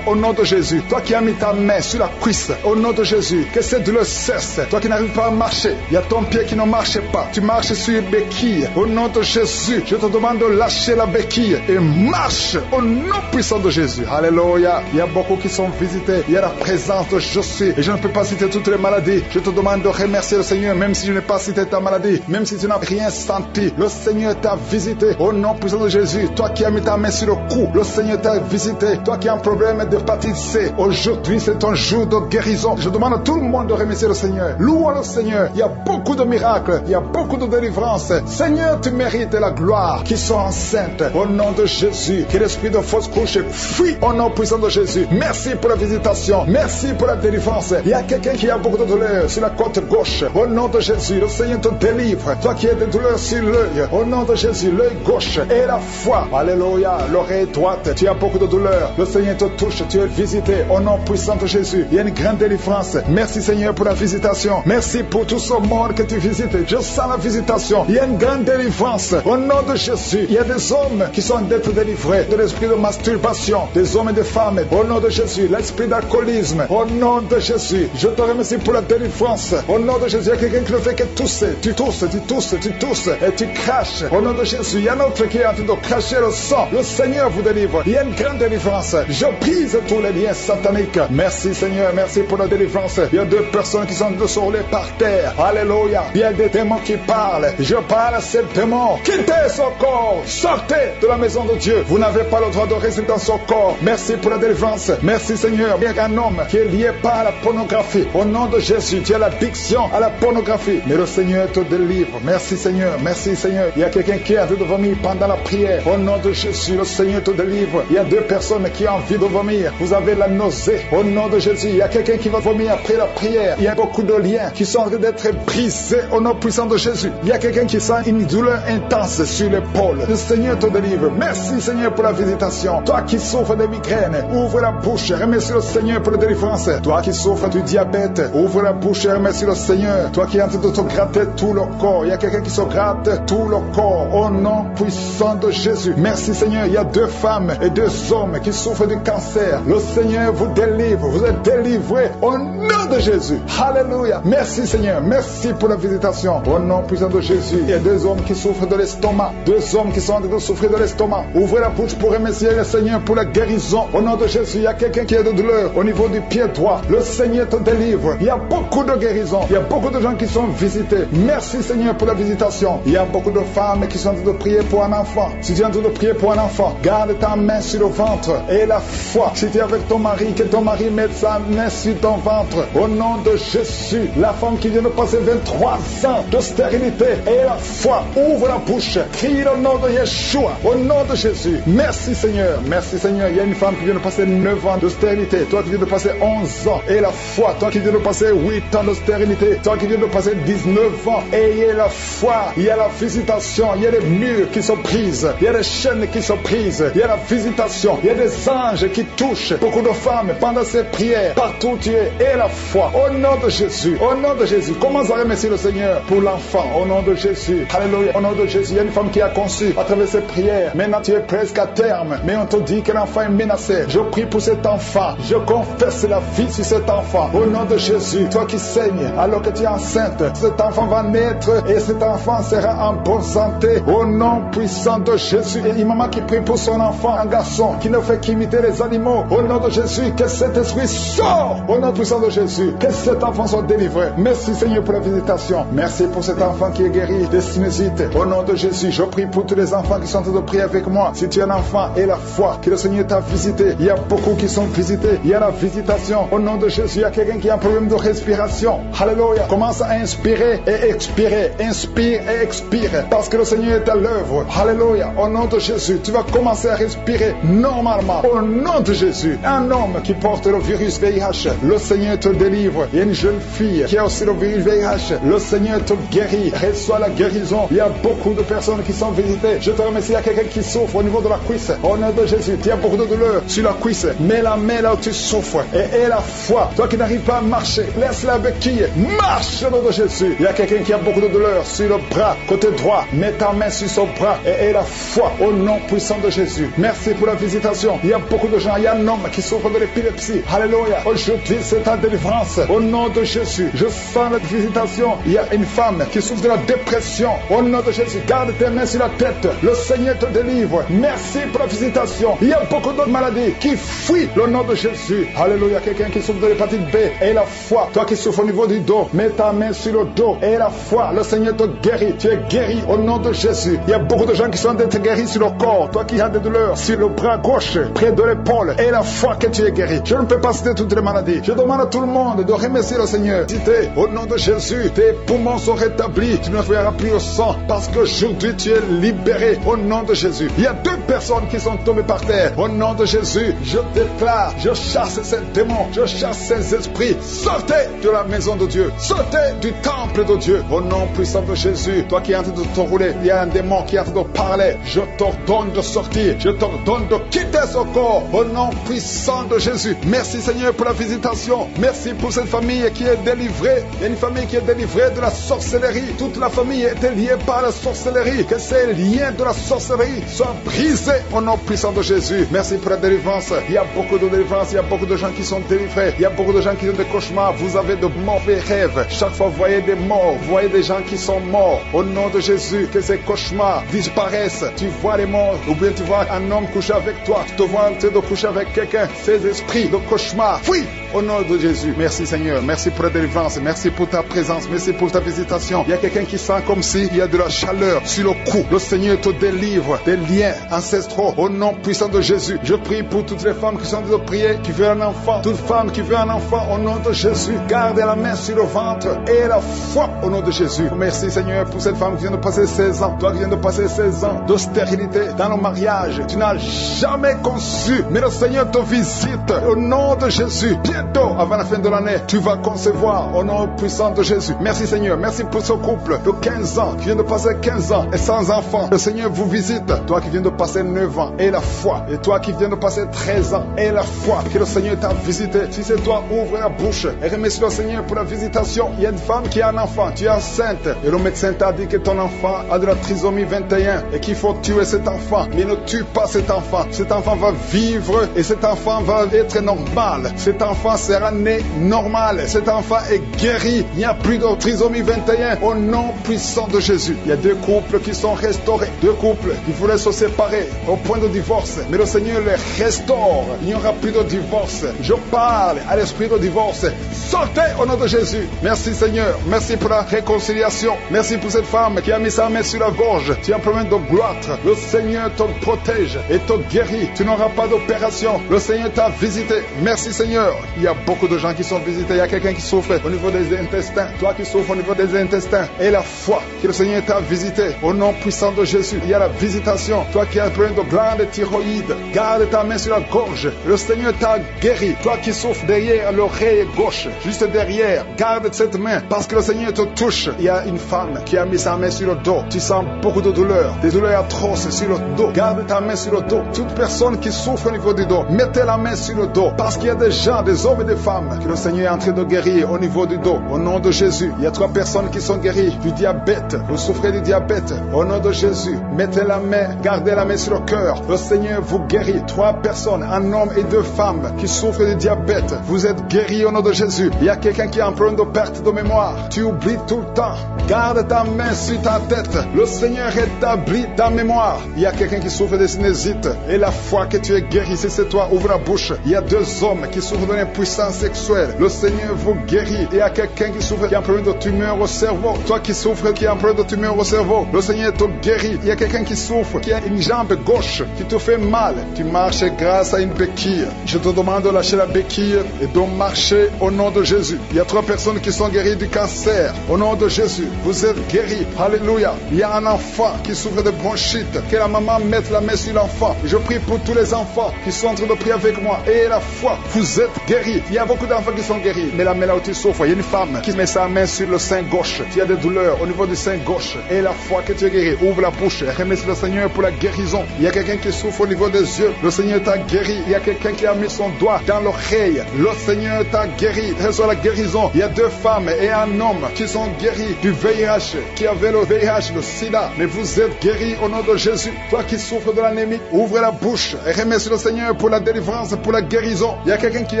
au nom de Jésus. Toi qui as mis ta main sur la cuisse. Au nom de Jésus, que cette douleur cesse. Toi qui n'arrives pas à marcher. Il y a ton pied qui ne marche pas. Tu marches sur une béquille. Au nom de Jésus, je te demande de lâcher la béquille et marche au nom puissant de Jésus. Alléluia. Il y a beaucoup qui sont visités. Il y a la présence de Jésus. Et je ne peux pas citer toutes les maladies. Je te demande de remercier le Seigneur, même si je n'ai pas cité ta maladie, même si tu n'as rien senti. Le Seigneur t'a visité au nom puissant de Jésus. Toi qui as mis ta main sur le cou, le Seigneur t'a visité. Toi qui as un problème d'hépatite C, aujourd'hui c'est ton jour de guérison. Je demande à tout le monde de remercier le Seigneur. Louons le Seigneur. Il y a beaucoup de miracles. Il y a beaucoup de délivrances. Seigneur, tu mérites la gloire. Qui sont enceintes, au nom de Jésus, que l'esprit de fausse couche fuit au nom puissant de Jésus. Merci pour la visitation. Merci pour la délivrance. Il y a quelqu'un qui a beaucoup de douleurs sur la côte gauche. Au nom de Jésus, le Seigneur te délivre. Toi qui as des douleurs sur l'œil, au nom de Jésus, l'œil gauche et la foi. Alléluia. L'oreille droite, tu as beaucoup de douleurs. Le Seigneur te touche. Tu es visité au nom puissant de Jésus. Il y a une grande délivrance. Merci Seigneur pour la visitation. Merci pour tout ce monde que tu visites. Je sens la visitation. Il y a une grande délivrance. Au nom de Jésus, il y a des hommes qui sont d'être délivrés de l'esprit de masturbation. Des hommes et des femmes. Au nom de Jésus, l'esprit d'alcoolisme. Au nom de Jésus, je te remercie pour la délivrance. Au nom de Jésus, il y a quelqu'un qui ne fait que tousser. Tu tousses, tu tousses, tu tousses et tu craches. Au nom de Jésus, il y a un autre qui est en train de cracher le sang. Le Seigneur vous délivre. Il y a une grande délivrance. Je brise tous les liens sataniques. Merci Seigneur, merci pour la délivrance. Il y a 2 personnes qui sont de se rouler par terre. Alléluia. Il y a des démons qui parlent. Je parle à ces démons. Quittez son corps. Sortez de la maison de Dieu. Vous n'avez pas le droit de rester dans son corps. Merci pour la délivrance. Merci Seigneur. Il y a un homme qui est lié par la pornographie. Au nom de Jésus, tu as l'addiction à la pornographie. Mais le Seigneur te délivre. Merci Seigneur. Merci Seigneur. Il y a quelqu'un qui a envie de vomir pendant la prière. Au nom de Jésus, le Seigneur te délivre. Il y a 2 personnes qui ont envie de vomir. Vous avez la nausée. Au nom de Jésus, il y a quelqu'un qui va vomir après la prière. Il y a beaucoup de liens qui sont en train d'être brisés au nom puissant de Jésus. Il y a quelqu'un qui sent une douleur intense sur l'épaule. Le Seigneur te délivre. Merci Seigneur pour la visitation. Toi qui souffres de migraines, ouvre la bouche. Remercie le Seigneur pour la délivrance. Toi qui souffres du diabète, ouvre la bouche et remercie le Seigneur. Toi qui es en train de te gratter tout le corps. Il y a quelqu'un qui se gratte tout le corps au nom puissant de Jésus. Merci Seigneur. Il y a 2 femmes et 2 hommes qui souffrent du cancer. Le Seigneur vous délivre. Vous êtes délivrés au nom de Jésus. Alléluia. Merci Seigneur. Merci pour la visitation. Au nom puissant de Jésus. Il y a 2 hommes qui souffrent de l'estomac. 2 hommes qui sont en train de souffrir de l'estomac. Ouvrez la bouche pour remercier le Seigneur pour la guérison. Au nom de Jésus, il y a quelqu'un qui a de douleur au niveau du pied droit. Le Seigneur te délivre. Il y a beaucoup de guérisons. Il y a beaucoup de gens qui sont visités. Merci Seigneur pour la visitation. Il y a beaucoup de femmes qui sont en train de prier pour un enfant. Si tu es en train de prier pour un enfant, garde ta main sur le ventre et la foi. Si tu es avec ton mari, que ton mari mette sa main sur ton ventre. Au nom de Jésus, la femme qui vient de passer 23 3 ans de stérilité et la foi. Ouvre la bouche, crie le nom de Yeshua, au nom de Jésus. Merci Seigneur, merci Seigneur. Il y a une femme qui vient de passer 9 ans de stérilité, toi qui viens de passer 11 ans et la foi, toi qui viens de passer 8 ans de stérilité, toi qui viens de passer 19 ans, ayez la foi. Il y a la visitation, il y a des murs qui sont prises, il y a des chaînes qui sont prises, il y a la visitation, il y a des anges qui touchent beaucoup de femmes pendant ces prières, partout où tu es, et la foi, au nom de Jésus, au nom de Jésus. Commence à remercier le Seigneur pour l'enfant, au nom de Jésus. Alléluia, au nom de Jésus. Il y a une femme qui a conçu à travers ses prières. Maintenant tu es presque à terme, mais on te dit que l'enfant est menacé. Je prie pour cet enfant, je confesse la vie sur cet enfant, au nom de Jésus. Toi qui saignes alors que tu es enceinte, cet enfant va naître et cet enfant sera en bonne santé, au nom puissant de Jésus. Et une maman qui prie pour son enfant, un garçon qui ne fait qu'imiter les animaux, au nom de Jésus, que cet esprit sort, au nom puissant de Jésus, que cet enfant soit délivré. Merci Seigneur pour la visitation, merci pour cet enfant qui est guéri des sinusites, au nom de Jésus. Je prie pour tous les enfants qui sont en train de prier avec moi. Si tu es un enfant et la foi, que le Seigneur t'a visité, il y a beaucoup qui sont visités, il y a la visitation, au nom de Jésus. Il y a quelqu'un qui a un problème de respiration, alléluia, commence à inspirer et expirer, inspire et expire, parce que le Seigneur est à l'œuvre, alléluia, au nom de Jésus. Tu vas commencer à respirer normalement, au nom de Jésus. Un homme qui porte le virus VIH, le Seigneur te délivre. Il y a une jeune fille qui a aussi le virus VIH, le Seigneur te guérit, reçois la guérison. Il y a beaucoup de personnes qui sont visitées. Je te remercie. Il y a quelqu'un qui souffre au niveau de la cuisse, au nom de Jésus. Il y a beaucoup de douleur sur la cuisse, mets la main là où tu souffres et la foi. Toi qui n'arrives pas à marcher, laisse la béquille, marche au nom de Jésus. Il y a quelqu'un qui a beaucoup de douleur sur le bras, côté droit, mets ta main sur son bras et la foi au nom puissant de Jésus. Merci pour la visitation. Il y a beaucoup de gens, il y a un homme qui souffre de l'épilepsie, alléluia. Aujourd'hui c'est ta délivrance, au nom de Jésus. Je sens la visitation. Il y a une femme qui souffre de la dépression, au nom de Jésus. Garde tes mains sur la tête, le Seigneur te délivre. Merci pour la visitation. Il y a beaucoup d'autres maladies qui fuient le nom de Jésus, alléluia. Quelqu'un qui souffre de l'hépatite B et la foi, toi qui souffres au niveau du dos, mets ta main sur le dos et la foi, le Seigneur te guérit. Tu es guéri au nom de Jésus. Il y a beaucoup de gens qui sont d'être guéris sur le corps, toi qui as des douleurs sur le bras gauche, près de l'épaule, et la foi que tu es guéri. Je ne peux pas citer toutes les maladies. Je demande à tout le monde de remercier le Seigneur. Citez au nom de Jésus, tes poumons sont rétablis, tu ne feras plus au sang, parce qu'aujourd'hui tu es libéré au nom de Jésus. Il y a 2 personnes qui sont tombées par terre. Au nom de Jésus, je déclare, je chasse ces démons, je chasse ces esprits. Sortez de la maison de Dieu, sortez du temple de Dieu, au nom puissant de Jésus. Toi qui es en train de te rouler, il y a un démon qui est en train de parler. Je t'ordonne de sortir, je t'ordonne de quitter ce corps, au nom puissant de Jésus. Merci Seigneur pour la visitation. Merci pour cette famille qui est délivrée. Il y a une famille qui est délivrée de la sorcellerie. Toute la famille était liée par la sorcellerie. Que ces liens de la sorcellerie soient brisés au nom puissant de Jésus. Merci pour la délivrance. Il y a beaucoup de délivrance, il y a beaucoup de gens qui sont délivrés. Il y a beaucoup de gens qui ont des cauchemars. Vous avez de mauvais rêves. Chaque fois vous voyez des morts, vous voyez des gens qui sont morts. Au nom de Jésus, que ces cauchemars disparaissent. Tu vois les morts, ou bien tu vois un homme coucher avec toi. Tu te vois en train de coucher avec quelqu'un. Ces esprits de cauchemar, fuis au nom de Jésus. Merci Seigneur, merci pour la délivrance, merci pour ta présence, merci pour ta visitation. Il y a quelqu'un qui sent comme s'il y a de la chaleur sur le cou. Le Seigneur te délivre des liens ancestraux au nom puissant de Jésus. Je prie pour toutes les femmes qui sont en train de prier, qui veulent un enfant. Toute femme qui veut un enfant, au nom de Jésus, garde la main sur le ventre et la foi au nom de Jésus. Merci Seigneur pour cette femme qui vient de passer 16 ans. Toi qui viens de passer 16 ans de stérilité dans le mariage. Tu n'as jamais conçu, mais le Seigneur te visite au nom de Jésus. Bientôt, avant la fin de l'année, tu vas concevoir au nom puissant de Jésus. Merci Seigneur, merci pour ce couple de 15 ans qui vient de passer 15 ans et sans enfant. Le Seigneur vous visite. Toi qui viens de passer 9 ans et la foi. Et toi qui viens de passer 13 ans et la foi. Que le Seigneur t'a visité. Si c'est toi, ouvre la bouche et remercie le Seigneur pour la visitation. Il y a une femme qui a un enfant, tu es enceinte et le médecin t'a dit que ton enfant a de la trisomie 21 et qu'il faut tuer cet enfant. Mais ne tue pas cet enfant. Cet enfant va vivre et cet enfant va être normal. Cet enfant sera né normal. Cet enfant est guéri. Il n'y a plus de trisomie 21 au nom puissant de Jésus. Il y a 2 couples qui sont restaurés. 2 couples qui voulaient se séparer au point de divorce. Mais le Seigneur les restaure. Il n'y aura plus de divorce. Je parle à l'esprit de divorce. Sortez au nom de Jésus. Merci Seigneur. Merci pour la réconciliation. Merci pour cette femme qui a mis sa main sur la gorge. Tu as un problème de gloître. Le Seigneur te protège et te guérit. Tu n'auras pas d'opération. Le Seigneur t'a visité. Merci Seigneur. Il y a beaucoup de gens qui sont visités. Il y a quelqu'un qui souffre au niveau des intestins. Toi qui souffres au niveau des intestins. Et la foi que le Seigneur t'a visité. Au nom puissant de Jésus. Il y a la visitation. Toi qui as un problème de glande thyroïde. Garde ta main sur la gorge. Le Seigneur t'a guéri. Toi qui souffres derrière l'oreille gauche. Juste derrière. Garde cette main. Parce que le Seigneur te touche. Il y a une femme qui a mis sa main sur le dos. Tu sens beaucoup de douleurs. Des douleurs atroces sur le dos. Garde ta main sur le dos. Toute personne qui souffre au niveau du dos. Mettez la main sur le dos. Parce qu'il y a des gens, des hommes et des femmes que le Seigneur est en train de guérir au niveau du dos. Au nom de Jésus. Il y a 3 personnes qui sont guéries du diabète. Vous souffrez du diabète. Au nom de Jésus. Mettez la main. Gardez la main sur le cœur. Le Seigneur vous guérit. 3 personnes, un homme et 2 femmes qui souffrent du diabète. Vous êtes guéris au nom de Jésus. Il y a quelqu'un qui est en problème de perte de mémoire. Tu oublies tout le temps. Garde ta main sur ta tête. Le Seigneur rétablit ta mémoire. Il y a quelqu'un qui souffre de sinusite. Et la foi que tu es guéri, si c'est toi, ouvre la bouche. Il y a 2 hommes qui souffrent de l'impuissance sexuelle. Le Seigneur vous guérit. Il y a quelqu'un qui souffre, qui a un problème de tumeur au cerveau. Toi qui souffres, qui a un problème de tumeur au cerveau. Le Seigneur te guérit. Il y a quelqu'un qui souffre, qui a une jambe gauche, qui te fait mal. Tu marches grâce à une béquille. Je te demande de lâcher la béquille et de marcher au nom de Jésus. Il y a 3 personnes qui sont guéries du cancer. Au nom de Jésus, vous êtes guéris. Alléluia. Il y a un enfant qui souffre de bronchite. Que la maman mette la main sur l'enfant. Je prie pour tous les enfants qui sont en train de prier avec moi. Et la foi, vous êtes guéris. Il y a beaucoup d'enfants qui sont guéris. Mais la main là où tu souffres, il y a une femme qui met sa main sur le sein gauche. Tu as des douleurs au niveau du sein gauche. Et la foi que tu es guéri, ouvre la bouche. Remercie le Seigneur pour la guérison. Il y a quelqu'un qui souffre au niveau des yeux. Le Seigneur t'a guéri. Il y a quelqu'un qui a mis son doigt dans l'oreille. Le Seigneur t'a guéri. Reçois la guérison. Il y a 2 femmes et un homme qui sont guéris du VIH, qui avait le VIH, le sida. Mais vous êtes guéris au nom de Jésus. Toi qui souffres de l'anémie, ouvre la bouche et remercie le Seigneur pour la délivrance, pour la guérison. Il y a quelqu'un qui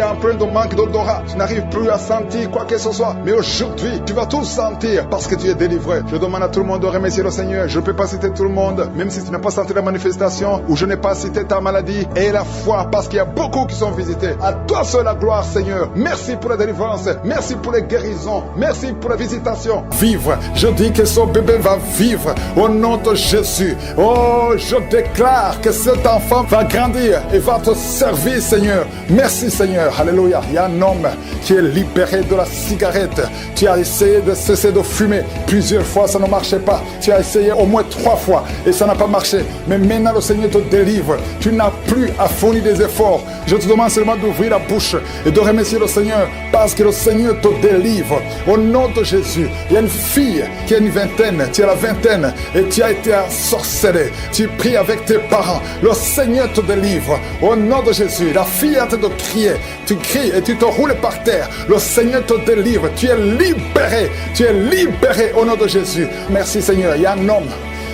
a un problème de manque d'odorat. Tu n'arrives plus à sentir quoi que ce soit. Mais aujourd'hui, tu vas tout sentir parce que tu es délivré. Je demande à tout le monde de remercier le Seigneur. Je ne peux pas citer tout le monde, même si tu n'as pas senti la manifestation ou je n'ai pas cité ta maladie. Et la foi, parce qu'il y a beaucoup qui sont visités. À toi seul la gloire, Seigneur. Merci pour la délivrance. Merci pour les guérisons. Merci pour la visitation. Vivre. Je dis que ce bébé va vivre au nom de Jésus. Oh, je déclare que cet enfant va grandir et va te servir, Seigneur. Merci, Seigneur. Alléluia. Il y a un homme qui est libéré de la cigarette. Tu as essayé de cesser de fumer plusieurs fois, ça ne marchait pas. Tu as essayé au moins 3 fois et ça n'a pas marché. Mais maintenant, le Seigneur te délivre. Tu n'as plus à fournir des efforts. Je te demande seulement d'ouvrir la bouche et de remercier le Seigneur parce que le Seigneur te délivre. Au nom de Jésus, il y a une fille qui a une vingtaine, tu as la vingtaine et tu as été ensorcelé. Tu pries avec tes parents. Le Seigneur te délivre. Au nom de Jésus, la fille est en train de crier. Tu cries et tu te roules par terre. Le Seigneur te délivre. Tu es libéré. Tu es libéré au nom de Jésus. Merci Seigneur. Il y a un homme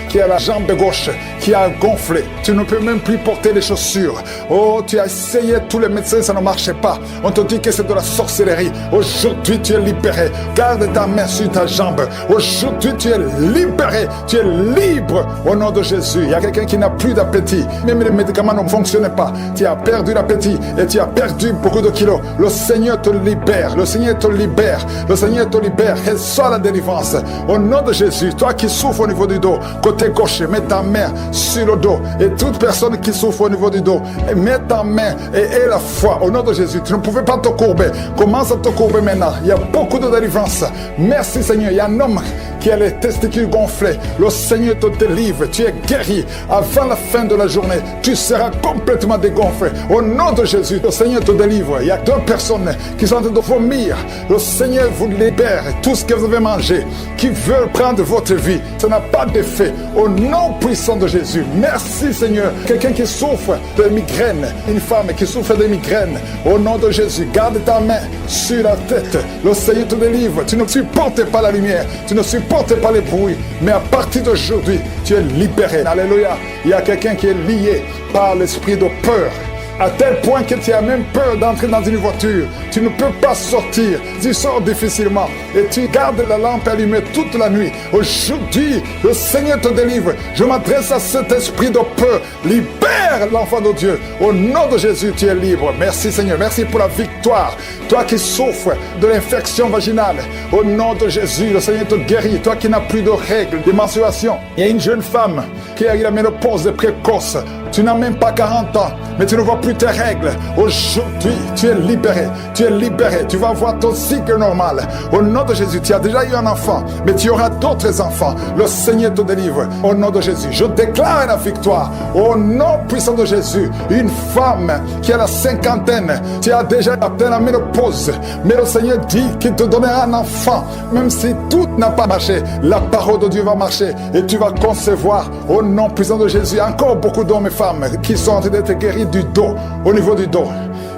qui a la jambe gauche, qui a gonflé. Tu ne peux même plus porter les chaussures. Oh, tu as essayé tous les médecins, ça ne marchait pas. On te dit que c'est de la sorcellerie. Aujourd'hui, tu es libéré. Garde ta main sur ta jambe. Aujourd'hui, tu es libéré. Tu es libre au nom de Jésus. Il y a quelqu'un qui n'a plus d'appétit. Même les médicaments ne fonctionnent pas. Tu as perdu l'appétit et tu as perdu beaucoup de kilos. Le Seigneur te libère. Le Seigneur te libère. Le Seigneur te libère. Reçois la délivrance. Au nom de Jésus, toi qui souffres au niveau du dos, côté gauche, mets ta main sur le dos. Et toute personne qui souffre au niveau du dos, mets ta main et aie la foi au nom de Jésus. Tu ne pouvais pas te courber. Commence à te courber maintenant. Il y a beaucoup de délivrance. Merci Seigneur. Il y a un homme qui a les testicules gonflés. Le Seigneur te délivre. Tu es guéri. Avant la fin de la journée, tu seras complètement dégonflé. Au nom de Jésus, le Seigneur te délivre. Il y a 2 personnes qui sont en train de vomir. Le Seigneur vous libère. Tout ce que vous avez mangé, qui veut prendre votre vie, ça n'a pas d'effet. Au nom puissant de Jésus. Merci Seigneur. Quelqu'un qui souffre de migraine, une femme qui souffre de migraine, au nom de Jésus, garde ta main sur la tête. Le Seigneur te délivre. Tu ne supportes pas la lumière, tu ne supportes pas les bruits, mais à partir d'aujourd'hui, tu es libéré. Alléluia. Il y a quelqu'un qui est lié par l'esprit de peur, à tel point que tu as même peur d'entrer dans une voiture. Tu ne peux pas sortir. Tu sors difficilement. Et tu gardes la lampe allumée toute la nuit. Aujourd'hui, le Seigneur te délivre. Je m'adresse à cet esprit de peur. Libère l'enfant de Dieu. Au nom de Jésus, tu es libre. Merci Seigneur. Merci pour la victoire. Toi qui souffres de l'infection vaginale, au nom de Jésus, le Seigneur te guérit. Toi qui n'as plus de règles, de menstruation. Il y a une jeune femme qui a eu la ménopause précoce. Tu n'as même pas 40 ans, mais tu ne vois plus plus tes règles. Aujourd'hui, tu es libéré. Tu es libéré. Tu vas voir ton cycle normal. Au nom de Jésus, tu as déjà eu un enfant, mais tu auras d'autres enfants. Le Seigneur te délivre. Au nom de Jésus, je déclare la victoire. Au nom puissant de Jésus, une femme qui a la cinquantaine, tu as déjà atteint la ménopause, mais le Seigneur dit qu'il te donnera un enfant. Même si tout n'a pas marché, la parole de Dieu va marcher et tu vas concevoir au nom puissant de Jésus. Encore beaucoup d'hommes et femmes qui sont en train d'être guéris du dos, au niveau du dos.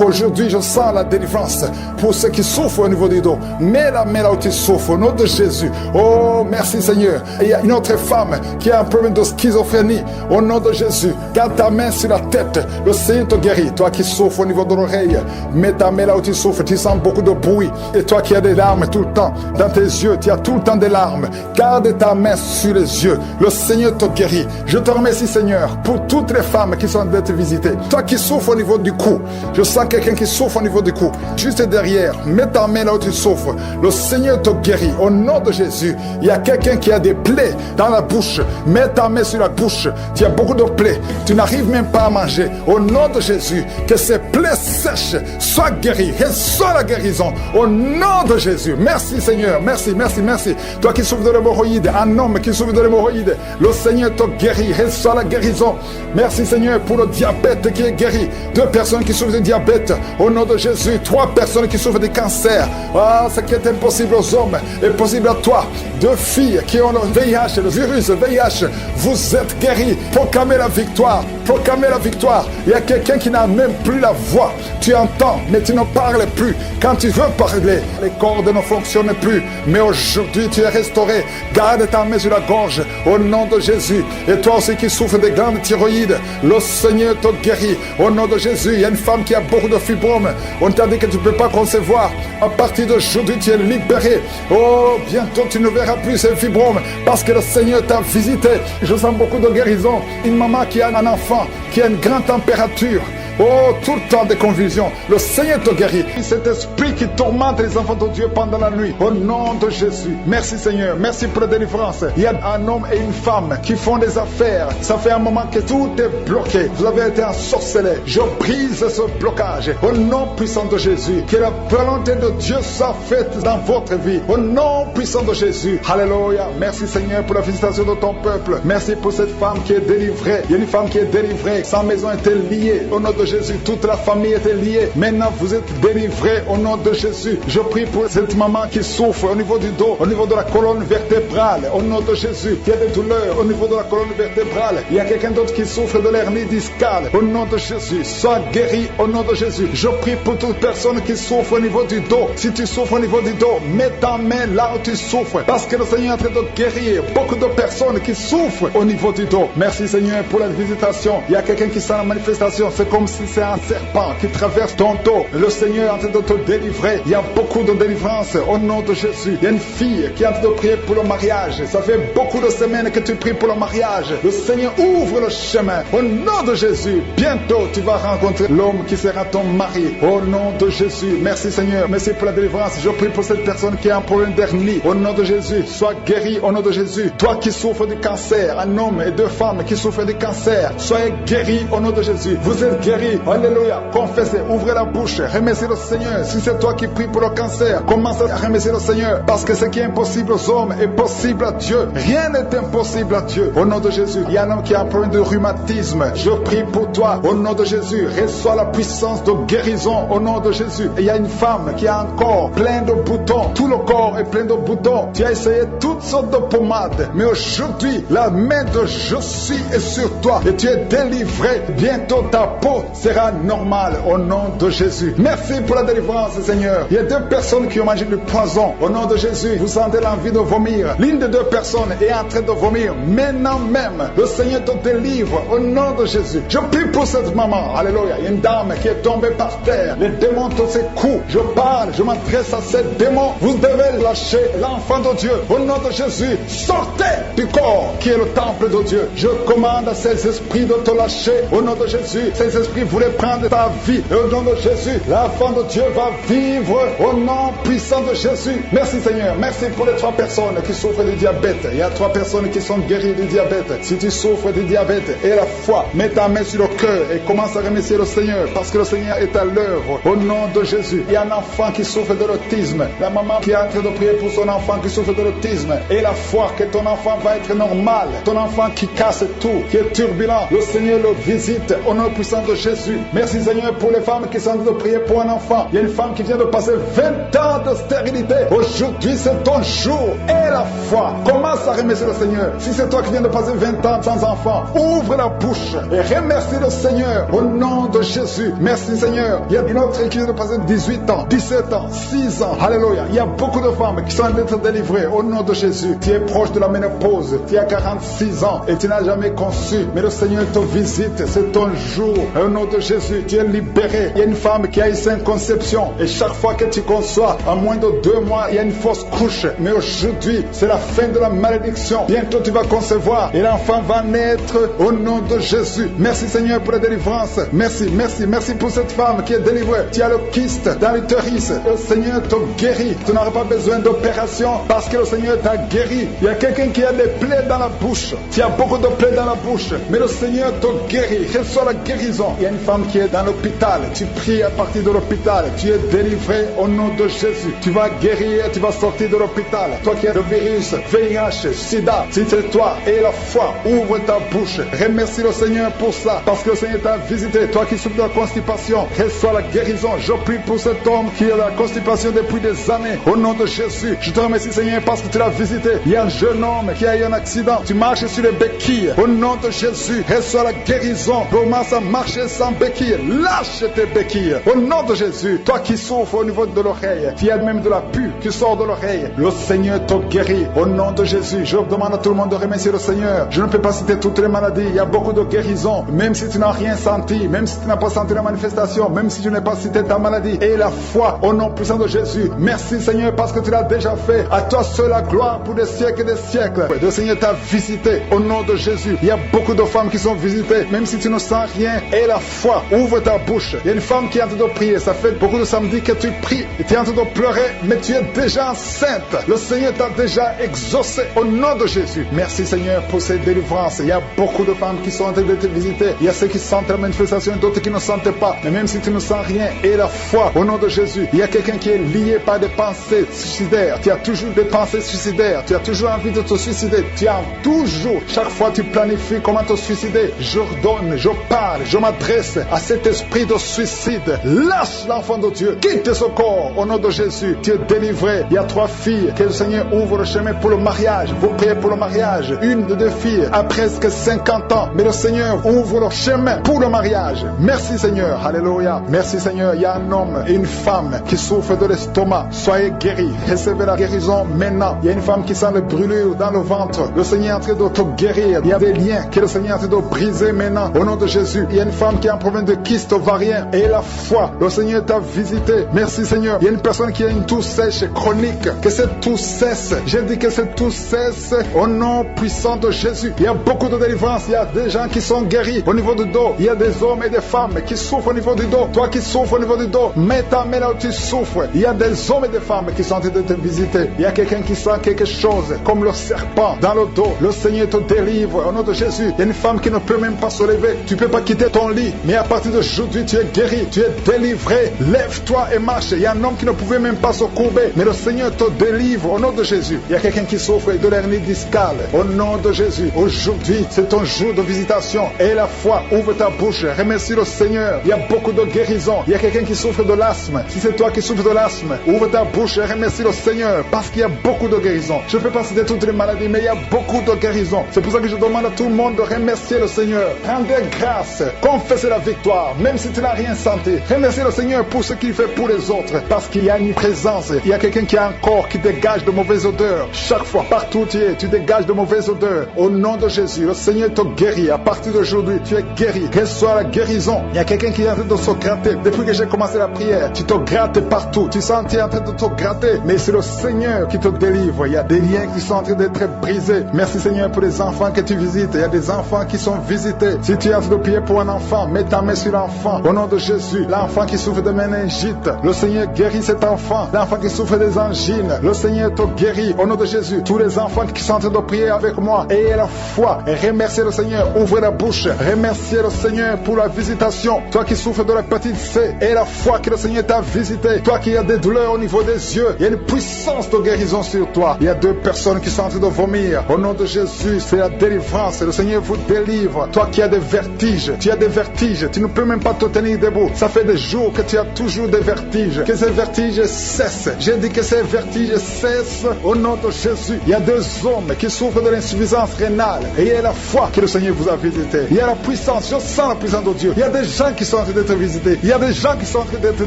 Aujourd'hui, je sens la délivrance pour ceux qui souffrent au niveau du dos. Mets la main là où tu souffres, au nom de Jésus. Oh, merci Seigneur. Et il y a une autre femme qui a un problème de schizophrénie. Au nom de Jésus, garde ta main sur la tête. Le Seigneur te guérit. Toi qui souffres au niveau de l'oreille, mets ta main là où tu souffres. Tu sens beaucoup de bruit. Et toi qui as des larmes tout le temps dans tes yeux, tu as tout le temps des larmes. Garde ta main sur les yeux. Le Seigneur te guérit. Je te remercie Seigneur pour toutes les femmes qui sont d'être visitées. Toi qui souffres au niveau du cou, je sens quelqu'un qui souffre au niveau du cou, juste derrière, mets ta main là où tu souffres. Le Seigneur te guérit au nom de Jésus. Il y a quelqu'un qui a des plaies dans la bouche, mets ta main sur la bouche. Tu as beaucoup de plaies, tu n'arrives même pas à manger. Au nom de Jésus, que ces plaies sèches soient guéries, reçois la guérison au nom de Jésus. Merci Seigneur, merci, merci, merci. Toi qui souffres de l'hémorroïde, un homme qui souffre de l'hémorroïde, le Seigneur te guérit, reçois la guérison. Merci Seigneur pour le diabète qui est guéri. 2 personnes qui souffrent de diabète, au nom de Jésus. 3 personnes qui souffrent de cancer. Ah, ce qui est impossible aux hommes est possible à toi. 2 filles qui ont le VIH, le virus VIH, vous êtes guéris. Proclamez la victoire, proclamez la victoire. Il y a quelqu'un qui n'a même plus la voix. Tu entends, mais tu ne parles plus. Quand tu veux parler, les cordes ne fonctionnent plus. Mais aujourd'hui, tu es restauré. Garde ta main sur la gorge, au nom de Jésus. Et toi aussi qui souffres des glandes thyroïdes, le Seigneur te guérit. Au nom de Jésus, il y a une femme qui a beaucoup de fibromes. On t'a dit que tu ne peux pas concevoir. À partir d'aujourd'hui, tu es libéré. Oh, bientôt tu ne verras plus ces fibromes parce que le Seigneur t'a visité. Je sens beaucoup de guérison. Une maman qui a un enfant qui a une grande température. Oh, tout le temps de confusion. Le Seigneur te guérit. Cet esprit qui tourmente les enfants de Dieu pendant la nuit. Au nom de Jésus. Merci Seigneur. Merci pour la délivrance. Il y a un homme et une femme qui font des affaires. Ça fait un moment que tout est bloqué. Vous avez été ensorcelé. Je brise ce blocage. Au nom puissant de Jésus. Que la volonté de Dieu soit faite dans votre vie. Au nom puissant de Jésus. Alléluia. Merci Seigneur pour la visitation de ton peuple. Merci pour cette femme qui est délivrée. Il y a une femme qui est délivrée. Sa maison était liée. Au nom de Jésus, toute la famille était liée. Maintenant, vous êtes délivrés au nom de Jésus. Je prie pour cette maman qui souffre au niveau du dos, au niveau de la colonne vertébrale. Au nom de Jésus, il y a des douleurs au niveau de la colonne vertébrale. Il y a quelqu'un d'autre qui souffre de l'hernie discale. Au nom de Jésus, sois guéri au nom de Jésus. Je prie pour toute personne qui souffre au niveau du dos. Si tu souffres au niveau du dos, mets ta main là où tu souffres. Parce que le Seigneur est en train de guérir beaucoup de personnes qui souffrent au niveau du dos. Merci Seigneur pour la visitation. Il y a quelqu'un qui sent la manifestation. C'est comme si c'est un serpent qui traverse ton dos. Le Seigneur est en train de te délivrer. Il y a beaucoup de délivrance au nom de Jésus. Il y a une fille qui est en train de prier pour le mariage. Ça fait beaucoup de semaines que tu pries pour le mariage. Le Seigneur ouvre le chemin. Au nom de Jésus, bientôt tu vas rencontrer l'homme qui sera ton mari. Au nom de Jésus. Merci Seigneur. Merci pour la délivrance. Je prie pour cette personne qui a un problème d'hernie. Au nom de Jésus, sois guéri au nom de Jésus. Toi qui souffres du cancer, un homme et 2 femmes qui souffrent du cancer, soyez guéris au nom de Jésus. Vous êtes guéris. Alléluia. Confessez, ouvrez la bouche, remerciez le Seigneur. Si c'est toi qui pries pour le cancer, commence à remercier le Seigneur. Parce que ce qui est impossible aux hommes est possible à Dieu. Rien n'est impossible à Dieu. Au nom de Jésus, il y a un homme qui a un problème de rhumatisme. Je prie pour toi. Au nom de Jésus, reçois la puissance de guérison. Au nom de Jésus. Et il y a une femme qui a un corps plein de boutons. Tout le corps est plein de boutons. Tu as essayé toutes sortes de pommades. Mais aujourd'hui, la main de je suis est sur toi. Et tu es délivré. Bientôt ta peau sera normal au nom de Jésus. Merci pour la délivrance, Seigneur. Il y a 2 personnes qui ont mangé du poison. Au nom de Jésus, vous sentez l'envie de vomir. L'une des 2 personnes est en train de vomir. Maintenant même, le Seigneur te délivre au nom de Jésus. Je prie pour cette maman. Alléluia. Il y a une dame qui est tombée par terre. Les démons te secouent. Je parle, je m'adresse à ces démons. Vous devez lâcher l'enfant de Dieu. Au nom de Jésus, sortez du corps qui est le temple de Dieu. Je commande à ces esprits de te lâcher. Au nom de Jésus, ces esprits qui voulait prendre ta vie. Et au nom de Jésus, l'enfant de Dieu va vivre au nom puissant de Jésus. Merci Seigneur. Merci pour les 3 personnes qui souffrent du diabète. Il y a 3 personnes qui sont guéries du diabète. Si tu souffres du diabète et la foi, mets ta main sur le cœur et commence à remercier le Seigneur parce que le Seigneur est à l'œuvre. Au nom de Jésus, il y a un enfant qui souffre de l'autisme. La maman qui est en train de prier pour son enfant qui souffre de l'autisme et la foi que ton enfant va être normal. Ton enfant qui casse tout, qui est turbulent, le Seigneur le visite au nom puissant de Jésus. Merci Seigneur pour les femmes qui sont en train de prier pour un enfant. Il y a une femme qui vient de passer 20 ans de stérilité. Aujourd'hui c'est ton jour et la foi. Commence à remercier le Seigneur. Si c'est toi qui viens de passer 20 ans sans enfant, ouvre la bouche et remercie le Seigneur au nom de Jésus. Merci Seigneur. Il y a une autre qui vient de passer 18 ans, 17 ans, 6 ans. Alléluia. Il y a beaucoup de femmes qui sont en train d'être délivrées au nom de Jésus. Tu es proche de la ménopause. Tu as 46 ans et tu n'as jamais conçu. Mais le Seigneur te visite. C'est ton jour. Au nom de Jésus, tu es libéré. Il y a une femme qui a eu 5 conceptions. Et chaque fois que tu conçois, en moins de 2 mois, il y a une fausse couche. Mais aujourd'hui, c'est la fin de la malédiction. Bientôt tu vas concevoir et l'enfant va naître au nom de Jésus. Merci Seigneur pour la délivrance. Merci, merci, merci pour cette femme qui est délivrée. Tu as le kyste dans l'utérus. Le Seigneur te guérit. Tu n'auras pas besoin d'opération parce que le Seigneur t'a guéri. Il y a quelqu'un qui a des plaies dans la bouche. Tu as beaucoup de plaies dans la bouche. Mais le Seigneur te guérit. Reçois la guérison. Il y a une femme qui est dans l'hôpital. Tu pries à partir de l'hôpital. Tu es délivré au nom de Jésus. Tu vas guérir. Tu vas sortir de l'hôpital. Toi qui as le virus, VIH, SIDA, si c'est toi et la foi, ouvre ta bouche. Remercie le Seigneur pour ça. Parce que le Seigneur t'a visité. Toi qui souffres de la constipation, reçois la guérison. Je prie pour cet homme qui a la constipation depuis des années. Au nom de Jésus, je te remercie Seigneur parce que tu l'as visité. Il y a un jeune homme qui a eu un accident. Tu marches sur les béquilles. Au nom de Jésus, reçois la guérison. Commence à marcher sans béquilles. Lâche tes béquilles. Au nom de Jésus, toi qui souffres au niveau de l'oreille, tu as même de la pue qui sort de l'oreille. Le Seigneur te guérit. Au nom de Jésus, je demande à tout le monde de remercier le Seigneur. Je ne peux pas citer toutes les maladies. Il y a beaucoup de guérisons. Même si tu n'as rien senti, même si tu n'as pas senti la manifestation, même si je n'ai pas cité ta maladie. Et la foi au nom puissant de Jésus. Merci Seigneur parce que tu l'as déjà fait. À toi seul la gloire pour des siècles et des siècles. Le Seigneur t'a visité au nom de Jésus. Il y a beaucoup de femmes qui sont visitées. Même si tu ne sens rien. Et la foi, ouvre ta bouche. Il y a une femme qui est en train de prier. Ça fait beaucoup de samedis que tu pries. Et tu es en train de pleurer. Mais tu es déjà enceinte. Le Seigneur t'a déjà exaucé au nom de Jésus. Merci Seigneur pour cette délivrance. Il y a beaucoup de femmes qui sont en train de te visiter. Il y a ceux qui sentent la manifestation et d'autres qui ne sentent pas. Mais même si tu ne sens rien, et la foi au nom de Jésus, il y a quelqu'un qui est lié par des pensées suicidaires. Tu as toujours des pensées suicidaires. Tu as toujours envie de te suicider. Tu as toujours, chaque fois tu planifies comment te suicider. J'ordonne, je parle, je m'adresse à cet esprit de suicide. Lâche l'enfant de Dieu. Quitte ce corps au nom de Jésus. Tu es délivré. Il y a 3 filles que le Seigneur ouvre le chemin pour le mariage. Vous priez pour le mariage. Une de 2 filles a presque 50 ans. Mais le Seigneur ouvre le chemin pour le mariage. Merci Seigneur. Alléluia. Merci Seigneur. Il y a un homme et une femme qui souffrent de l'estomac. Soyez guéris. Recevez la guérison maintenant. Il y a une femme qui sent les brûlures dans le ventre. Le Seigneur est en train de te guérir. Il y a des liens que le Seigneur est en train de briser maintenant. Au nom de Jésus. Il y a une femme qui a un problème de kyste ovarien. Et la foi. Le Seigneur t'a visité. Merci Seigneur. Il y a une personne qui a une toux sèche chronique. Que cette toux cesse. J'ai dit que cette toux cesse au nom puissant de Jésus. Il y a beaucoup de délivrance. Il y a des gens qui sont guéris au niveau du dos. Il y a des hommes et des femmes qui souffrent au niveau du dos. Toi qui souffres au niveau du dos, mets ta main là où tu souffres. Il y a des hommes et des femmes qui sont en train de te visiter. Il y a quelqu'un qui sent quelque chose comme le serpent dans le dos. Le Seigneur te délivre au nom de Jésus. Il y a une femme qui ne peut même pas se lever. Tu ne peux pas quitter ton lit. Mais à partir d'aujourd'hui, tu es guéri. Tu es délivré. Lève-toi et marche. Il y a un homme qui ne pouvait même pas se courber. Mais le Seigneur te délivre au nom de Jésus. Il y a quelqu'un qui souffre de l'hernie discale. Au nom de Jésus. Aujourd'hui, c'est ton jour de visitation. Et la foi, ouvre ta bouche. Remercie le Seigneur. Il y a beaucoup de guérison. Il y a quelqu'un qui souffre de l'asthme. Si c'est toi qui souffres de l'asthme, ouvre ta bouche et remercie le Seigneur. Parce qu'il y a beaucoup de guérison. Je ne peux pas citer toutes les maladies, mais il y a beaucoup de guérison. C'est pour ça que je demande à tout le monde de remercier le Seigneur. Rendez grâce. Confessez la victoire. Même si tu n'as rien senti. Remercie le Seigneur pour ce qu'il fait pour les autres. Parce qu'il y a une présence. Il y a quelqu'un qui a un corps qui dégage de mauvaises odeurs. Chaque fois, partout où tu es, tu dégages de mauvaises odeurs. Au nom de Jésus, le Seigneur te guérit. À partir d'aujourd'hui, tu es guéri. Reçois la guérison. Il y a quelqu'un qui est en train de se gratter. Depuis que j'ai commencé la prière, tu te grattes partout. Tu sens que tu es en train de te gratter. Mais c'est le Seigneur qui te délivre. Il y a des liens qui sont en train d'être brisés. Merci Seigneur pour les des enfants que tu visites. Il y a des enfants qui sont visités. Si tu as de prier pour un enfant, mets ta main sur l'enfant. Au nom de Jésus, l'enfant qui souffre de méningite, le Seigneur guérit cet enfant. L'enfant qui souffre des angines, le Seigneur te guérit. Au nom de Jésus, tous les enfants qui sont en train de prier avec moi, ayez la foi et remerciez le Seigneur. Ouvrez la bouche, remerciez le Seigneur pour la visitation. Toi qui souffres de l'hépatite C, ayez la foi que le Seigneur t'a visité. Toi qui as des douleurs au niveau des yeux, il y a une puissance de guérison sur toi. Il y a 2 personnes qui sont en train de vomir. Au nom de Jésus, c'est la délivrance. Le Seigneur vous délivre. Toi qui as des vertiges, tu as des vertiges, tu ne peux même pas te tenir debout. Ça fait des jours que tu as toujours des vertiges. Que ces vertiges cessent. J'ai dit que ces vertiges cessent au nom de Jésus. Il y a 2 hommes qui souffrent de l'insuffisance rénale. Et il y a la foi que le Seigneur vous a visité. Il y a la puissance, je sens la puissance de Dieu. Il y a des gens qui sont en train d'être visités. Il y a des gens qui sont en train d'être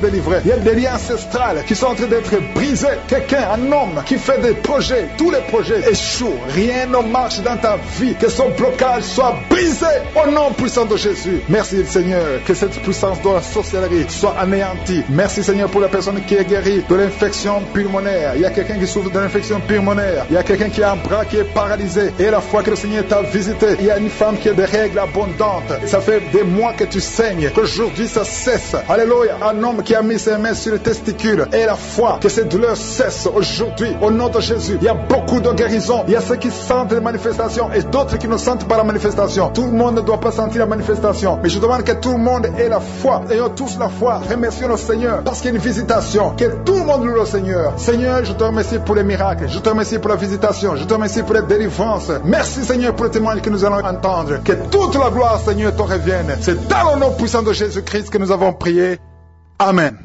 délivrés. Il y a des liens ancestrales qui sont en train d'être brisés. Quelqu'un, un homme qui fait des projets, tous les projets échouent. Rien ne marche dans ta vie. Que son blocage soit brisé au nom puissant de Jésus. Merci Seigneur, que cette puissance de la sorcellerie soit anéantie. Merci Seigneur pour la personne qui est guérie de l'infection pulmonaire. Il y a quelqu'un qui souffre de l'infection pulmonaire. Il y a quelqu'un qui a un bras qui est paralysé. Et la fois que le Seigneur t'a visité, il y a une femme qui a des règles abondantes. Ça fait des mois que tu saignes. Qu'aujourd'hui ça cesse. Alléluia. Un homme qui a mis ses mains sur les testicules. Et la foi que ces douleurs cessent aujourd'hui. Au nom de Jésus, il y a beaucoup de guérisons. Il y a ceux qui sentent les manifestations et d'autres qui ne sentent pas la manifestation. Tout le monde ne doit pas sentir la manifestation. Mais je demande que tout le monde ait la foi. Ayons tous la foi. Remercions le Seigneur parce qu'il y a une visitation. Que tout le monde loue le Seigneur. Seigneur, je te remercie pour les miracles. Je te remercie pour la visitation. Je te remercie pour les délivrances. Merci Seigneur pour le témoignage que nous allons entendre. Que toute la gloire Seigneur te revienne. C'est dans le nom puissant de Jésus-Christ que nous avons prié. Amen.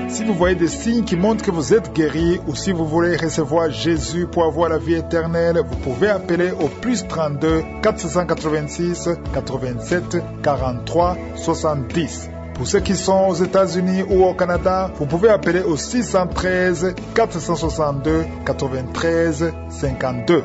Si vous voyez des signes qui montrent que vous êtes guéri ou si vous voulez recevoir Jésus pour avoir la vie éternelle, vous pouvez appeler au plus 32 486 87 43 70. Pour ceux qui sont aux États-Unis ou au Canada, vous pouvez appeler au 613 462 93 52.